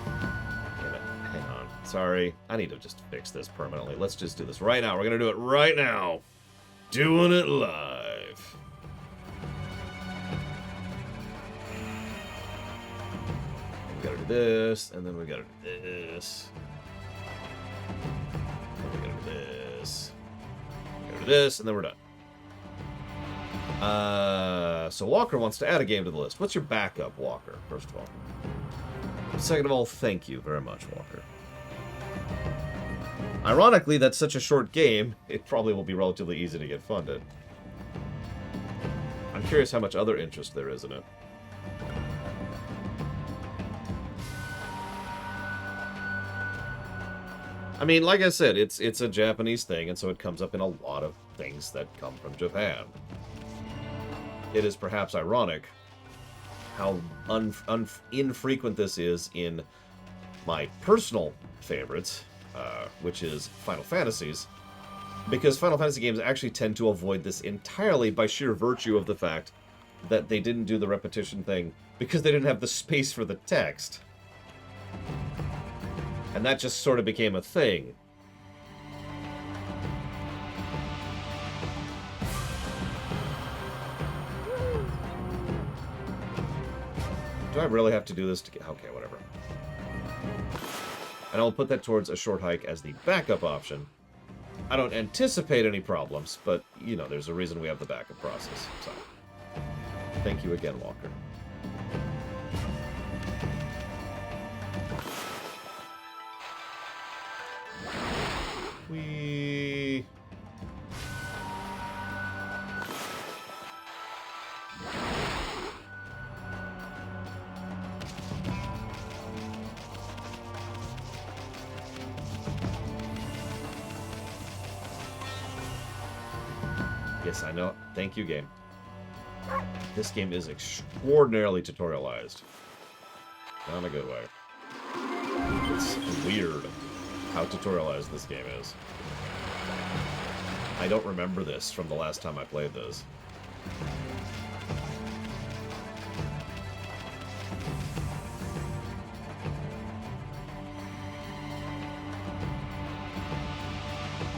Damn it. Hang on. Sorry. I need to just fix this permanently. Let's just do this right now. We're going to do it right now. Doing it live. We gotta do this, and then we gotta do this. And we gotta do this. We gotta do this, and then we're done. So Walker wants to add a game to the list. What's your backup, Walker, first of all? Second of all, thank you very much, Walker. Ironically, that's such a short game, it probably will be relatively easy to get funded. I'm curious how much other interest there is in it. I mean, like I said, it's a Japanese thing, and so it comes up in a lot of things that come from Japan. It is perhaps ironic how infrequent this is in my personal favorites, which is Final Fantasies, because Final Fantasy games actually tend to avoid this entirely by sheer virtue of the fact that they didn't do the repetition thing because they didn't have the space for the text. And that just sort of became a thing. Do I really have to do this to get... Okay, whatever. And I'll put that towards a short hike as the backup option. I don't anticipate any problems, but, you know, there's a reason we have the backup process. So, thank you again, Walker. Whee! Yes, I know. Thank you, game. This game is extraordinarily tutorialized. Not in a good way. It's weird how tutorialized this game is. I don't remember this from the last time I played this.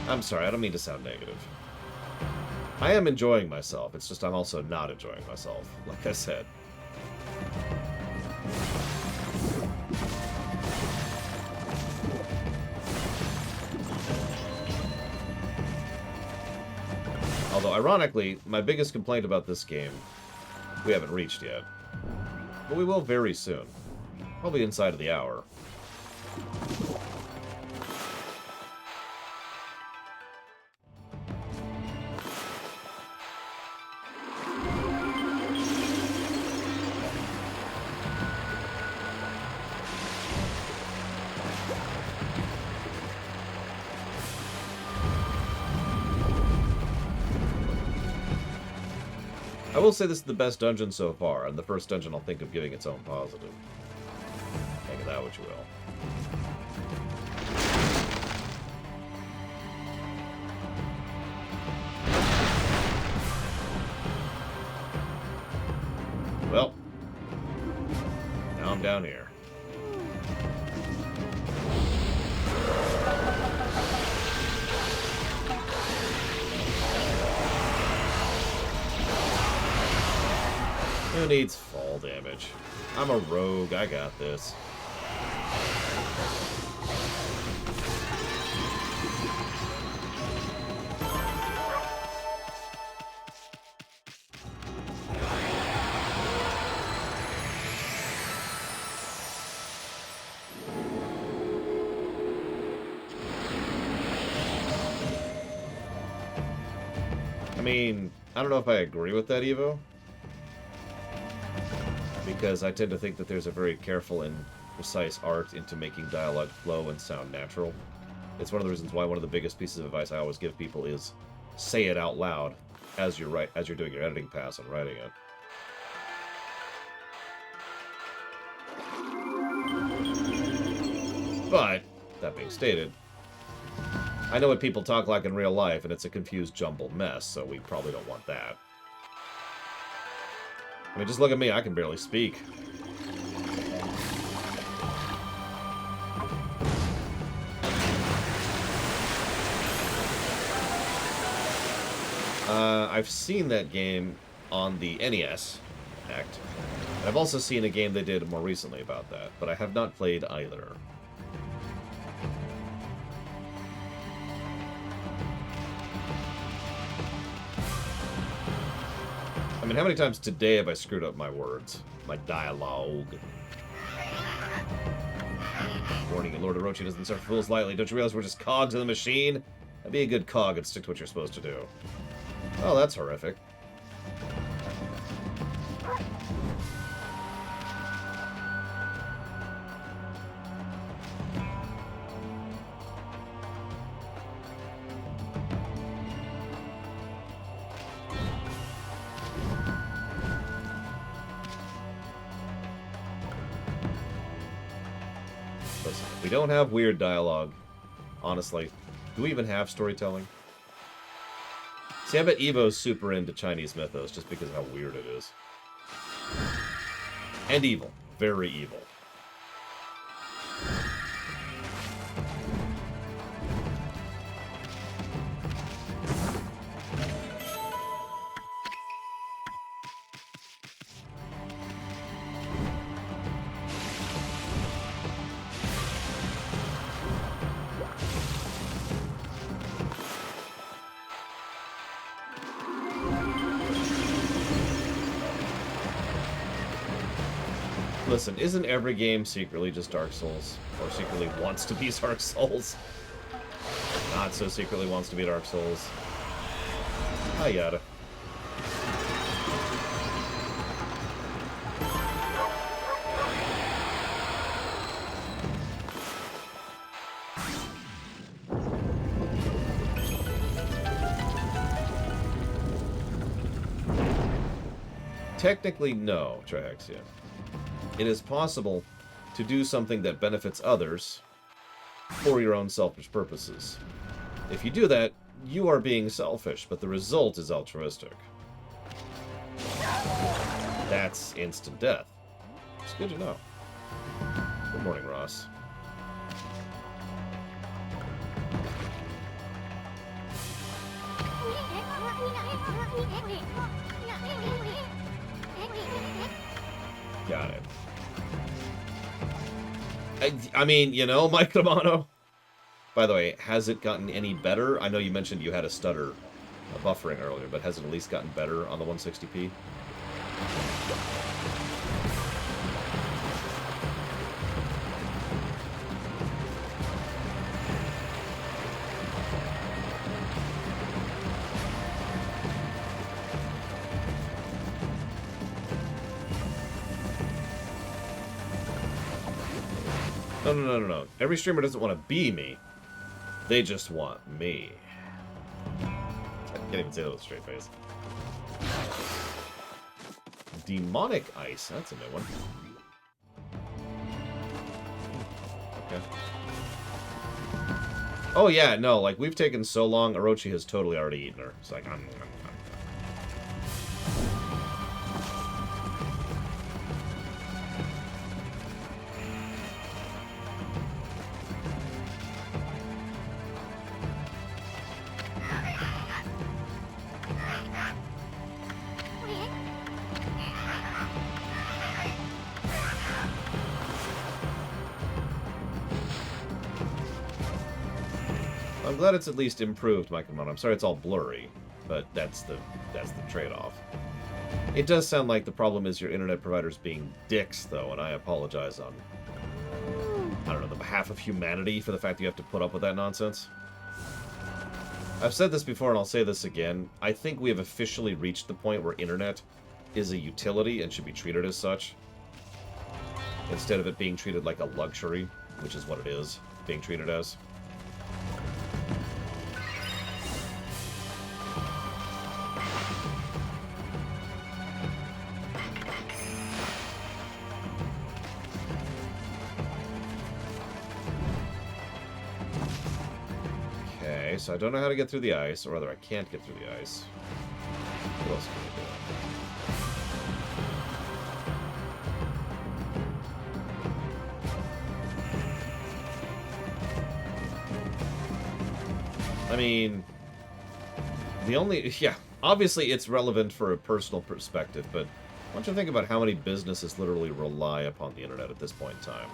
I'm sorry, I don't mean to sound negative. I am enjoying myself, it's just I'm also not enjoying myself, like I said. Although, ironically, my biggest complaint about this game, we haven't reached yet. But we will very soon. Probably inside of the hour. I will say this is the best dungeon so far, and the first dungeon I'll think of giving its own positive. Think of that what you will. Well, now I'm down here. Who needs fall damage? I'm a rogue, I got this. I mean, I don't know if I agree with that, Evo. Because I tend to think that there's a very careful and precise art into making dialogue flow and sound natural. It's one of the reasons why one of the biggest pieces of advice I always give people is say it out loud as you're doing your editing pass and writing it. But, that being stated, I know what people talk like in real life, and it's a confused, jumbled mess, so we probably don't want that. I mean, just look at me, I can barely speak. I've seen that game on the NES Act. I've also seen a game they did more recently about that, but I have not played either. I mean, how many times today have I screwed up my words? My dialogue. Warning you, Lord Orochi doesn't serve fools lightly. Don't you realize we're just cogs in the machine? Be a good cog and stick to what you're supposed to do. Oh, that's horrific. Listen, we don't have weird dialogue. Honestly, do we even have storytelling? See, I bet Evo's super into Chinese mythos just because of how weird it is. And evil. Very evil. Listen, isn't every game secretly just Dark Souls? Or secretly wants to be Dark Souls? Not so secretly wants to be Dark Souls. I yada. Technically, no, Trihexia. It is possible to do something that benefits others for your own selfish purposes. If you do that, you are being selfish, but the result is altruistic. That's instant death. It's good to know. Good morning, Ross. Got it. I mean, you know, Mike Romano. By the way, has it gotten any better? I know you mentioned you had a stutter buffering earlier, but has it at least gotten better on the 160p? No. Every streamer doesn't want to be me. They just want me. I can't even say that with a straight face. Demonic Ice. That's a new one. Okay. Oh, yeah, no. Like, we've taken so long, Orochi has totally already eaten her. It's like, I'm glad it's at least improved, Mike Ramon. I'm sorry it's all blurry, but that's the trade-off. It does sound like the problem is your internet provider's being dicks, though, and I apologize on, I don't know, the behalf of humanity for the fact that you have to put up with that nonsense. I've said this before, and I'll say this again. I think we have officially reached the point where internet is a utility and should be treated as such, instead of it being treated like a luxury, which is what it is being treated as. So I don't know how to get through the ice, or rather I can't get through the ice. What else can we do? I mean, the only... Yeah, obviously it's relevant for a personal perspective, but why don't you think about how many businesses literally rely upon the internet at this point in time?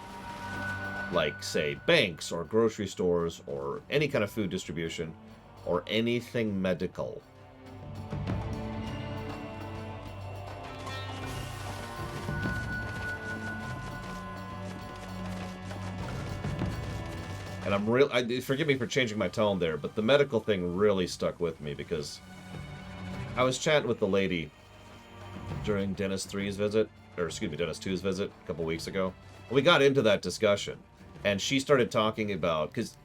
Like, say, banks or grocery stores or any kind of food distribution or anything medical. And forgive me for changing my tone there, but the medical thing really stuck with me because I was chatting with the lady during Dennis 3's visit, or excuse me, Dennis 2's visit a couple weeks ago. We got into that discussion. And she started talking about, because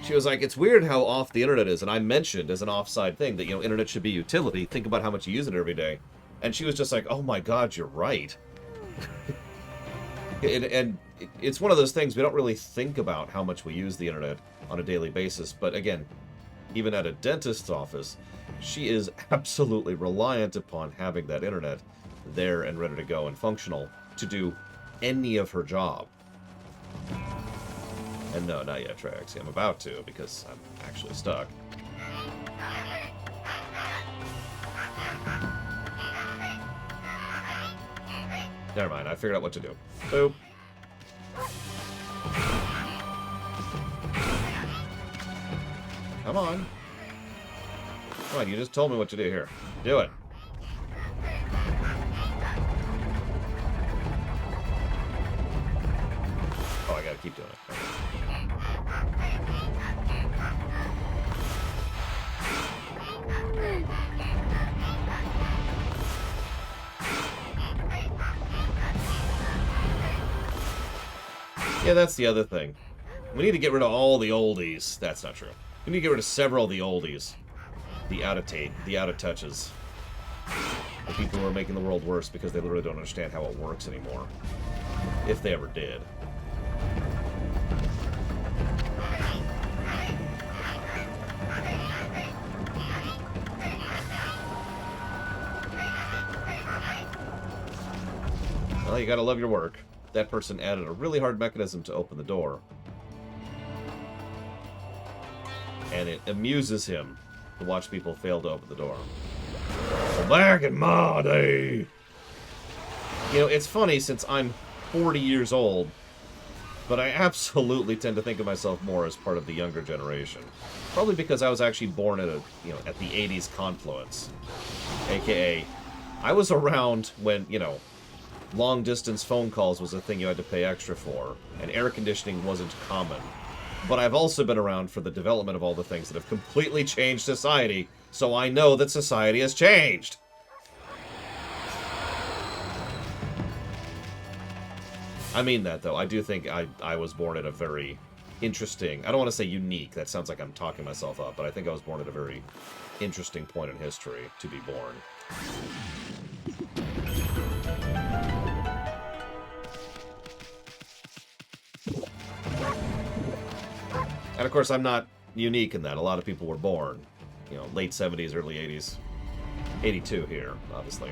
she was like, it's weird how off the internet is. And I mentioned as an offside thing that, you know, internet should be utility. Think about how much you use it every day. And she was just like, oh my God, you're right. and it's one of those things, we don't really think about how much we use the internet on a daily basis. But again, even at a dentist's office, she is absolutely reliant upon having that internet there and ready to go and functional to do any of her job. And no, not yet, Traxy. I'm about to, because I'm actually stuck. Never mind, I figured out what to do. Boop. Come on. Come on, you just told me what to do here. Do it. Oh, I gotta keep doing it. Okay. Yeah, that's the other thing. We need to get rid of all the oldies. That's not true. We need to get rid of several of the oldies. The out of touches. The people who are making the world worse because they literally don't understand how it works anymore. If they ever did. Well, you gotta love your work. That person added a really hard mechanism to open the door. And it amuses him to watch people fail to open the door. Back in my day! You know, it's funny since I'm 40 years old, but I absolutely tend to think of myself more as part of the younger generation. Probably because I was actually born at at the 80s confluence. AKA, I was around when, long-distance phone calls was a thing you had to pay extra for, and air conditioning wasn't common. But I've also been around for the development of all the things that have completely changed society, so I know that society has changed! I mean that, though. I do think I was born at a very interesting... I don't want to say unique, that sounds like I'm talking myself up, but I think I was born at a very interesting point in history to be born. And of course, I'm not unique in that. A lot of people were born, late 70s, early 80s. 82 here, obviously.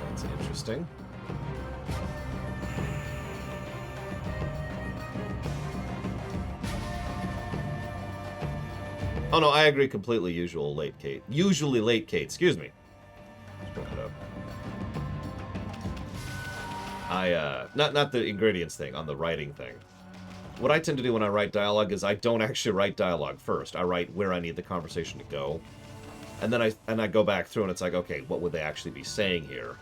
That's interesting. Oh no, I agree completely. Usually late, Kate. Excuse me. Let's bring that up. Not the ingredients thing, on the writing thing. What I tend to do when I write dialogue is I don't actually write dialogue first. I write where I need the conversation to go. And then I go back through and it's like, okay, what would they actually be saying here?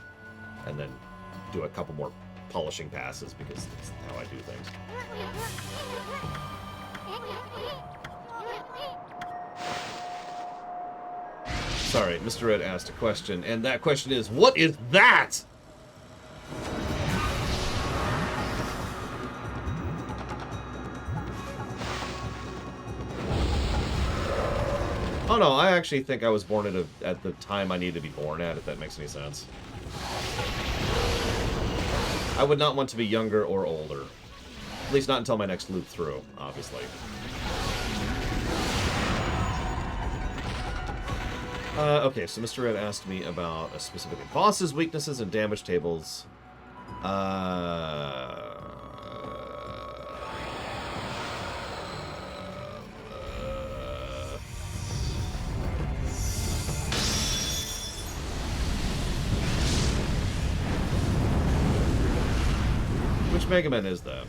And then do a couple more polishing passes because that's how I do things. Sorry, Mr. Red asked a question, and that question is, what is that? Oh no, I actually think I was born at the time I needed to be born at, if that makes any sense. I would not want to be younger or older. At least not until my next loop through, obviously. Okay, so Mr. Red asked me about specifically bosses, weaknesses, and damage tables. Which Mega Man is that?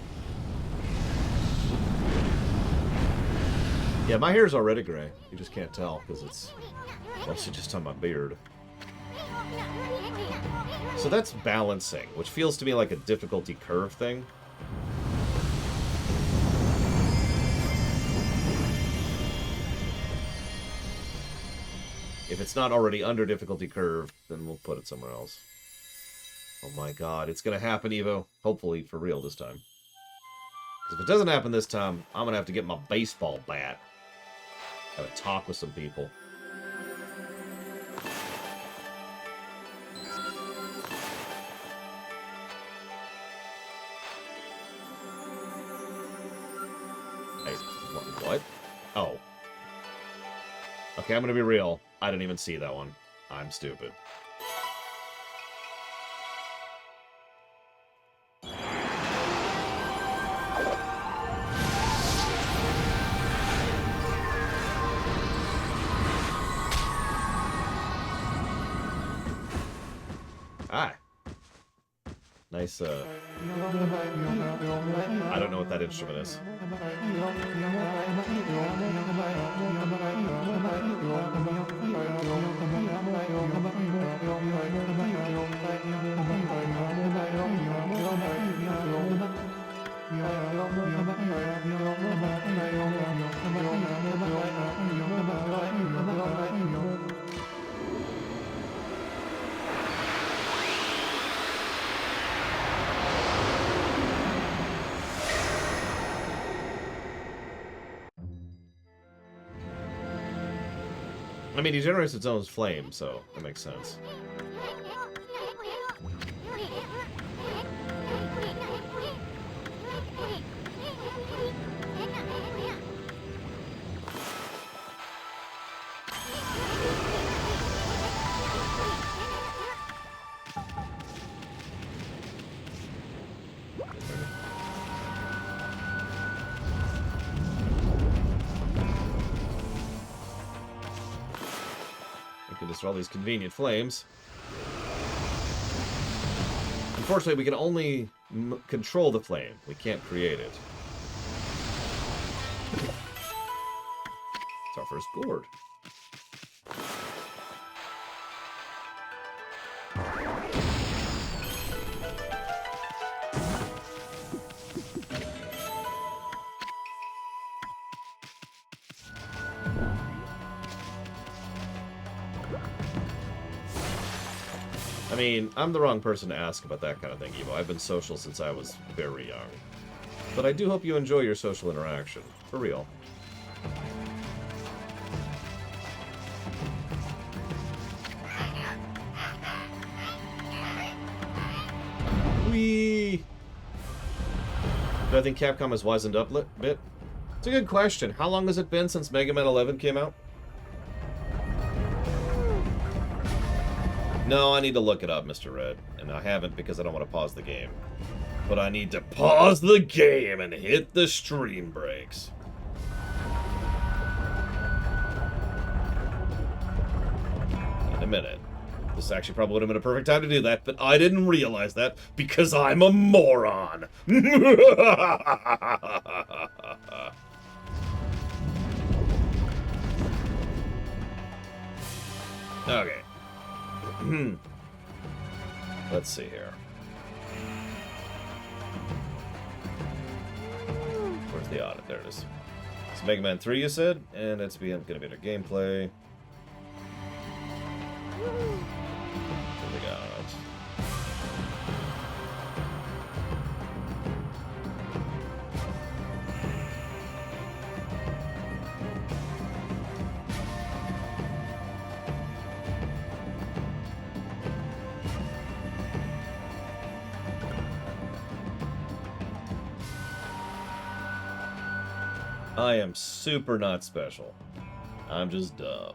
Yeah, my hair's already gray. You just can't tell because it's mostly just on my beard. So that's balancing, which feels to me like a difficulty curve thing. If it's not already under difficulty curve, then we'll put it somewhere else. Oh my god, it's gonna happen, Evo. Hopefully for real this time. Because if it doesn't happen this time, I'm gonna have to get my baseball bat. Have a talk with some people. Hey, what? Oh. Okay, I'm gonna be real. I didn't even see that one. I'm stupid. Ah. Nice, I don't know what that instrument is. I mean, he generates its own flame, so that makes sense. All these convenient flames. Unfortunately, we can only control the flame. We can't create it. It's our first gourd. I mean, I'm the wrong person to ask about that kind of thing, Evo. I've been social since I was very young. But I do hope you enjoy your social interaction. For real. Whee! Do I think Capcom has wisened up a bit? It's a good question. How long has it been since Mega Man 11 came out? No, I need to look it up, Mr. Red. And I haven't because I don't want to pause the game. But I need to pause the game and hit the stream brakes. In a minute. This actually probably would have been a perfect time to do that, but I didn't realize that because I'm a moron. Okay. Let's see here. Where's the audit? There it is. It's Mega Man 3, you said? And it's going to be under gameplay. Here we go. I am super not special. I'm just dumb.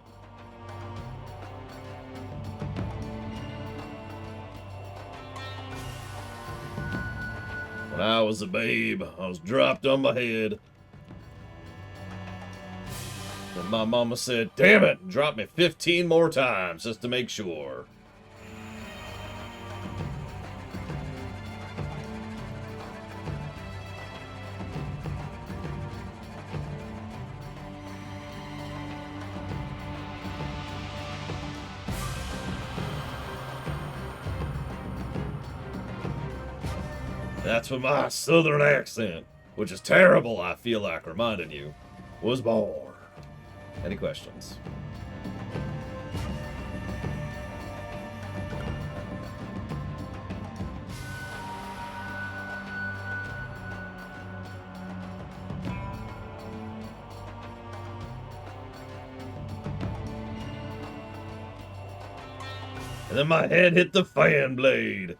When I was a babe, I was dropped on my head. And my mama said, "Damn it, drop me 15 more times just to make sure." That's when my southern accent, which is terrible, I feel like reminding you, was born. Any questions? And then my head hit the fan blade.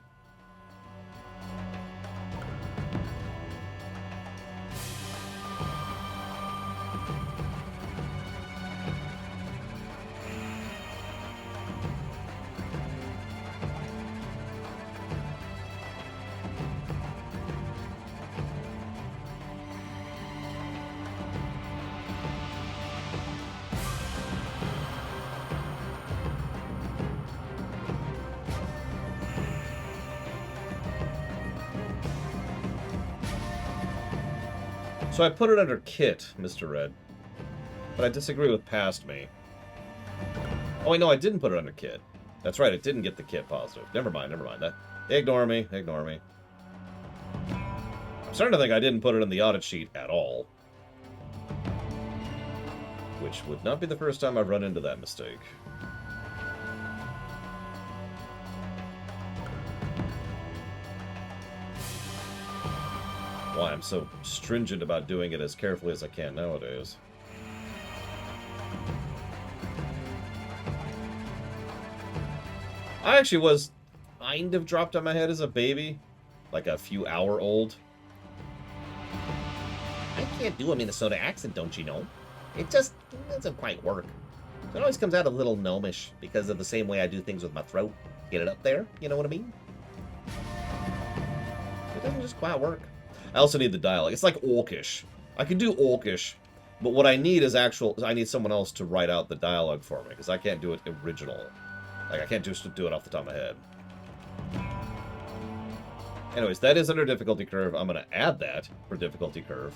So I put it under kit, Mr. Red. But I disagree with past me. Oh, wait, no, I didn't put it under kit. That's right, it didn't get the kit positive. Never mind, never mind. That. Ignore me, ignore me. I'm starting to think I didn't put it in the audit sheet at all. Which would not be the first time I've run into that mistake. Why I'm so stringent about doing it as carefully as I can nowadays. I actually was kind of dropped on my head as a baby. Like a few hour old. I can't do a Minnesota accent, don't you know? It just doesn't quite work. It always comes out a little gnomish because of the same way I do things with my throat. Get it up there, you know what I mean? It doesn't just quite work. I also need the dialogue. It's like Orcish. I can do Orcish, but what I need is I need someone else to write out the dialogue for me, because I can't do it original. Like, I can't just do it off the top of my head. Anyways, that is under difficulty curve. I'm going to add that for difficulty curve.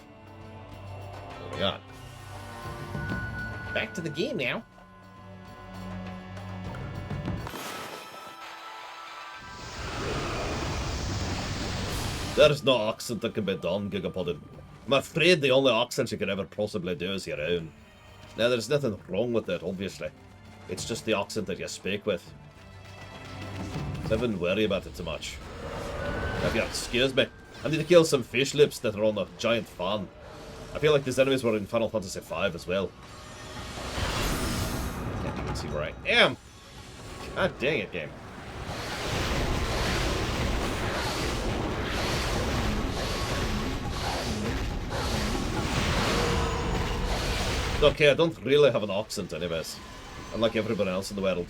Moving on. Back to the game now. There's no accent that can be done, Gigapoddin. I'm afraid the only accent you could ever possibly do is your own. Now, there's nothing wrong with it, obviously. It's just the accent that you speak with. So I wouldn't worry about it too much. Now, if you'll excuse me, I need to kill some fish lips that are on a giant fan. I feel like these enemies were in Final Fantasy V as well. Can't even see where I am. God dang it, game. Okay, I don't really have an accent anyways. Unlike everyone else in the world.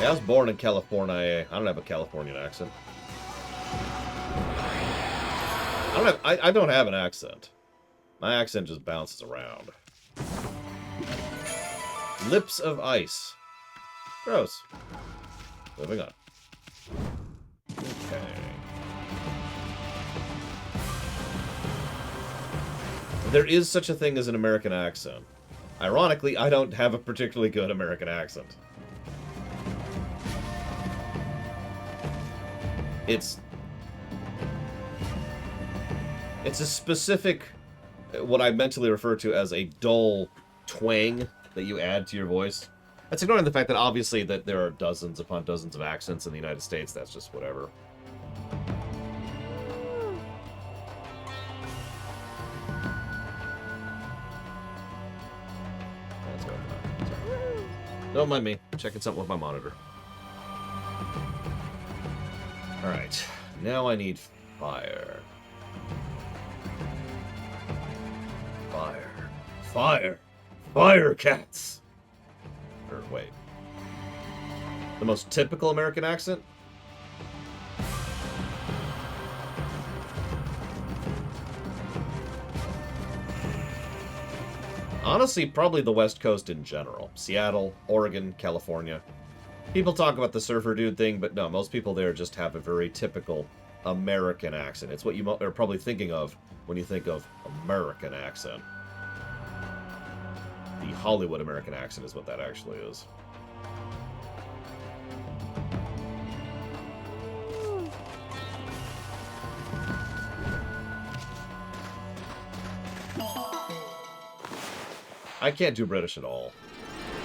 I was born in California. I don't have a Californian accent. I don't have an accent. My accent just bounces around. Lips of ice. Gross. Moving on. Okay. There is such a thing as an American accent. Ironically, I don't have a particularly good American accent. It's a specific, what I mentally refer to as a dull twang that you add to your voice. That's ignoring the fact that obviously that there are dozens upon dozens of accents in the United States. That's just whatever. Don't mind me. I'm checking something with my monitor. Alright. Now I need fire. Fire. Fire! Fire cats! Or wait. The most typical American accent? Honestly, probably the West Coast in general. Seattle, Oregon, California. People talk about the surfer dude thing, but no, most people there just have a very typical American accent. It's what you are probably thinking of when you think of American accent. The Hollywood American accent is what that actually is. I can't do British at all.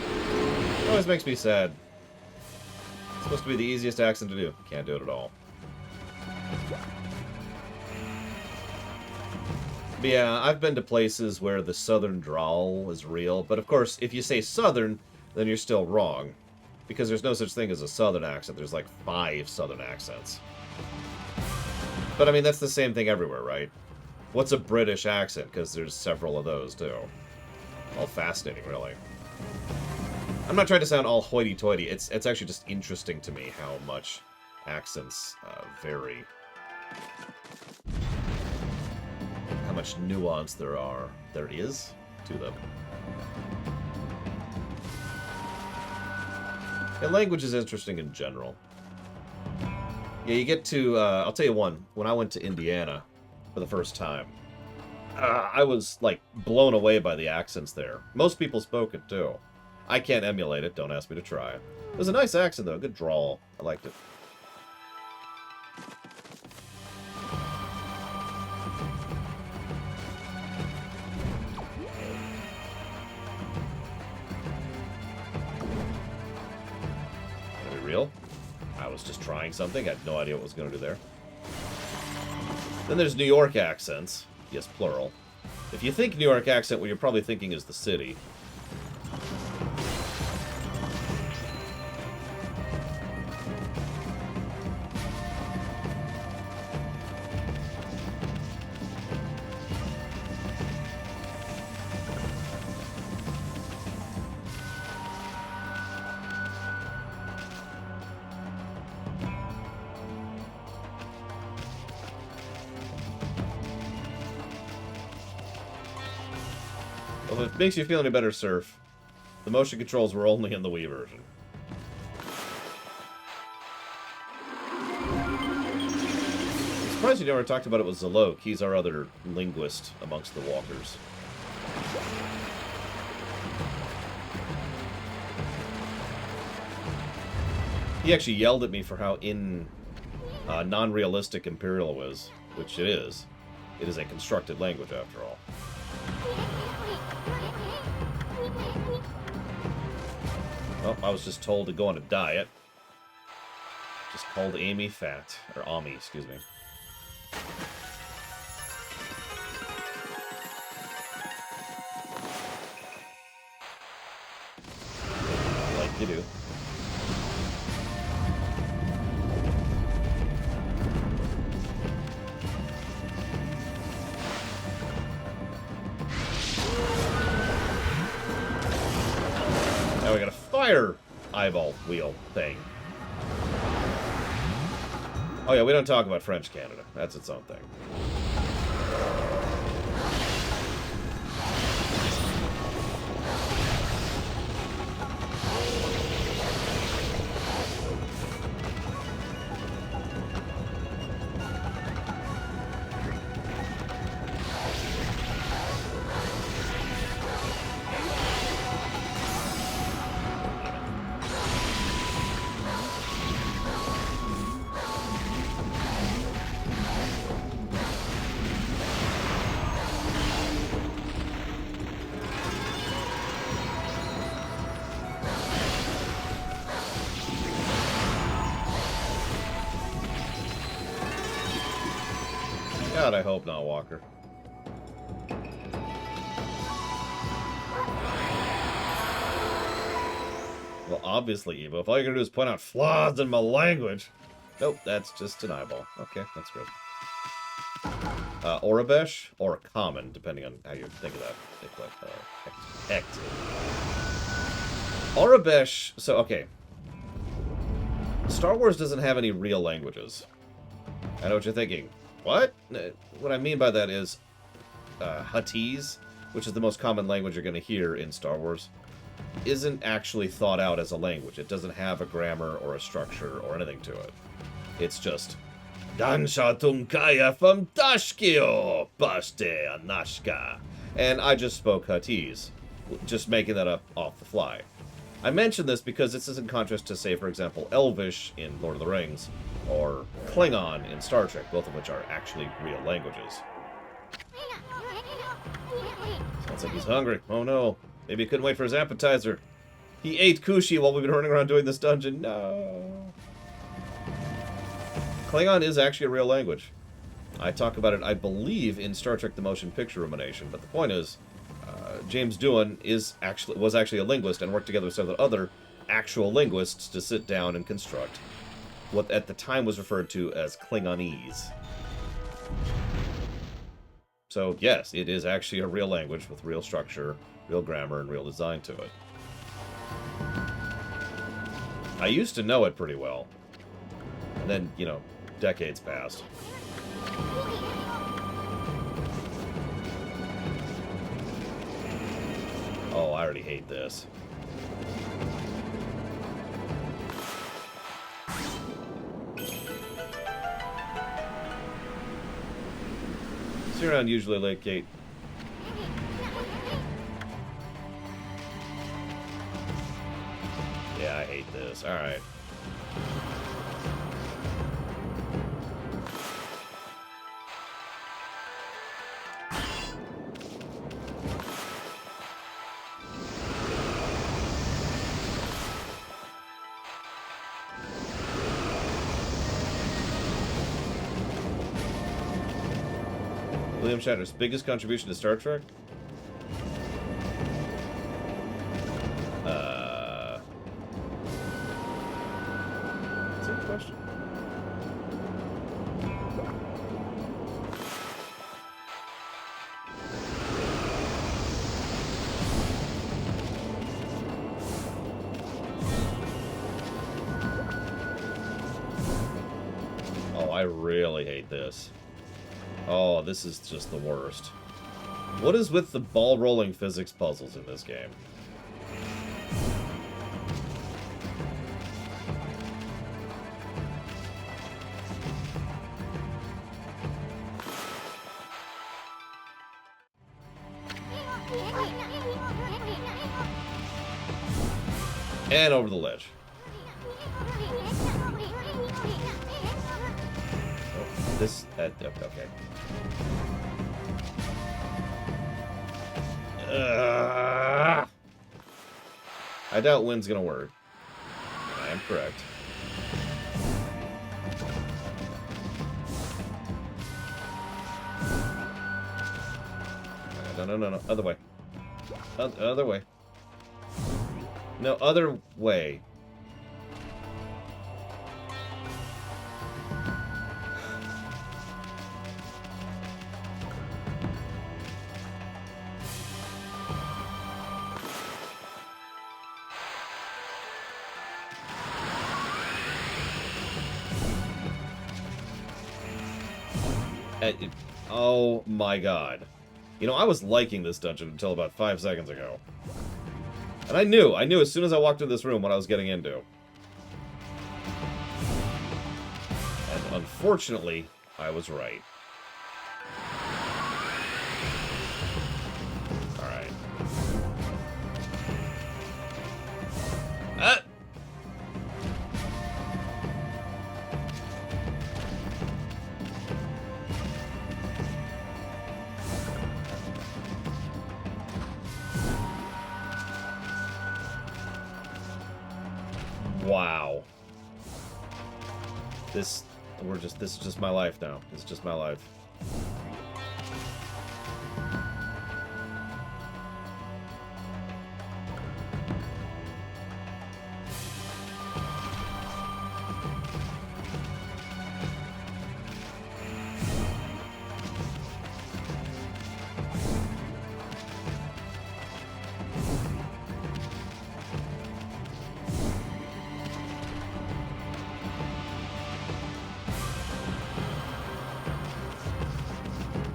It always makes me sad. It's supposed to be the easiest accent to do. Can't do it at all. But yeah, I've been to places where the southern drawl is real, but of course, if you say southern, then you're still wrong. Because there's no such thing as a southern accent. There's like 5 southern accents. But I mean, that's the same thing everywhere, right? What's a British accent? Because there's several of those, too. All fascinating, really. I'm not trying to sound all hoity-toity. It's actually just interesting to me how much accents vary. How much nuance there is to them. And language is interesting in general. Yeah, you get to, I'll tell you one. When I went to Indiana for the first time, I was, like, blown away by the accents there. Most people spoke it, too. I can't emulate it. Don't ask me to try. It was a nice accent, though. A good drawl. I liked it. Are we real? I was just trying something. I had no idea what I was going to do there. Then there's New York accents. Yes, plural. If you think New York accent, what you're probably thinking is the city. Well, if it makes you feel any better, Surf, the motion controls were only in the Wii version. I'm surprised you never talked about it with Zalok. He's our other linguist amongst the walkers. He actually yelled at me for how non-realistic Imperial was, which it is. It is a constructed language, after all. Oh, I was just told to go on a diet. Just called Amy fat. Or Ami, excuse me. Like you do. Now we got a fire eyeball wheel thing. Oh yeah, we don't talk about French Canada. That's its own thing. God, I hope not, Walker. Well, obviously, Evo. If all you're gonna do is point out flaws in my language... Nope, that's just an eyeball. Okay, that's good. Orabesh, or common, depending on how you think of that. Orabesh... So, okay. Star Wars doesn't have any real languages. I know what you're thinking. What? What I mean by that is Huttese, which is the most common language you're going to hear in Star Wars, isn't actually thought out as a language. It doesn't have a grammar or a structure or anything to it. It's just Dansha Tunkaya from Dashkio Baste Anashka. And I just spoke Huttese, just making that up off the fly. I mention this because this is in contrast to, say, for example, Elvish in Lord of the Rings, or Klingon in Star Trek, both of which are actually real languages. Sounds like he's hungry. Oh no. Maybe he couldn't wait for his appetizer. He ate Kushi while we've been running around doing this dungeon. No. Klingon is actually a real language. I talk about it, I believe, in Star Trek The Motion Picture Rumination, but the point is, James Doohan was actually a linguist and worked together with several other actual linguists to sit down and construct what at the time was referred to as Klingonese. So, yes, it is actually a real language with real structure, real grammar, and real design to it. I used to know it pretty well. And then, you know, decades passed. Oh, I already hate this. See around usually Lake Gate. Yeah, I hate this. Alright. William Shatner's biggest contribution to Star Trek? That's a good question. Oh, I really hate this. Oh, this is just the worst. What is with the ball-rolling physics puzzles in this game? And over the ledge. Oh, this... okay. I doubt wind's gonna work. I am correct. No. Other way. Other way. No, other way. Oh my god. You know, I was liking this dungeon until about 5 seconds ago. And I knew as soon as I walked into this room what I was getting into. And unfortunately, I was right. Alright. Ah! Wow. This is just my life now. This is just my life.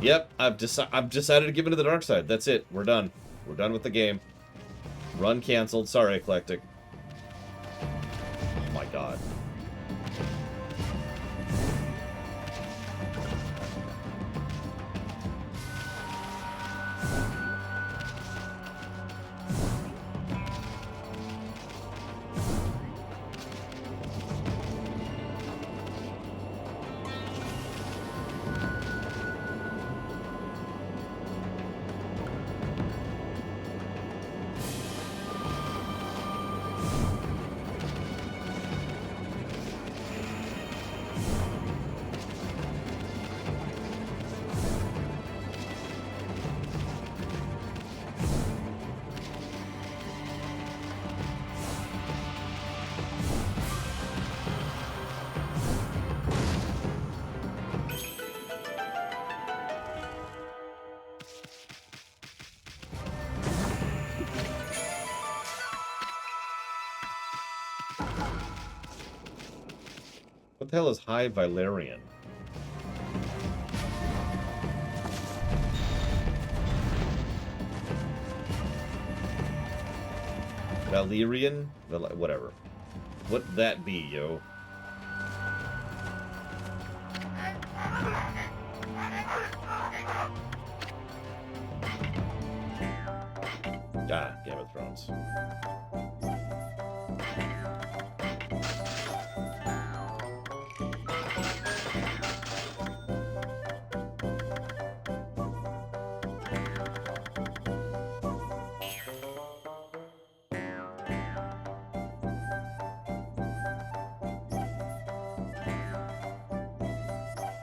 Yep, I've decided to give into the dark side. That's it. We're done. We're done with the game. Run canceled. Sorry, Eclectic. Oh my god. What the hell is High Valerian? Valerian? Whatever. What'd that be, yo? Ah, Game of Thrones.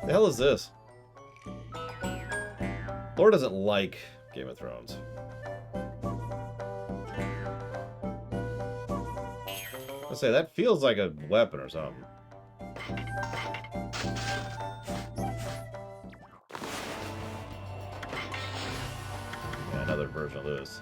The hell is this? Laura doesn't like Game of Thrones. I say that feels like a weapon or something. Yeah, another version of this.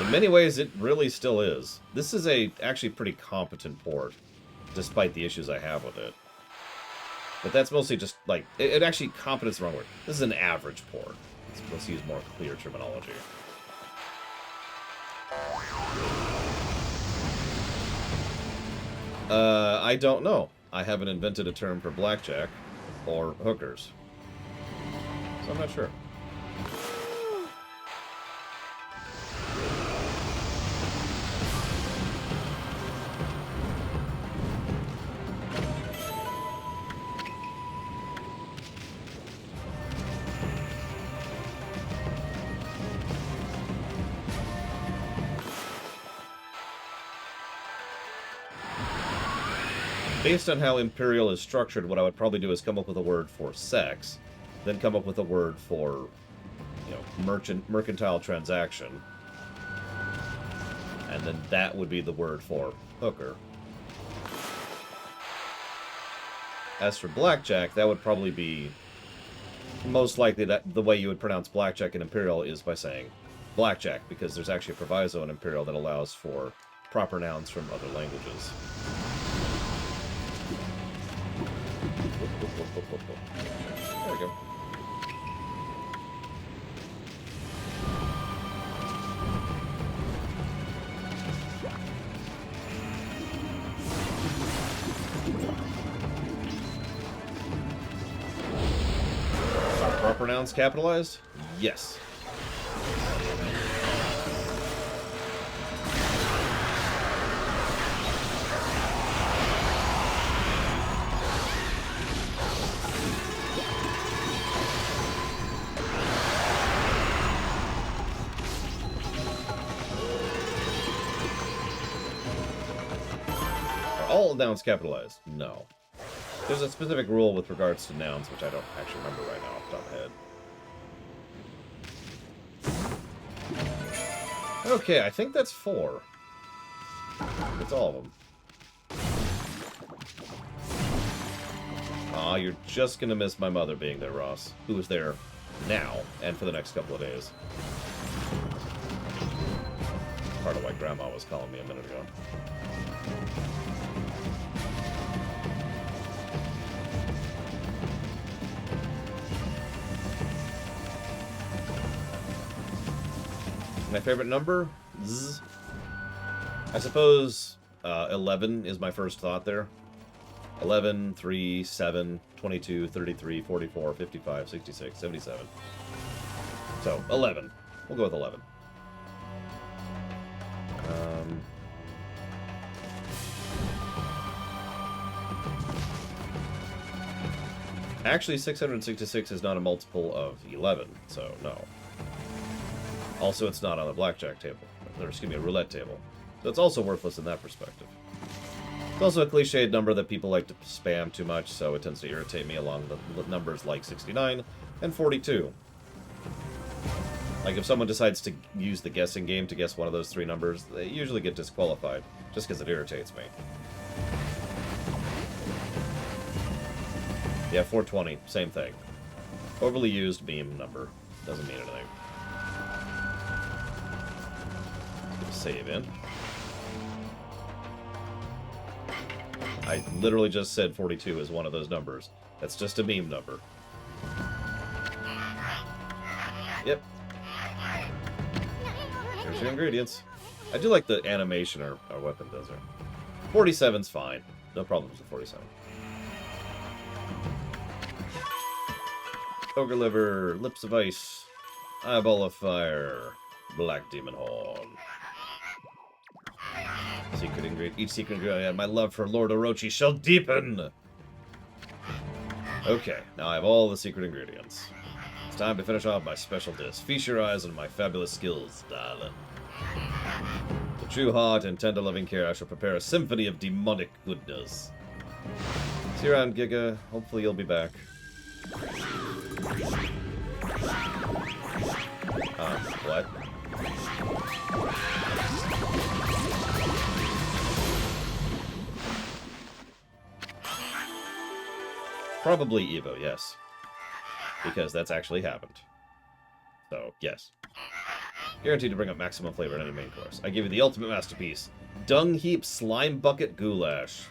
In many ways, it really still is. This is a actually pretty competent port, despite the issues I have with it. But that's mostly just, like, it actually, competent's the wrong word. This is an average port. Let's use more clear terminology. I don't know. I haven't invented a term for blackjack or hookers. So I'm not sure. Based on how Imperial is structured, what I would probably do is come up with a word for sex, then come up with a word for, you know, mercantile transaction, and then that would be the word for hooker. As for blackjack, that would probably be most likely that the way you would pronounce blackjack in Imperial is by saying blackjack, because there's actually a proviso in Imperial that allows for proper nouns from other languages. There we go. Are proper nouns capitalized? Yes. All nouns capitalized? No. There's a specific rule with regards to nouns, which I don't actually remember right now off the top of my head. Okay, I think that's 4. That's all of them. Aw, you're just gonna miss my mother being there, Ross. Who is there now, and for the next couple of days. Part of why Grandma was calling me a minute ago. My favorite number? Zzz. I suppose 11 is my first thought there. 11, 3, 7, 22, 33, 44, 55, 66, 77. So, 11. We'll go with 11. Actually, 666 is not a multiple of 11, so no. Also, it's not on the blackjack table. Or, excuse me, a roulette table. So it's also worthless in that perspective. It's also a cliched number that people like to spam too much, so it tends to irritate me along the numbers like 69 and 42. Like, if someone decides to use the guessing game to guess one of those 3 numbers, they usually get disqualified, just because it irritates me. Yeah, 420, same thing. Overly used meme number. Doesn't mean anything. Save in. I literally just said 42 is one of those numbers. That's just a meme number. Yep. Here's your ingredients. I do like the animation our weapon does there. 47's fine. No problems with 47. Ogre liver, lips of ice, eyeball of fire, black demon horn. Secret ingredient. Each secret ingredient. My love for Lord Orochi shall deepen. Okay, now I have all the secret ingredients. It's time to finish off my special dish. Feast your eyes on my fabulous skills, darling. With true heart and tender loving care, I shall prepare a symphony of demonic goodness. See you around, Giga. Hopefully you'll be back. What? Probably Evo, yes. Because that's actually happened. So, yes. Guaranteed to bring up maximum flavor in any main course. I give you the ultimate masterpiece. Dung Heap Slime Bucket Goulash.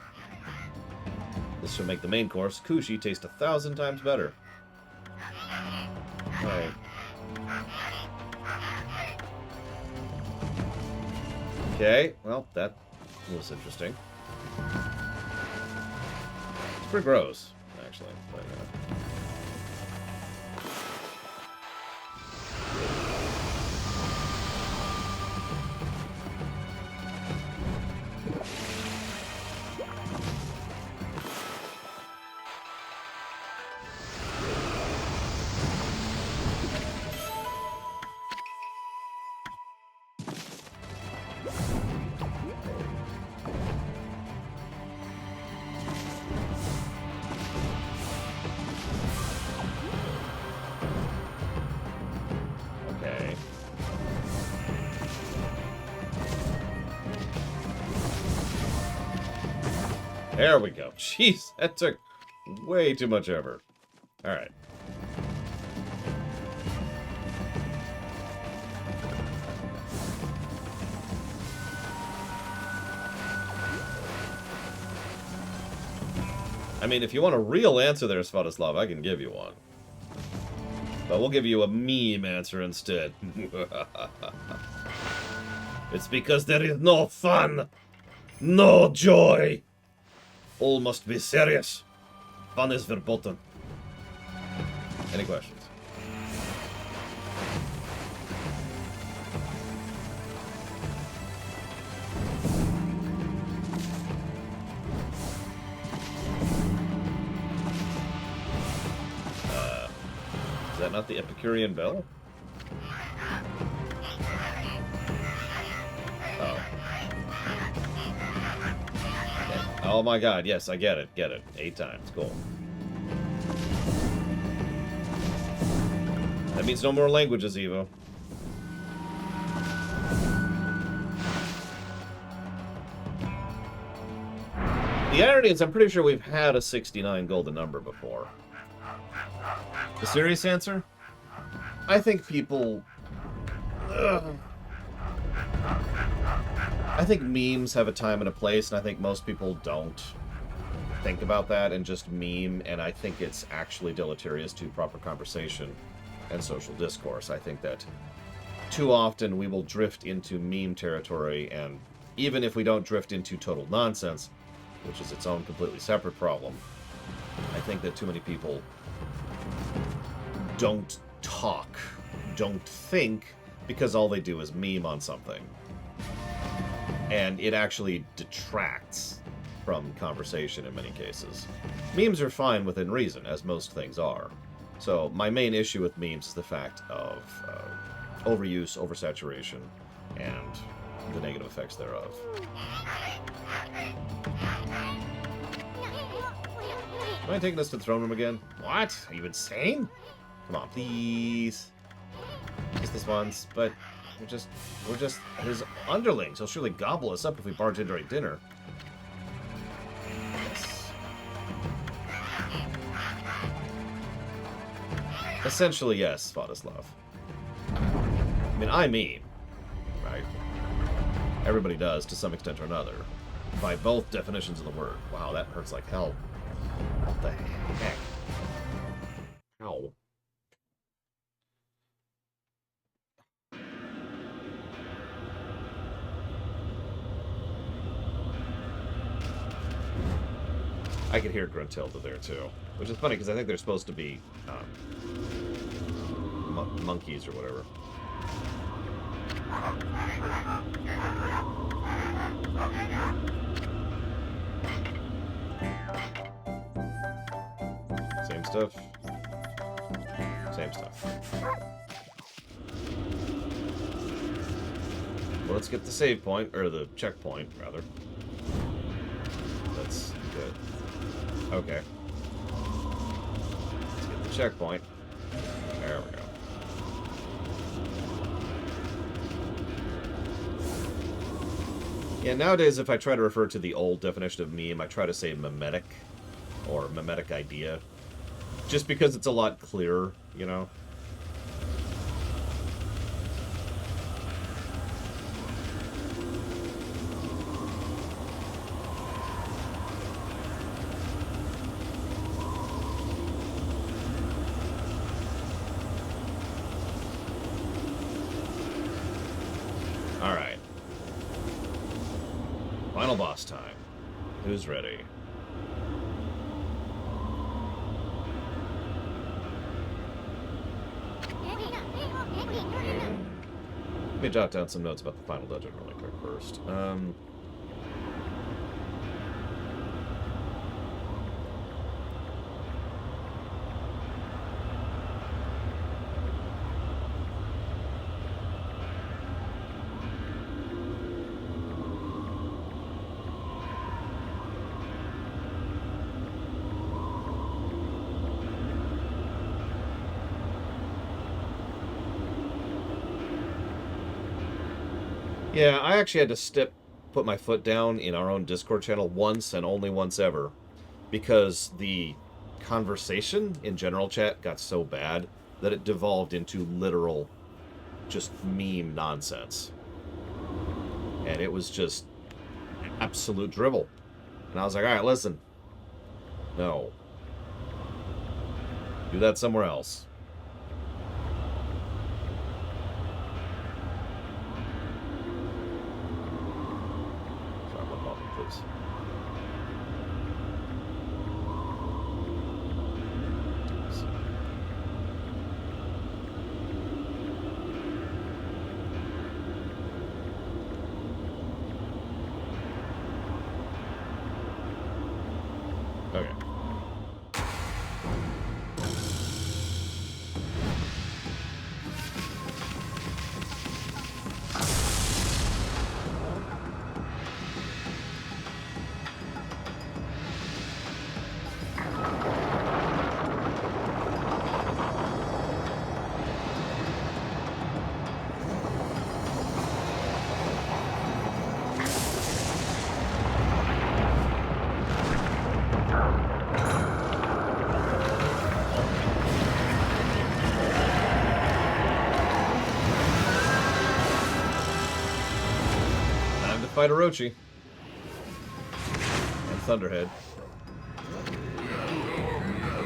This should make the main course, Kushi, taste 1,000 times better. Alright. Okay, well, that was interesting. It's pretty gross, actually. But, there we go. Jeez, that took way too much effort. Alright. I mean, if you want a real answer there, Svatoslav, I can give you one. But we'll give you a meme answer instead. It's because there is no fun, no joy. All must be serious. Fun is verboten. Any questions? Is that not the Epicurean bell? Oh. Oh my god, yes, I get it, 8 times, cool. That means no more languages, Evo. The irony is I'm pretty sure we've had a 69 golden number before. The serious answer? I think people... I think memes have a time and a place, and I think most people don't think about that and just meme, and I think it's actually deleterious to proper conversation and social discourse. I think that too often we will drift into meme territory, and even if we don't drift into total nonsense, which is its own completely separate problem, I think that too many people don't talk, don't think, because all they do is meme on something. And it actually detracts from conversation in many cases. Memes are fine within reason, as most things are. So my main issue with memes is the fact of overuse, oversaturation, and the negative effects thereof. Am I taking us to the throne room again? What? Are you insane? Come on, please. Just this once, but we're just his underlings. He'll surely gobble us up if we barge in during dinner. Yes. Essentially, yes, Svatoslav. I mean, I mean, right? Everybody does, to some extent or another. By both definitions of the word. Wow, that hurts like hell. What the heck? Ow. I could hear Gruntilda there too, which is funny because I think they're supposed to be monkeys or whatever. Same stuff. Same stuff. Well, let's get the save point, or the checkpoint, rather. That's good. Okay. Let's get the checkpoint. There we go. Yeah, nowadays if I try to refer to the old definition of meme, I try to say mimetic, or mimetic idea. Just because it's a lot clearer, you know? Final boss time. Who's ready? Let me jot down some notes about the final dungeon really quick first. Yeah, I actually had to put my foot down in our own Discord channel once and only once ever, because the conversation in general chat got so bad that it devolved into literal, just meme nonsense. And it was just absolute dribble. And I was like, alright, listen. No. Do that somewhere else. Okay. Fight Orochi and Thunderhead.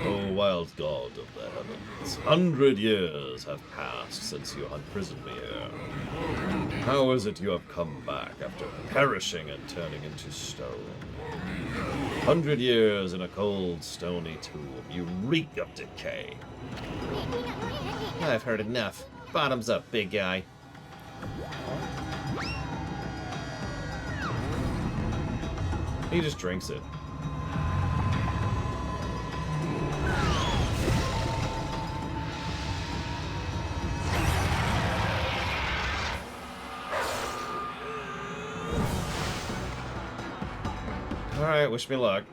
O wild god of the heavens, 100 years have passed since you imprisoned me here. How is it you have come back after perishing and turning into stone? 100 years in a cold, stony tomb. You reek of decay. I've heard enough. Bottoms up, big guy. He just drinks it. Alright, wish me luck.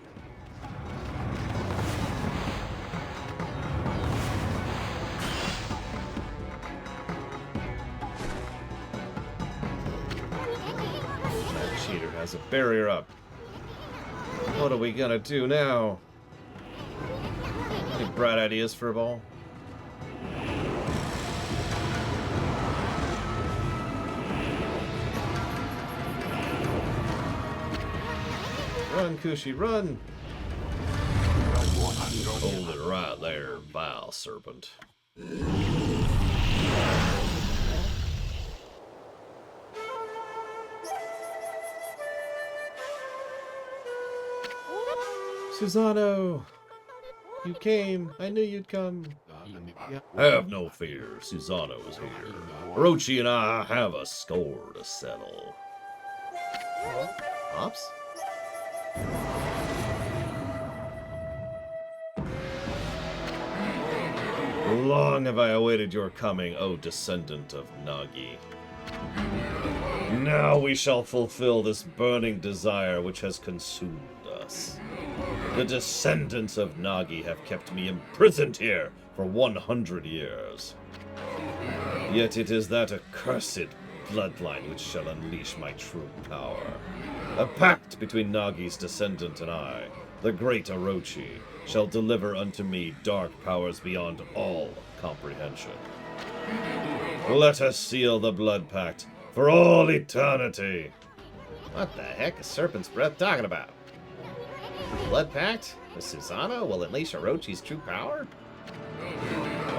That cheater has a barrier up. What are we gonna do now? Any bright ideas for a ball? Run, Kushi, run! Hold it right there, vile serpent. Susano! You came. I knew you'd come. Have no fear. Susano is here. Orochi and I have a score to settle. Pops? Long have I awaited your coming, O descendant of Nagi. Now we shall fulfill this burning desire which has consumed us. The descendants of Nagi have kept me imprisoned here for 100 years. Yet it is that accursed bloodline which shall unleash my true power. A pact between Nagi's descendant and I, the great Orochi, shall deliver unto me dark powers beyond all comprehension. Let us seal the blood pact for all eternity. What the heck is Serpent's Breath talking about? Blood pact? With Susano will unleash Orochi's true power?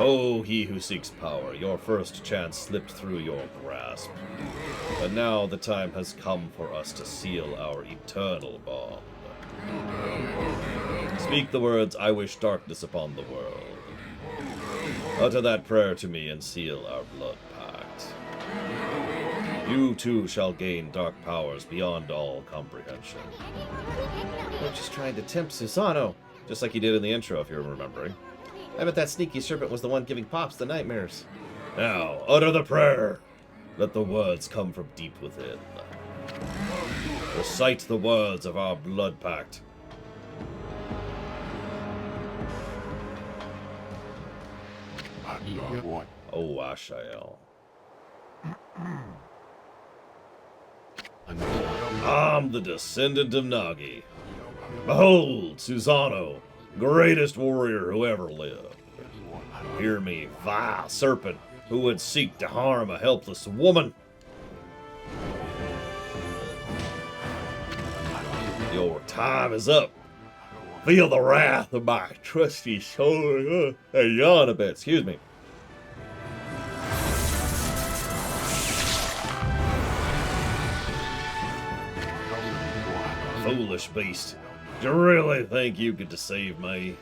Oh, he who seeks power, your first chance slipped through your grasp. But now the time has come for us to seal our eternal bond. Speak the words, I wish darkness upon the world. Utter that prayer to me and seal our blood pact. You too shall gain dark powers beyond all comprehension. You're just trying to tempt Susano, just like you did in the intro, if you're remembering. I bet that sneaky serpent was the one giving Pops the nightmares. Now, utter the prayer. Let the words come from deep within. Recite the words of our blood pact. Oh, I shall. I'm the descendant of Nagi. Behold, Susano, greatest warrior who ever lived. Hear me, vile serpent, who would seek to harm a helpless woman. Your time is up. Feel the wrath of my trusty shoulder. Hey, yawn a bit, excuse me. Foolish beast. Do you really think you could deceive me?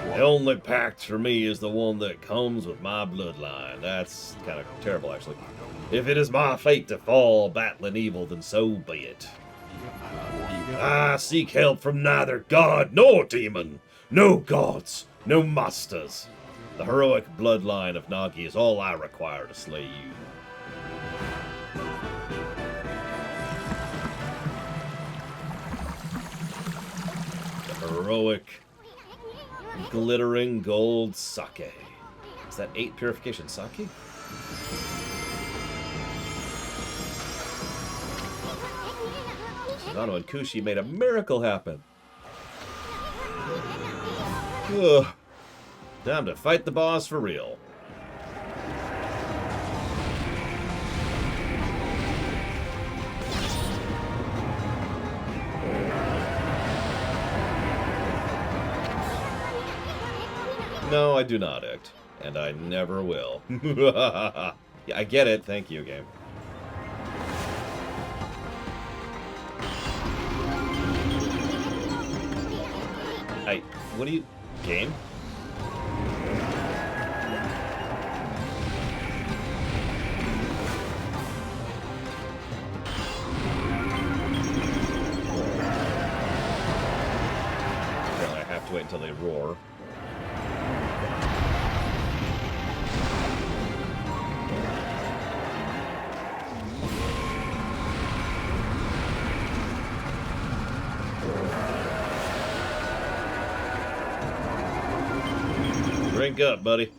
The only pact for me is the one that comes with my bloodline. That's kind of terrible, actually. If it is my fate to fall battling evil, then so be it. I seek help from neither god nor demon. No gods, no masters. The heroic bloodline of Nagi is all I require to slay you. Heroic, glittering gold sake. Is that 8 purification sake? Susano and Kushi made a miracle happen. Ugh. Time to fight the boss for real. No, I do not act. And I never will. Yeah, I get it. Thank you, game. Hey, what do you... Game? Apparently I have to wait until they roar. Drink up, buddy.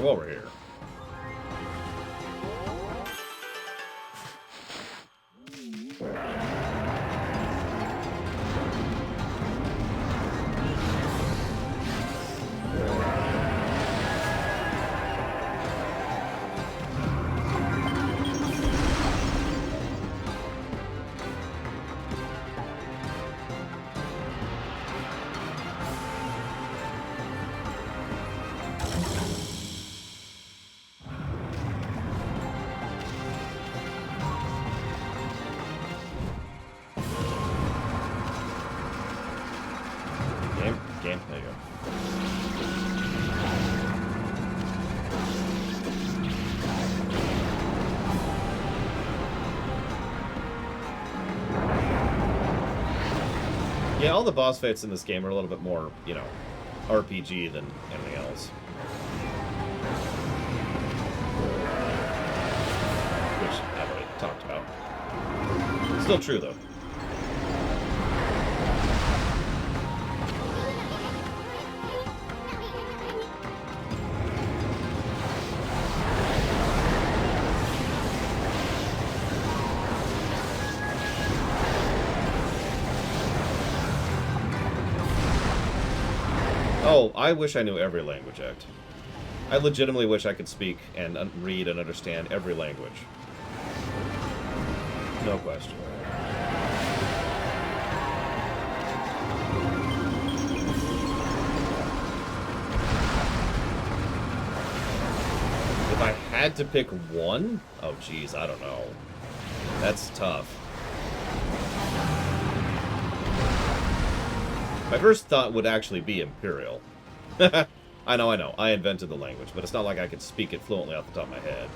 Over here. all the boss fights in this game are a little bit more, you know, RPG than anything else. Which I've already talked about. Still true, though. Oh, I wish I knew every language act. I legitimately wish I could speak and read and understand every language. No question. If I had to pick one? Oh, geez, I don't know. That's tough. My first thought would actually be Imperial. I know. I invented the language, but it's not like I could speak it fluently off the top of my head.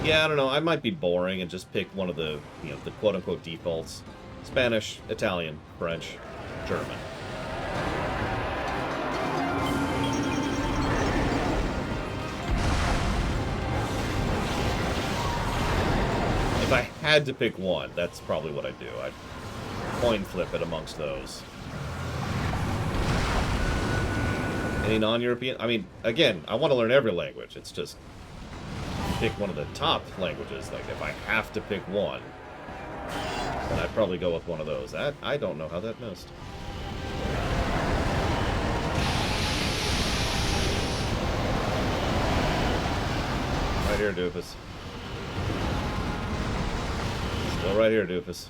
Yeah, I don't know. I might be boring and just pick one of the, you know, the quote-unquote defaults. Spanish, Italian, French, German. If I had to pick one, that's probably what I'd do. I'd coin flip it amongst those. Any non-European? I mean, again, I want to learn every language. It's just... pick one of the top languages. Like, if I have to pick one, then I'd probably go with one of those. I don't know how that missed. Right here, doofus. Still right here, doofus.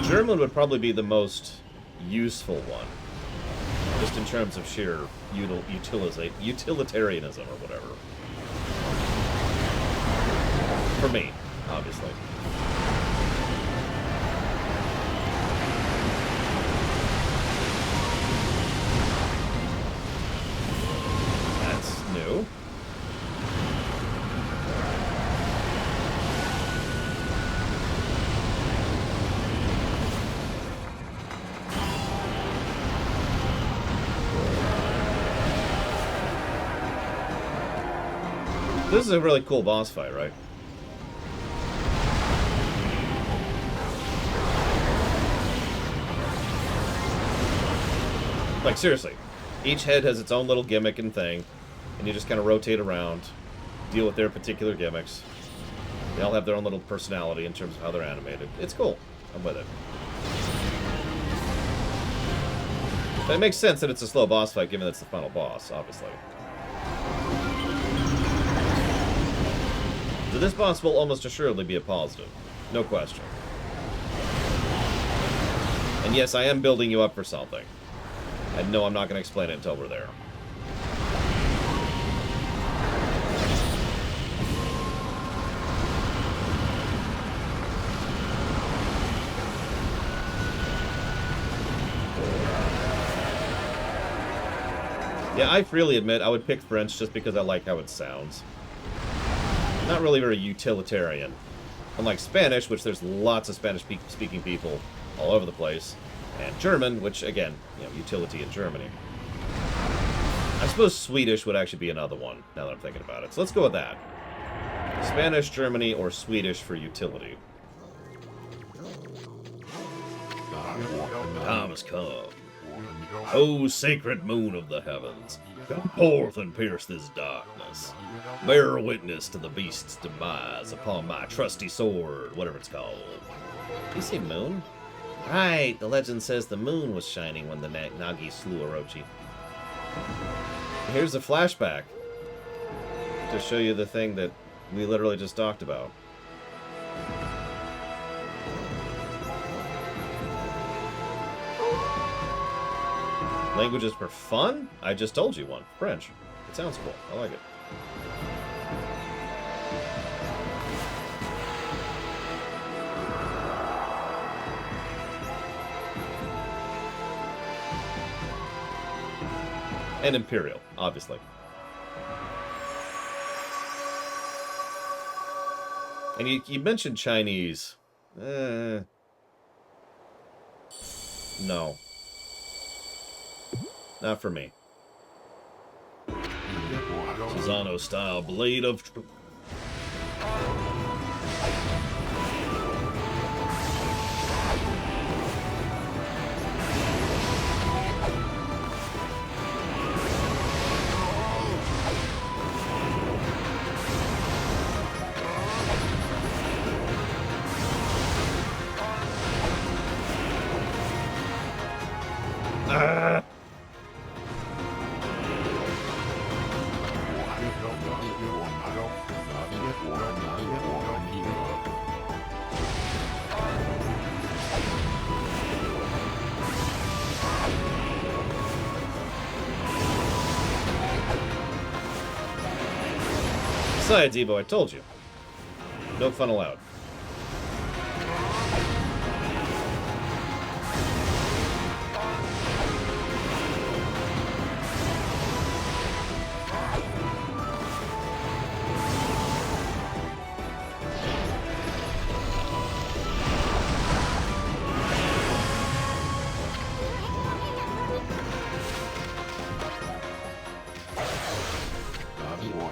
German would probably be the most useful one, just in terms of sheer utilitarianism or whatever. For me, obviously. That's new. This is a really cool boss fight, right? Like, seriously. Each head has its own little gimmick and thing, and you just kind of rotate around, deal with their particular gimmicks. They all have their own little personality in terms of how they're animated. It's cool. I'm with it. But it makes sense that it's a slow boss fight, given that it's the final boss, obviously. So this boss will almost assuredly be a positive. No question. And yes, I am building you up for something. And no, I'm not going to explain it until we're there. Yeah, I freely admit I would pick French just because I like how it sounds. Not really very utilitarian. Unlike Spanish, which there's lots of Spanish-speaking people all over the place, and German, which, again, you know, utility in Germany. I suppose Swedish would actually be another one, now that I'm thinking about it. So let's go with that. Spanish, Germany, or Swedish for utility. Time has come. O sacred moon of the heavens, come forth and pierce this darkness. Bear witness to the beast's demise upon my trusty sword, whatever it's called. You say moon? Right, the legend says the moon was shining when the Nagi slew Orochi. Here's a flashback to show you the thing that we literally just talked about. Languages for fun? I just told you one. French. It sounds cool. I like it. And Imperial, obviously. And you mentioned Chinese. No. Not for me. Susano-style blade of truth. Besides, Evo, I told you. No fun allowed.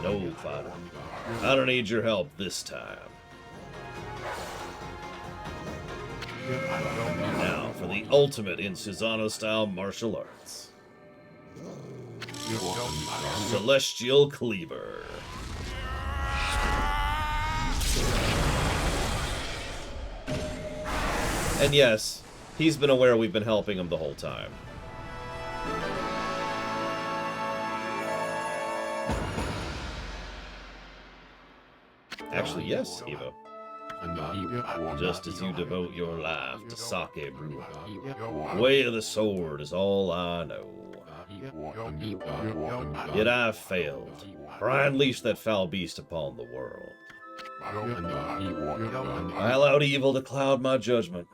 No, Father. I don't need your help this time. Now, for the ultimate in Susano-style martial arts. Celestial Cleaver. And yes, he's been aware we've been helping him the whole time. Actually, yes, Evo. Just as you devote your life to sake brewing, way of the sword is all I know. Yet I've failed, for I unleashed that foul beast upon the world. I allowed evil to cloud my judgment.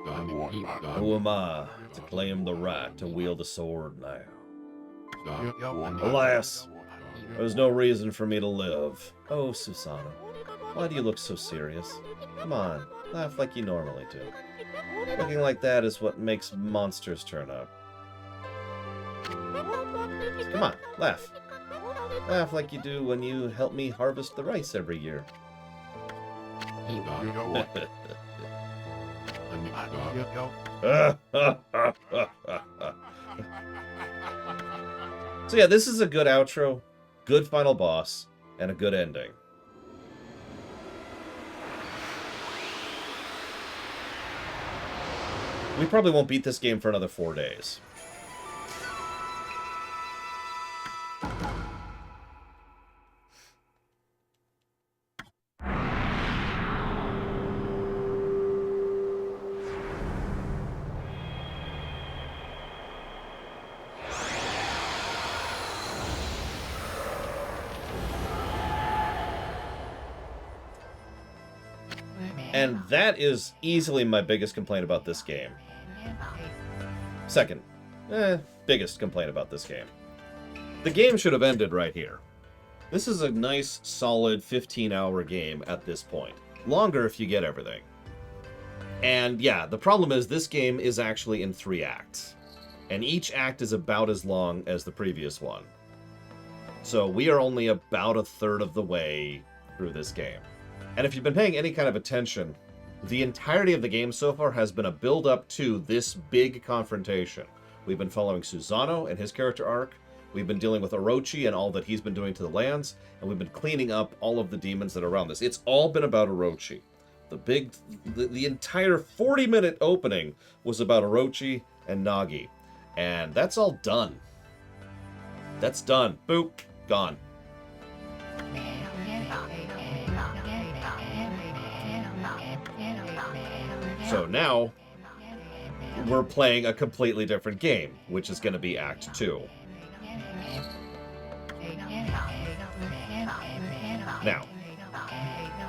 Who am I to claim the right to wield the sword now? Alas, there's no reason for me to live. Oh, Susano, why do you look so serious? Come on, laugh like you normally do. Looking like that is what makes monsters turn up. Come on, laugh. Laugh like you do when you help me harvest the rice every year. So yeah, this is a good outro, good final boss, and a good ending. We probably won't beat this game for another 4 days. And that is easily my biggest complaint about this game. Second, biggest complaint about this game. The game should have ended right here. This is a nice, solid 15-hour game at this point. Longer if you get everything. And yeah, the problem is this game is actually in 3 acts. And each act is about as long as the previous one. So we are only about a third of the way through this game. And if you've been paying any kind of attention, the entirety of the game so far has been a build-up to this big confrontation. We've been following Susano and his character arc, we've been dealing with Orochi and all that he's been doing to the lands, and we've been cleaning up all of the demons that are around this. It's all been about Orochi. The entire 40-minute opening was about Orochi and Nagi. And that's all done. That's done. Boop. Gone. So now, we're playing a completely different game, which is going to be Act 2. Now,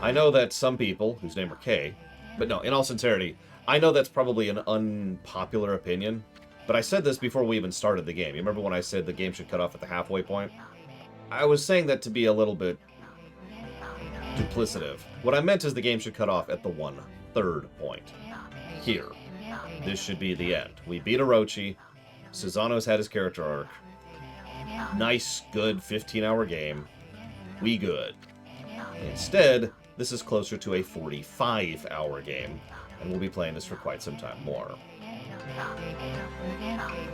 I know that some people, whose name are K, but no, in all sincerity, I know that's probably an unpopular opinion, but I said this before we even started the game. You remember when I said the game should cut off at the halfway point? I was saying that to be a little bit duplicative. What I meant is the game should cut off at the 1/3 point. Here. This should be the end. We beat Orochi. Susano's had his character arc. Nice, good 15-hour game. We good. Instead, this is closer to a 45-hour game, and we'll be playing this for quite some time more.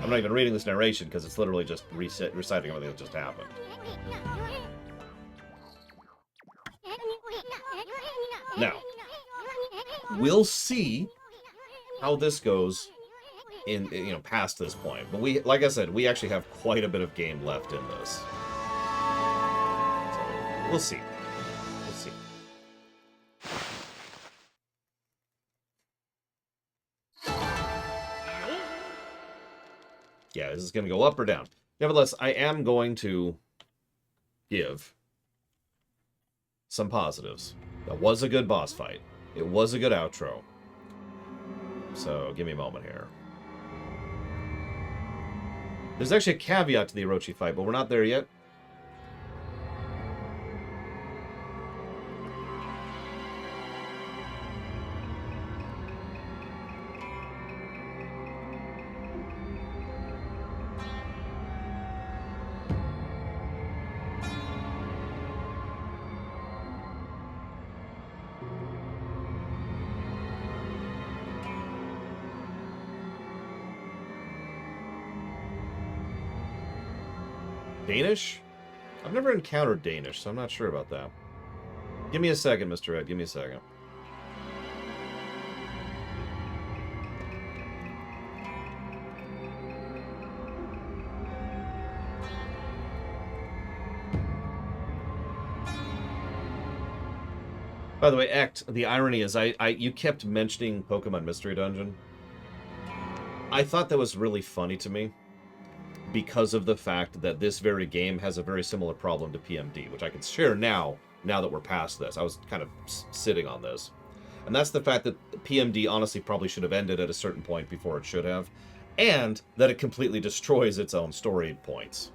I'm not even reading this narration because it's literally just reciting everything that just happened. Now, we'll see how this goes in past this point. But we, like I said, we actually have quite a bit of game left in this. So we'll see. We'll see. Yeah, is this going to go up or down? Nevertheless, I am going to give some positives. That was a good boss fight. It was a good outro. So, give me a moment here. There's actually a caveat to the Orochi fight, but we're not there yet. Danish? I've never encountered Danish, so I'm not sure about that. Give me a second, Mr. Ed. Give me a second. By the way, the irony is you kept mentioning Pokemon Mystery Dungeon. I thought that was really funny to me, because of the fact that this very game has a very similar problem to PMD, which I can share now that we're past this. I was kind of sitting on this. And that's the fact that PMD honestly probably should have ended at a certain point before it should have, and that it completely destroys its own story points.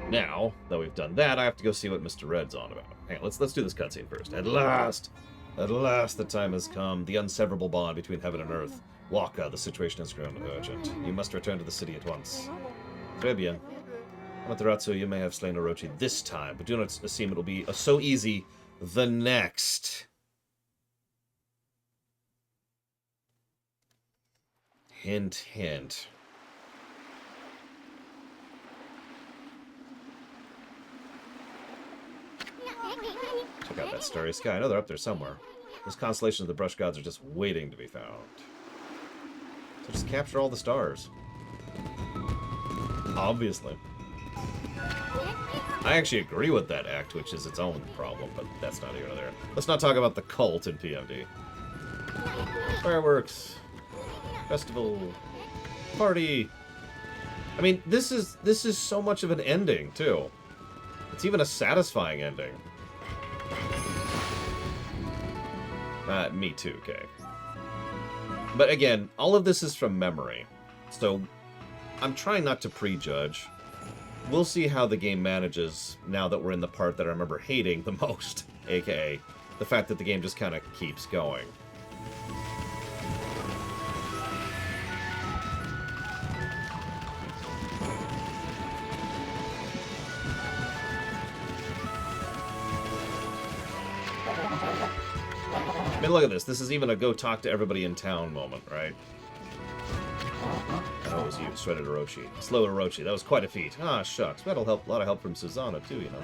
Now that we've done that, I have to go see what Mr. Red's on about. Hang on, let's do this cutscene first. At last, the time has come. The unseverable bond between heaven and earth. Waka, the situation has grown urgent. You must return to the city at once. Très bien. Amaterasu, you may have slain Orochi this time, but do not assume it will be so easy the next. Hint, hint. Check out that starry sky. I know they're up there somewhere. Those constellations of the brush gods are just waiting to be found. So just capture all the stars. Obviously. I actually agree with that act, which is its own problem, but that's not here or there. Let's not talk about the cult in PMD. Fireworks. Festival. Party. I mean, this is so much of an ending, too. It's even a satisfying ending. Me too, okay. But again, all of this is from memory. So, I'm trying not to prejudge. We'll see how the game manages now that we're in the part that I remember hating the most. AKA, the fact that the game just kind of keeps going. I mean, look at this. This is even a go talk to everybody in town moment, right? Oh, it was you, shredded Orochi. Slow Orochi, that was quite a feat. Ah, shucks. We had a lot of help from Susanoo, too, you know.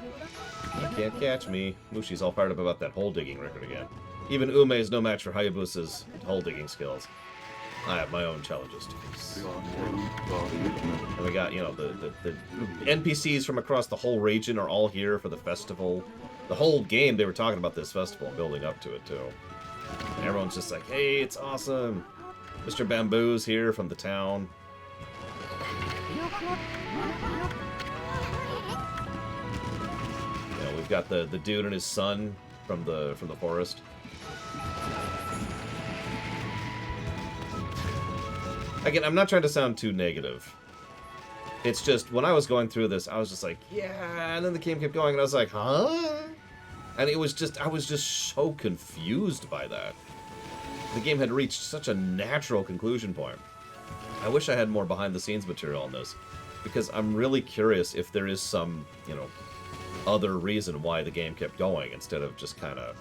You can't catch me. Mushi's all fired up about that hole-digging record again. Even Ume is no match for Hayabusa's hole-digging skills. I have my own challenges to face. And we got, you know, the NPCs from across the whole region are all here for the festival. The whole game, they were talking about this festival and building up to it, too. And everyone's just like, hey, it's awesome. Mr. Bamboo's here from the town. You know, we've got the dude and his son from the forest. Again, I'm not trying to sound too negative. It's just, when I was going through this, I was just like, yeah, and then the game kept going, and I was like, huh? And it was just, I was just so confused by that. The game had reached such a natural conclusion point. I wish I had more behind-the-scenes material on this, because I'm really curious if there is some, you know, other reason why the game kept going, instead of just kind of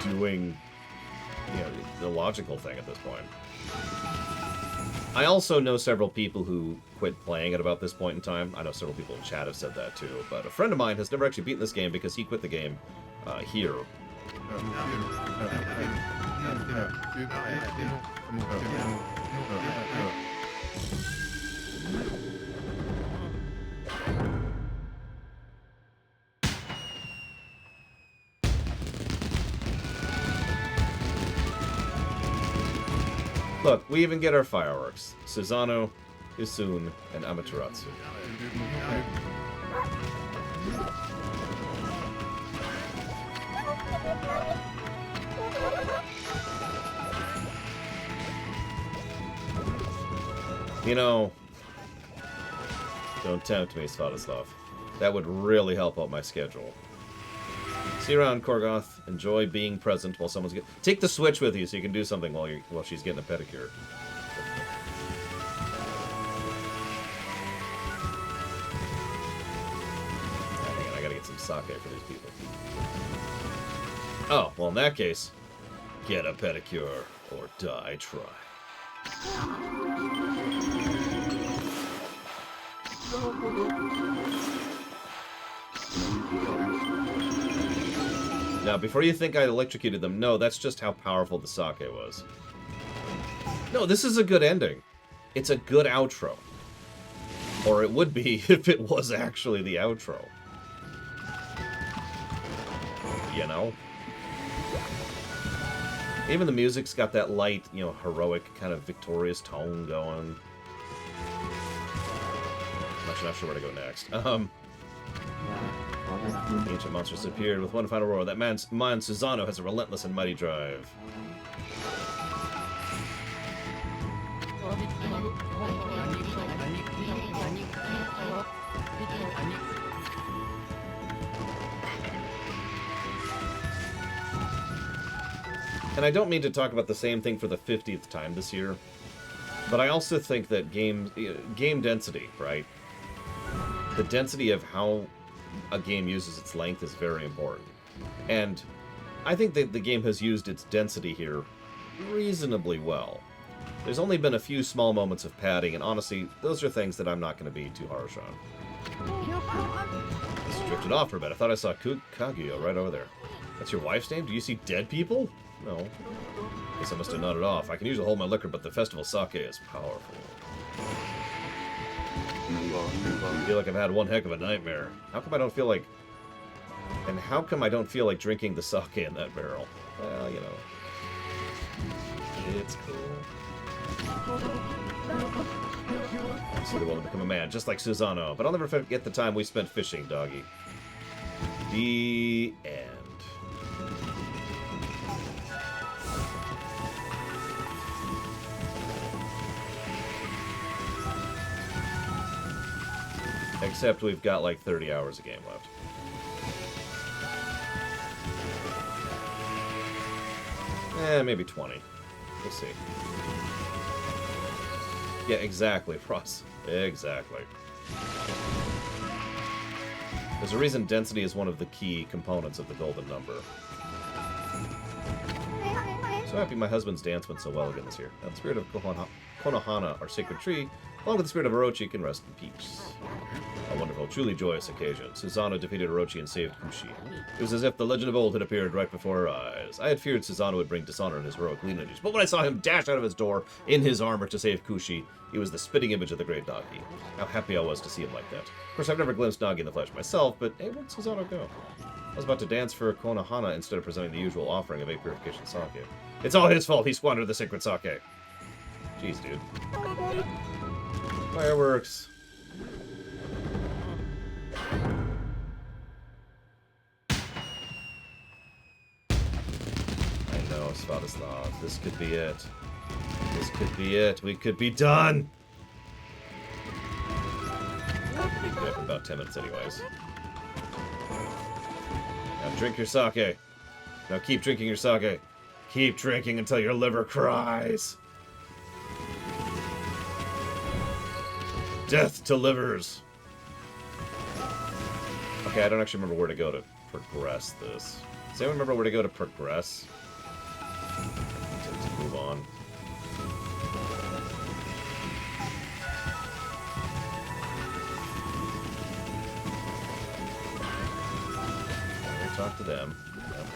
doing, you know, the logical thing at this point. I also know several people who quit playing at about this point in time. I know several people in chat have said that too, but a friend of mine has never actually beaten this game because he quit the game here. Look, we even get our fireworks. Susanoo, Isun, and Amaterasu. You know, don't tempt me, Svatoslav. That would really help out my schedule. See you around, Korgoth. Enjoy being present while someone's getting... Take the Switch with you so you can do something while she's getting a pedicure. Hang on, I gotta get some sake for these people. Oh, well in that case, get a pedicure or die trying. Now, before you think I electrocuted them, no, that's just how powerful the sake was. No, this is a good ending. It's a good outro. Or it would be if it was actually the outro. You know? Even the music's got that light, you know, heroic, kind of victorious tone going. I'm actually not sure where to go next. The ancient monsters appeared with one final roar. That man Susanoo has a relentless and mighty drive. And I don't mean to talk about the same thing for the 50th time this year, but I also think that game density, right? The density of how a game uses its length is very important. And I think that the game has used its density here reasonably well. There's only been a few small moments of padding, and honestly, those are things that I'm not going to be too harsh on. This drifted off for a bit. I thought I saw Kaguya right over there. That's your wife's name? Do you see dead people? No. Guess I must have nodded off. I can usually hold my liquor, but the festival sake is powerful. I feel like I've had one heck of a nightmare. How come I don't feel like... And how come I don't feel like drinking the sake in that barrel? Well, you know. It's cool. I see the will to become a man, just like Susanoo. But I'll never forget the time we spent fishing, doggy. The end. Except we've got like 30 hours of game left. Maybe 20. We'll see. Yeah, exactly, Ross. Exactly. There's a reason density is one of the key components of the golden number. So happy my husband's dance went so well again this year. Now, the spirit of Konohana, our sacred tree, along with the spirit of Orochi, can rest in peace. A wonderful, truly joyous occasion. Susanoo defeated Orochi and saved Kushi. It was as if the legend of old had appeared right before our eyes. I had feared Susanoo would bring dishonor in his heroic lineage, but when I saw him dash out of his door in his armor to save Kushi, he was the spitting image of the great Nagi. How happy I was to see him like that. Of course, I've never glimpsed Nagi in the flesh myself, but hey, where'd Susanoo go? I was about to dance for Konohana instead of presenting the usual offering of 8 purification sake. It's all his fault he squandered the sacred sake. Jeez, dude. Fireworks. I know, Svatoslav. This could be it. This could be it. We could be done! We'll be up in about 10 minutes anyways. Now drink your sake. Now keep drinking your sake. Keep drinking until your liver cries. Death to livers. Okay, I don't actually remember where to go to progress this. Does anyone remember where to go to progress? To move on. Talk to them. Yep.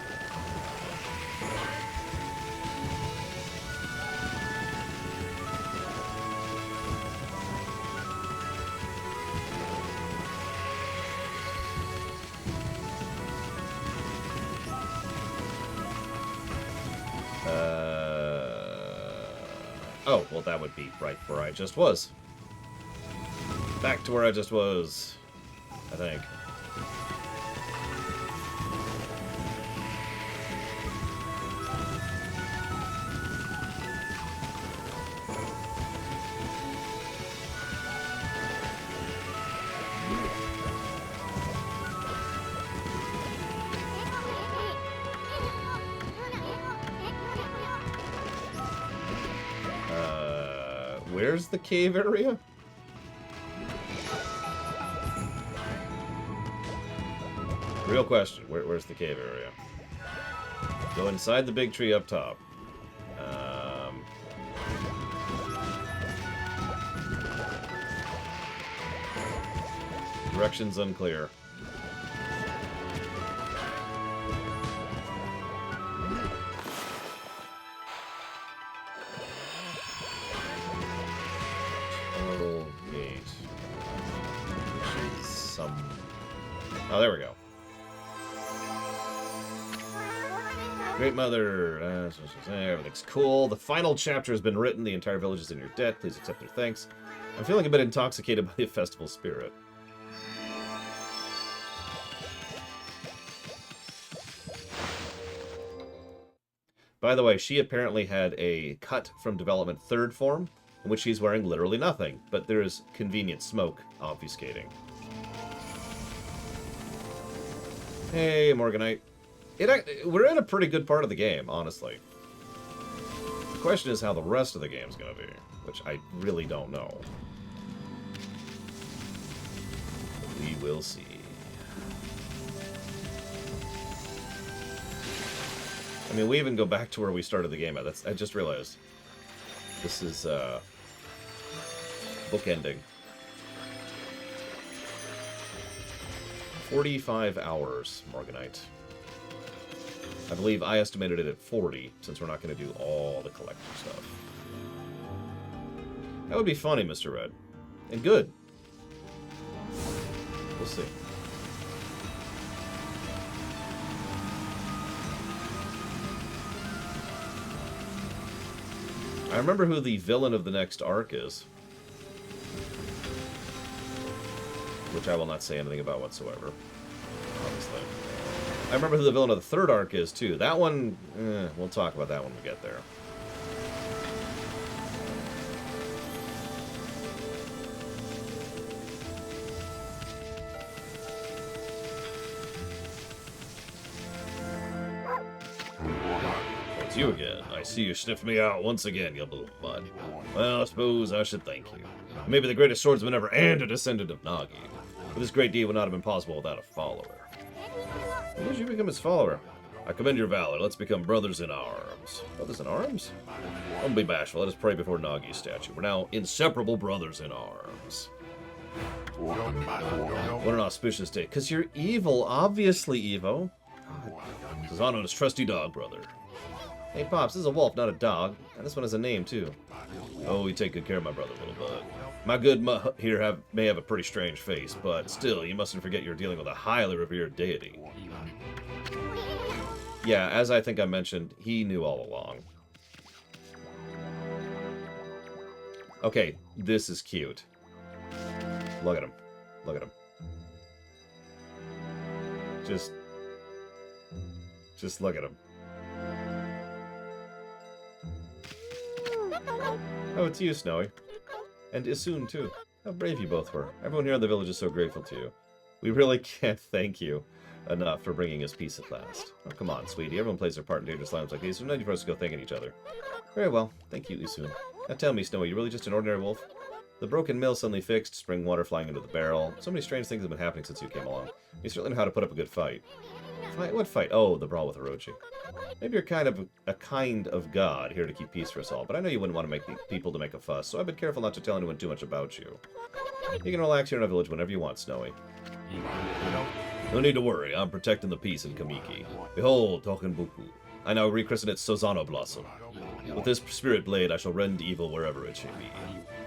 Oh, well, that would be right where I just was. Back to where I just was, I think. Where's the cave area? Real question. Where's the cave area? Go inside the big tree up top. Directions unclear. Oh, there we go. Great Mother. Everything's cool. The final chapter has been written. The entire village is in your debt. Please accept their thanks. I'm feeling a bit intoxicated by the festival spirit. By the way, she apparently had a cut from development third form, in which she's wearing literally nothing, but there is convenient smoke obfuscating. Hey, Morganite. We're in a pretty good part of the game, honestly. The question is how the rest of the game's gonna be, which I really don't know. We will see. I mean, we even go back to where we started the game at. I just realized. This is, bookending. 45 hours, Morganite. I believe I estimated it at 40, since we're not going to do all the collector stuff. That would be funny, Mr. Red. And good. We'll see. I remember who the villain of the next arc is. Which I will not say anything about whatsoever. Obviously. I remember who the villain of the third arc is, too. That one, we'll talk about that when we get there. It's you again. I see you sniffed me out once again, you little bud. Well, I suppose I should thank you. Maybe the greatest swordsman ever and a descendant of Nagi. But this great deed would not have been possible without a follower. When did you become his follower? I commend your valor. Let's become brothers in arms. Brothers in arms? Don't be bashful. Let us pray before Nagi's statue. We're now inseparable brothers in arms. What an auspicious day. Because you're evil, obviously, Evo. Susano and his trusty dog, brother. Hey, Pops, this is a wolf, not a dog. And this one has a name, too. Oh, you take good care of my brother, little bud. My good here may have a pretty strange face, but still, you mustn't forget you're dealing with a highly revered deity. Yeah, as I think I mentioned, he knew all along. Okay, this is cute. Look at him. Look at him. Just look at him. Oh, it's you, Snowy. And Isun, too. How brave you both were. Everyone here in the village is so grateful to you. We really can't thank you enough for bringing us peace at last. Oh, come on, sweetie. Everyone plays their part in dangerous lives like these, so no need for us to go thanking each other. Very well. Thank you, Isun. Now tell me, Snowy, you really just an ordinary wolf? The broken mill suddenly fixed, spring water flying into the barrel. So many strange things have been happening since you came along. You certainly know how to put up a good fight. Fight? What fight? Oh, the brawl with Orochi. Maybe you're kind of god here to keep peace for us all, but I know you wouldn't want to make people to make a fuss, so I've been careful not to tell anyone too much about you. You can relax here in our village whenever you want, Snowy. No need to worry, I'm protecting the peace in Kamiki. Behold, Tokenbuku. I now rechristen it Susano Blossom. With this spirit blade, I shall rend evil wherever it should be.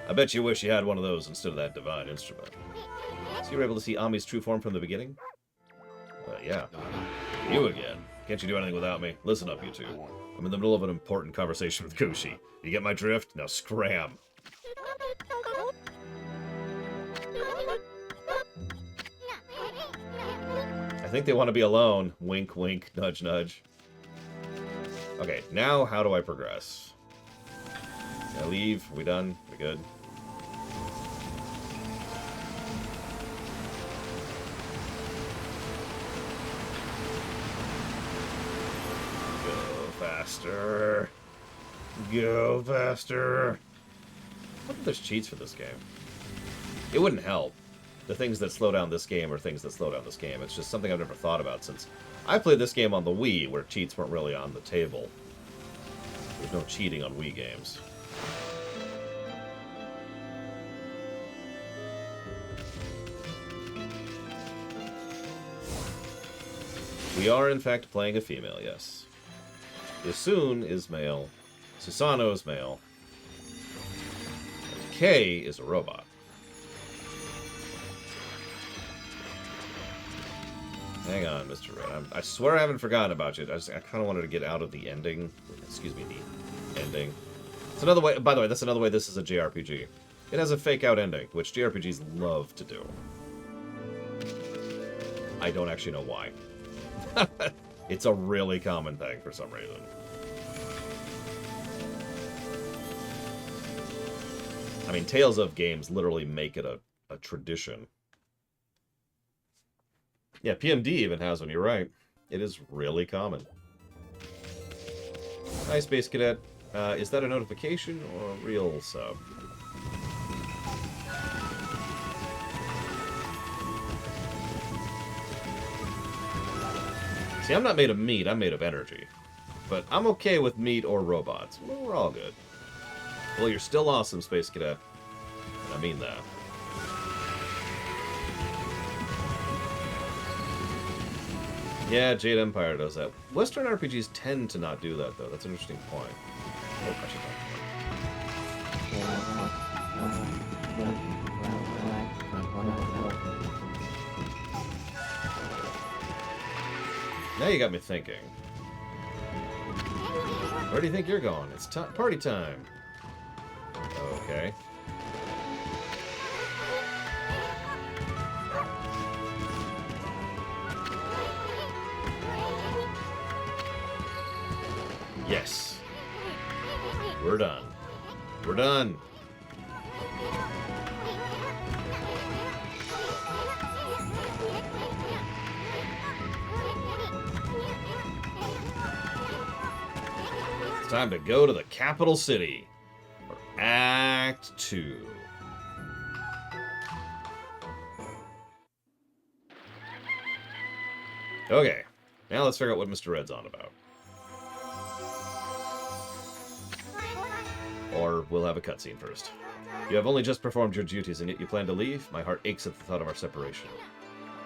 I bet you wish you had one of those instead of that divine instrument. So you were able to see Ami's true form from the beginning? Yeah. You again. Can't you do anything without me? Listen up, you two. I'm in the middle of an important conversation with Kushi. You get my drift? Now scram. I think they want to be alone. Wink, wink, nudge, nudge. Okay, now how do I progress? Can I leave? Are we done? Are we good? Faster. Go faster. I wonder if there's cheats for this game. It wouldn't help. The things that slow down this game are things that slow down this game. It's just something I've never thought about since I played this game on the Wii, where cheats weren't really on the table. There's no cheating on Wii games. We are, in fact, playing a female, yes. Isun is male. Susano is male. And Kei is a robot. Hang on, Mr. Red. I swear I haven't forgotten about you. I kind of wanted to get out of the ending. Excuse me, the ending. It's another way. By the way, that's another way this is a JRPG. It has a fake-out ending, which JRPGs love to do. I don't actually know why. It's a really common thing for some reason. I mean, Tales of games literally make it a tradition. Yeah, PMD even has one, you're right. It is really common. Hi, Space Cadet. Is that a notification or a real sub? See, I'm not made of meat, I'm made of energy. But I'm okay with meat or robots. Well, we're all good. Well, you're still awesome, Space Cadet. And I mean that. Yeah, Jade Empire does that. Western RPGs tend to not do that, though. That's an interesting point. Oh, I should Now you got me thinking. Where do you think you're going? It's party time. Okay. Yes. We're done. We're done. It's time to go to the capital city for Act 2. Okay. Now let's figure out what Mr. Red's on about. Or we'll have a cutscene first. You have only just performed your duties, and yet you plan to leave? My heart aches at the thought of our separation.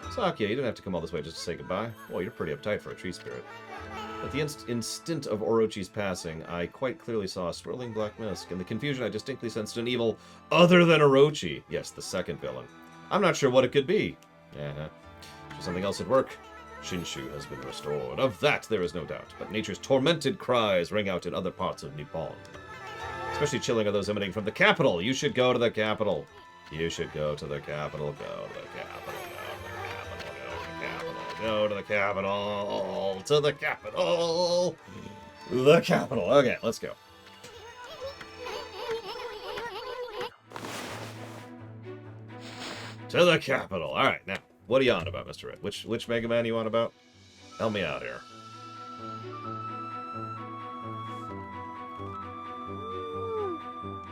Sakia, you don't have to come all this way just to say goodbye. Well, you're pretty uptight for a tree spirit. At the instant of Orochi's passing, I quite clearly saw a swirling black mist. In the confusion, I distinctly sensed an evil other than Orochi. Yes, the second villain. I'm not sure what it could be. Should something else at work? Shinshu has been restored. Of that there is no doubt. But nature's tormented cries ring out in other parts of Nippon. Especially chilling are those emanating from the capital. You should go to the capital. You should go to the capital. Go to the capital. Go to the capital. To the capital. The capital. Okay, let's go. To the capital. All right, now, what are you on about, Mr. Red? Which Mega Man are you on about? Help me out here.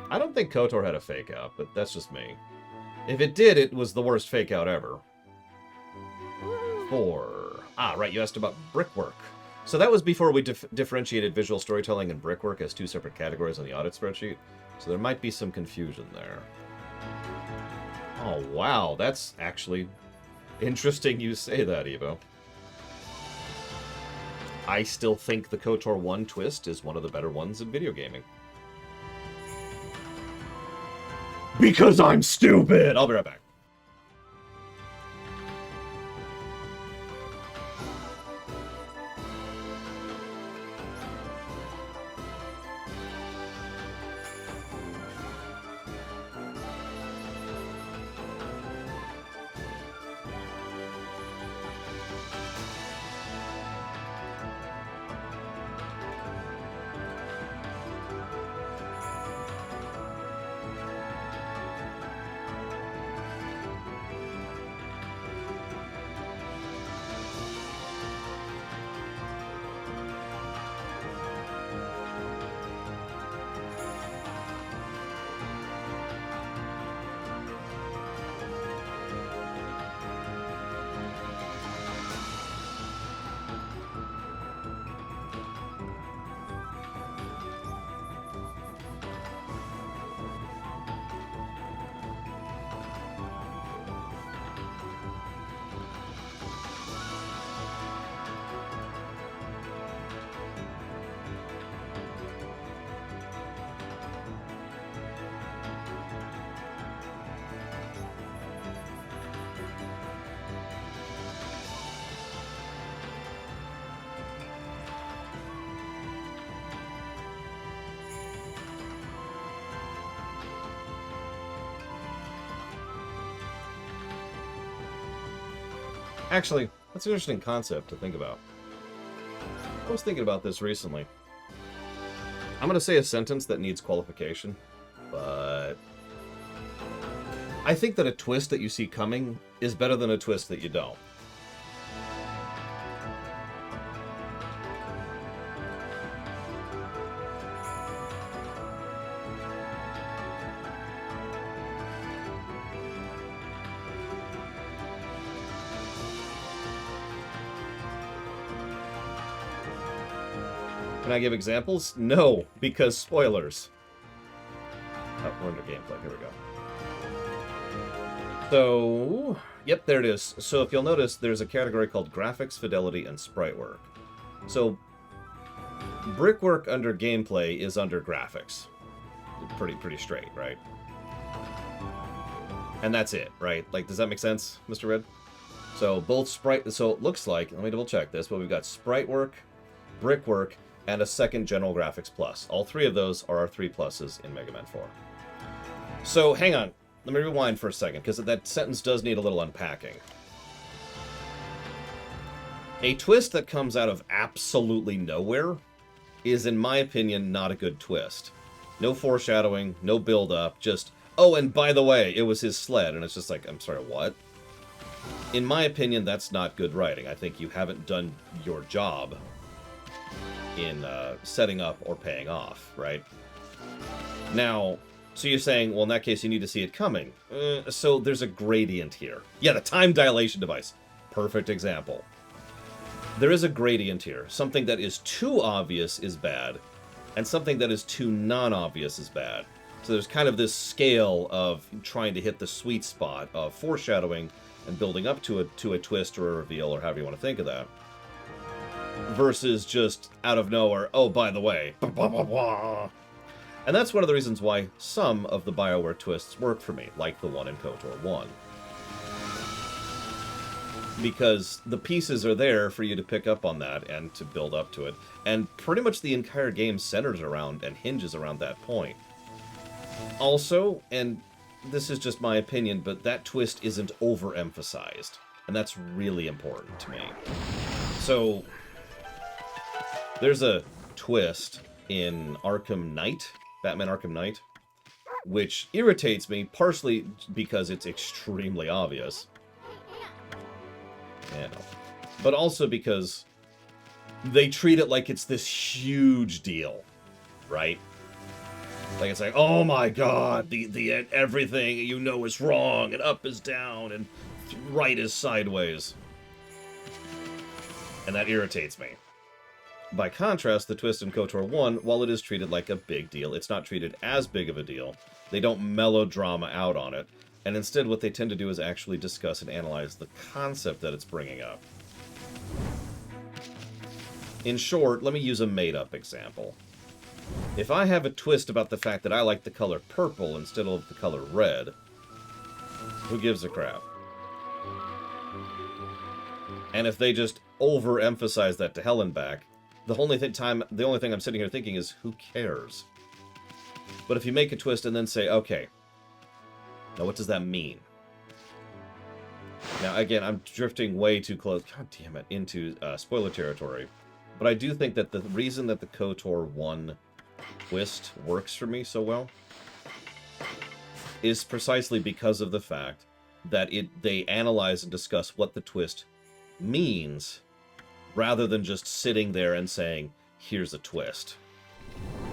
I don't think KOTOR had a fake out, but that's just me. If it did, it was the worst fake out ever. 4. Ah, right, you asked about brickwork. So that was before we differentiated visual storytelling and brickwork as 2 separate categories on the audit spreadsheet. So there might be some confusion there. Oh, wow, that's actually interesting you say that, Evo. I still think the KOTOR 1 twist is one of the better ones in video gaming. Because I'm stupid! I'll be right back. Actually, that's an interesting concept to think about. I was thinking about this recently. I'm going to say a sentence that needs qualification, but I think that a twist that you see coming is better than a twist that you don't. Can I give examples? No, because spoilers. Oh, we're under gameplay. Here we go. So, yep, there it is. So if you'll notice, there's a category called graphics, fidelity, and sprite work. So, brickwork under gameplay is under graphics. Pretty straight, right? And that's it, right? Like, does that make sense, Mr. Red? So both sprite. So it looks like. Let me double check this. But we've got sprite work, brickwork, and a second general graphics plus. All 3 of those are our 3 pluses in Mega Man 4. So, hang on. Let me rewind for a second, because that sentence does need a little unpacking. A twist that comes out of absolutely nowhere is, in my opinion, not a good twist. No foreshadowing, no build-up, just, oh, and by the way, it was his sled, and it's just like, I'm sorry, what? In my opinion, that's not good writing. I think you haven't done your job in setting up or paying off, right? Now, so you're saying, well, in that case, you need to see it coming. So there's a gradient here. Yeah, the time dilation device. Perfect example. there is a gradient here. Something that is too obvious is bad, and something that is too non-obvious is bad. So there's kind of this scale of trying to hit the sweet spot of foreshadowing and building up to a twist or a reveal, or however you want to think of that, versus just out of nowhere, oh, by the way, blah, blah, blah, blah. And that's one of the reasons why some of the BioWare twists work for me, like the one in KOTOR 1. Because the pieces are there for you to pick up on that and to build up to it. And pretty much the entire game centers around and hinges around that point. Also, and this is just my opinion, but that twist isn't overemphasized. And that's really important to me. So, there's a twist in Arkham Knight, Batman Arkham Knight, which irritates me, partially because it's extremely obvious. Yeah, no. But also because they treat it like it's this huge deal, right? Like it's like, oh my god, the everything you know is wrong, and up is down, and right is sideways. And that irritates me. By contrast, the twist in KOTOR 1, while it is treated like a big deal, it's not treated as big of a deal. They don't melodrama out on it. And instead, what they tend to do is actually discuss and analyze the concept that it's bringing up. In short, let me use a made-up example. If I have a twist about the fact that I like the color purple instead of the color red, who gives a crap? And if they just overemphasize that to hell and back, the only thing I'm sitting here thinking is, who cares? But if you make a twist and then say, okay, now what does that mean? Now, again, I'm drifting way too close, god damn it, into spoiler territory. But I do think that the reason that the KOTOR 1 twist works for me so well is precisely because of the fact that they analyze and discuss what the twist means, rather than just sitting there and saying, here's a twist.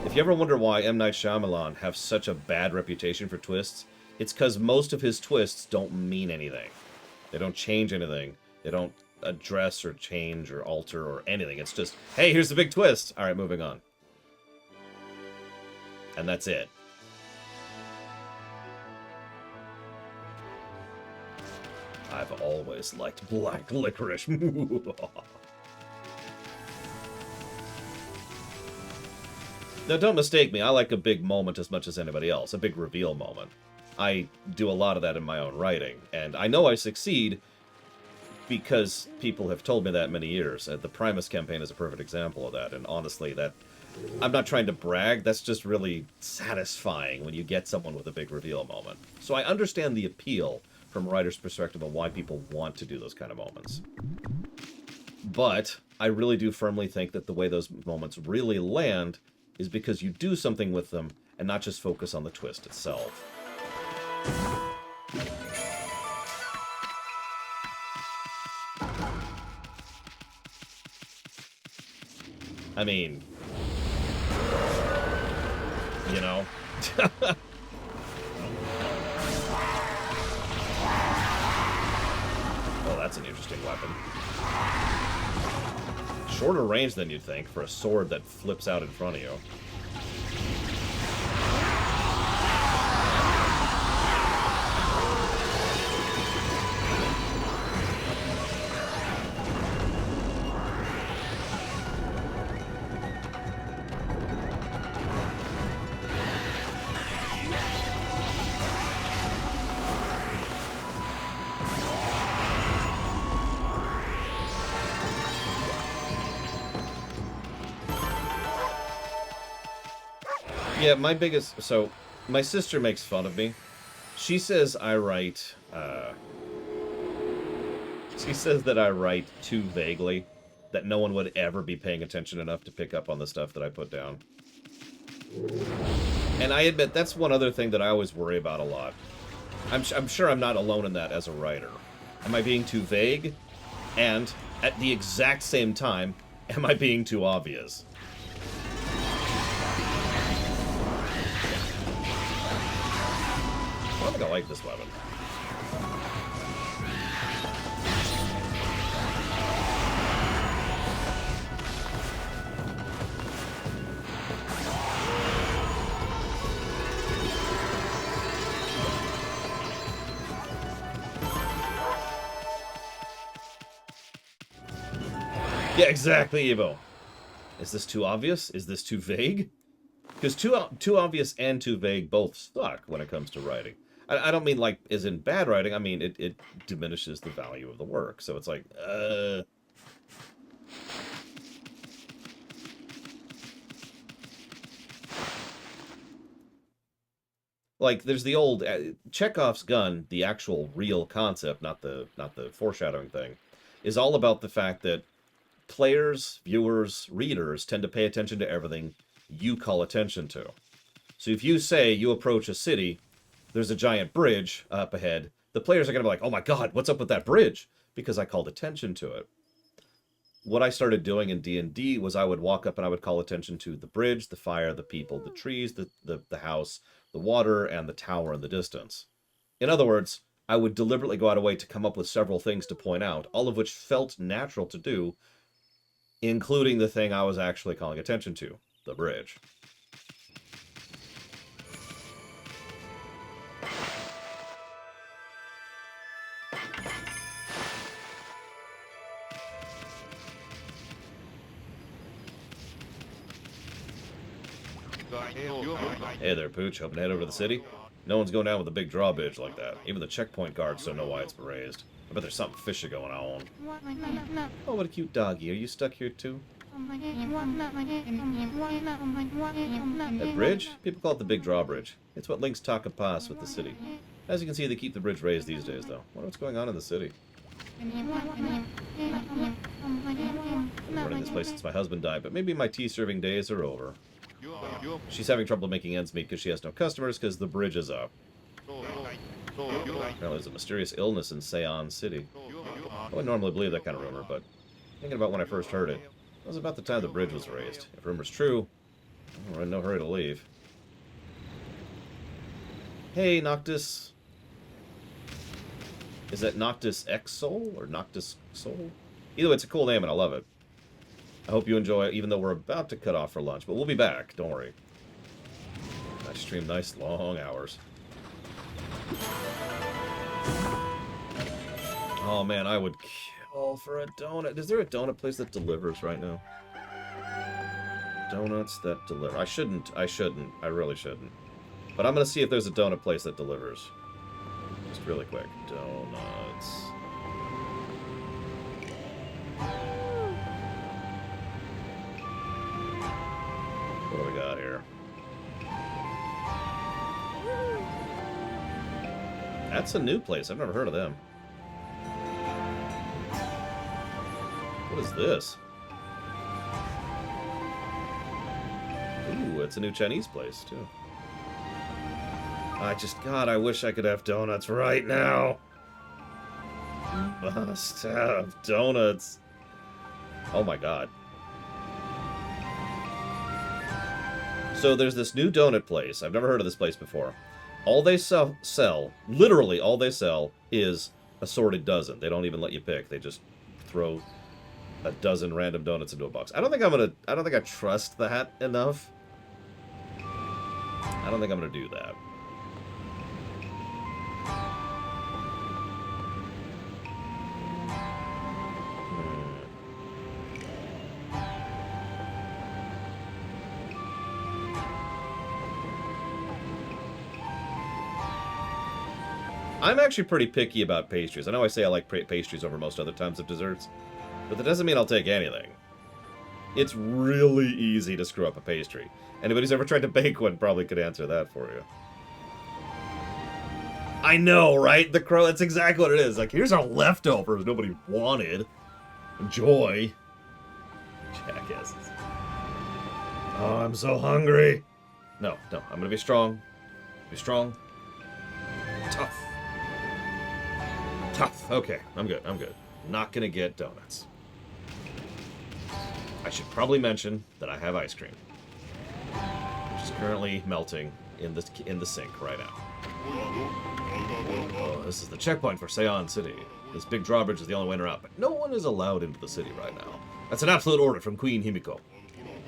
If you ever wonder why M. Night Shyamalan have such a bad reputation for twists, it's because most of his twists don't mean anything. They don't change anything. They don't address or change or alter or anything. It's just, hey, here's the big twist. All right, moving on. And that's it. I've always liked black licorice. Now, don't mistake me. I like a big moment as much as anybody else. A big reveal moment. I do a lot of that in my own writing. And I know I succeed because people have told me that many years. The Primus campaign is a perfect example of that. And honestly, I'm not trying to brag. That's just really satisfying when you get someone with a big reveal moment. So I understand the appeal from a writer's perspective of why people want to do those kind of moments. But I really do firmly think that the way those moments really land is because you do something with them and not just focus on the twist itself. I mean, you know. Oh, that's an interesting weapon. Shorter range than you'd think for a sword that flips out in front of you. Yeah, so, my sister makes fun of me. She says I write, she says that I write too vaguely, that no one would ever be paying attention enough to pick up on the stuff that I put down. And I admit, that's one other thing that I always worry about a lot. I'm sure I'm not alone in that as a writer. Am I being too vague? And, at the exact same time, am I being too obvious? I think I like this weapon. Yeah, exactly, Evo. Is this too obvious? Is this too vague? Because too obvious and too vague both suck when it comes to writing. I don't mean like as in bad writing. I mean it diminishes the value of the work. So it's like, like there's the old Chekhov's gun, the actual real concept, not the foreshadowing thing, is all about the fact that players, viewers, readers tend to pay attention to everything you call attention to. So if you say you approach a city, there's a giant bridge up ahead, the players are going to be like, oh my god, what's up with that bridge? Because I called attention to it. What I started doing in D&D was I would walk up and I would call attention to the bridge, the fire, the people, the trees, the house, the water, and the tower in the distance. In other words, I would deliberately go out of way to come up with several things to point out, all of which felt natural to do, including the thing I was actually calling attention to, the bridge. Hey there, Pooch. Hoping to head over to the city? No one's going down with a big drawbridge like that. Even the checkpoint guards don't know why it's been raised. I bet there's something fishy going on. Oh, what a cute doggy. Are you stuck here too? That bridge? People call it the big drawbridge. It's what links Taka Pass with the city. As you can see, they keep the bridge raised these days, though. I wonder what's going on in the city. I've been running this place since my husband died, but maybe my tea-serving days are over. She's having trouble making ends meet because she has no customers because the bridge is up. Apparently there's a mysterious illness in Seon City. I wouldn't normally believe that kind of rumor, but thinking about when I first heard it, it was about the time the bridge was raised. If rumor's true, we're in no hurry to leave. Hey, Noctis. Is that Noctis X Soul or Noctis Soul? Either way, it's a cool name and I love it. I hope you enjoy it, even though we're about to cut off for lunch. But we'll be back, don't worry. I stream nice long hours. Oh man, I would kill for a donut. Is there a donut place that delivers right now? Donuts that deliver. I shouldn't. I really shouldn't. But I'm gonna see if there's a donut place that delivers. Just really quick. Donuts. What do we got here? That's a new place. I've never heard of them. What is this? Ooh, it's a new Chinese place, too. God, I wish I could have donuts right now. Must have donuts. Oh my god. So there's this new donut place. I've never heard of this place before. All they sell, literally all they sell, is assorted dozen. They don't even let you pick. They just throw a dozen random donuts into a box. I don't think I trust that enough. I don't think I'm gonna do that. I'm actually pretty picky about pastries. I know I say I like pastries over most other types of desserts, but that doesn't mean I'll take anything. It's really easy to screw up a pastry. Anybody who's ever tried to bake one probably could answer that for you. I know, right? The crow, that's exactly what it is. Like, here's our leftovers nobody wanted. Enjoy. Jackasses. Oh, I'm so hungry. No, I'm gonna be strong. Be strong. Tough. Okay, I'm good. Not gonna get donuts. I should probably mention that I have ice cream, which is currently melting in the sink right now. Oh, this is the checkpoint for Seon City. This big drawbridge is the only way in or out, but no one is allowed into the city right now. That's an absolute order from Queen Himiko.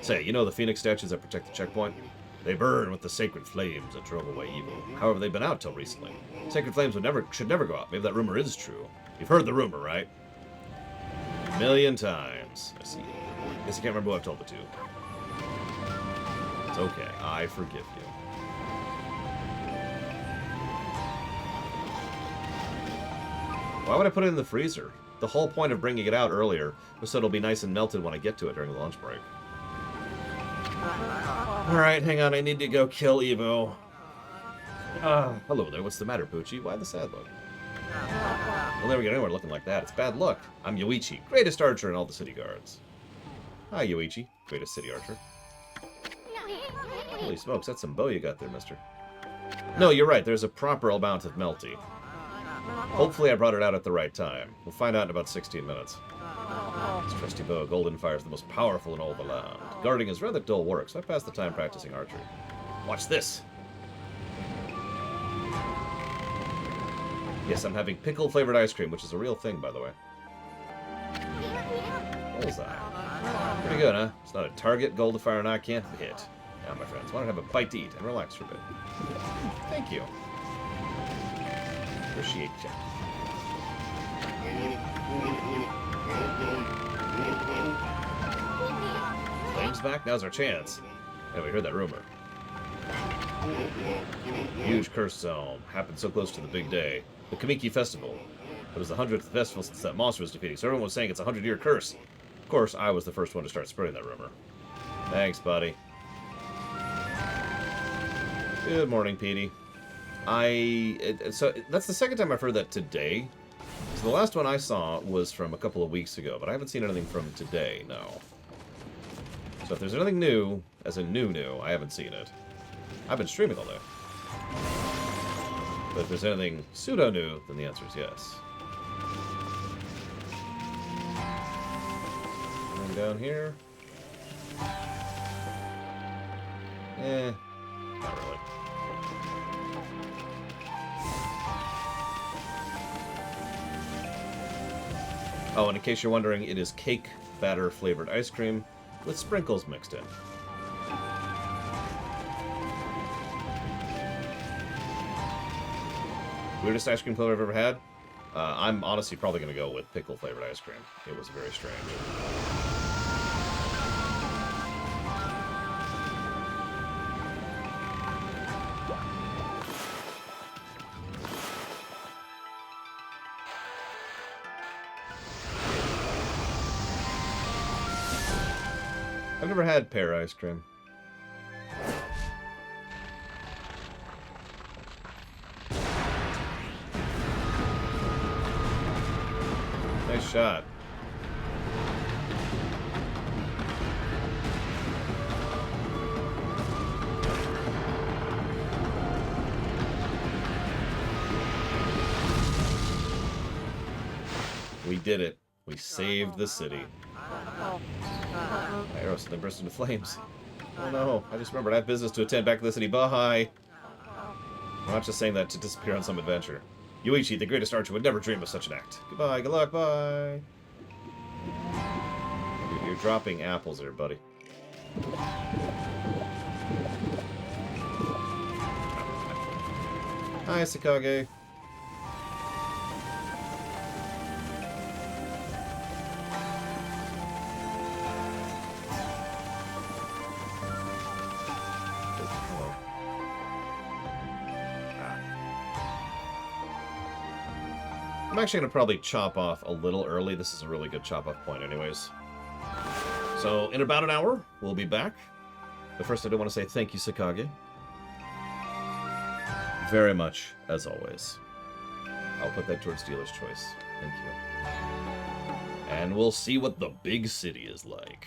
Say, you know the phoenix statues that protect the checkpoint? They burn with the sacred flames that drove away evil. However, they've been out till recently. Sacred flames should never go out. Maybe that rumor is true. You've heard the rumor, right? A million times. names. I see. Guess I can't remember who I've told it to. It's okay. I forgive you. Why would I put it in the freezer? The whole point of bringing it out earlier was so it'll be nice and melted when I get to it during the lunch break. Alright, hang on. I need to go kill Evo. Hello there. What's the matter, Poochie? Why the sad look? We'll never get anywhere looking like that. It's bad luck. I'm Yoichi, greatest archer in all the city guards. Hi, Yoichi, greatest city archer. Holy smokes, that's some bow you got there, mister. No, you're right. There's a proper amount of melty. Hopefully I brought it out at the right time. We'll find out in about 16 minutes. This trusty bow of Golden Fire is the most powerful in all the land. Guarding is rather dull work, so I pass the time practicing archery. Watch this! Yes, I'm having pickle-flavored ice cream, which is a real thing, by the way. Bullseye. Pretty good, huh? It's not a target Golden Fire and I can't hit. Now, my friends, why don't I have a bite to eat and relax for a bit? Thank you. Appreciate you. Flames back? Now's our chance. Have we heard that rumor? Huge curse zone. Happened so close to the big day. The Kamiki Festival. It was the 100th festival since that monster was defeated, so everyone was saying it's a 100-year curse. Of course, I was the first one to start spreading that rumor. Thanks, buddy. Good morning, Petey. So that's the second time I've heard that today. So the last one I saw was from a couple of weeks ago, but I haven't seen anything from today, no. So if there's anything new, as in new, I haven't seen it. I've been streaming all day. But if there's anything pseudo-new, then the answer is yes. And down here. Not really. Oh, and in case you're wondering, it is cake batter flavored ice cream with sprinkles mixed in. Weirdest ice cream flavor I've ever had? I'm honestly probably going to go with pickle flavored ice cream. It was very strange. I've never had pear ice cream. Nice shot. We did it. We saved the city. My arrow suddenly burst into flames. Oh no, I just remembered I have business to attend back to the city. Bye! I'm not just saying that to disappear on some adventure. Yoichi, the greatest archer, would never dream of such an act. Goodbye, good luck, bye! You're dropping apples there, buddy. Hi, Sakage. I'm actually going to probably chop off a little early. This is a really good chop-off point anyways. So, in about an hour, we'll be back. But first, I do want to say thank you, Sakage. Very much, as always. I'll put that towards dealer's choice. Thank you. And we'll see what the big city is like.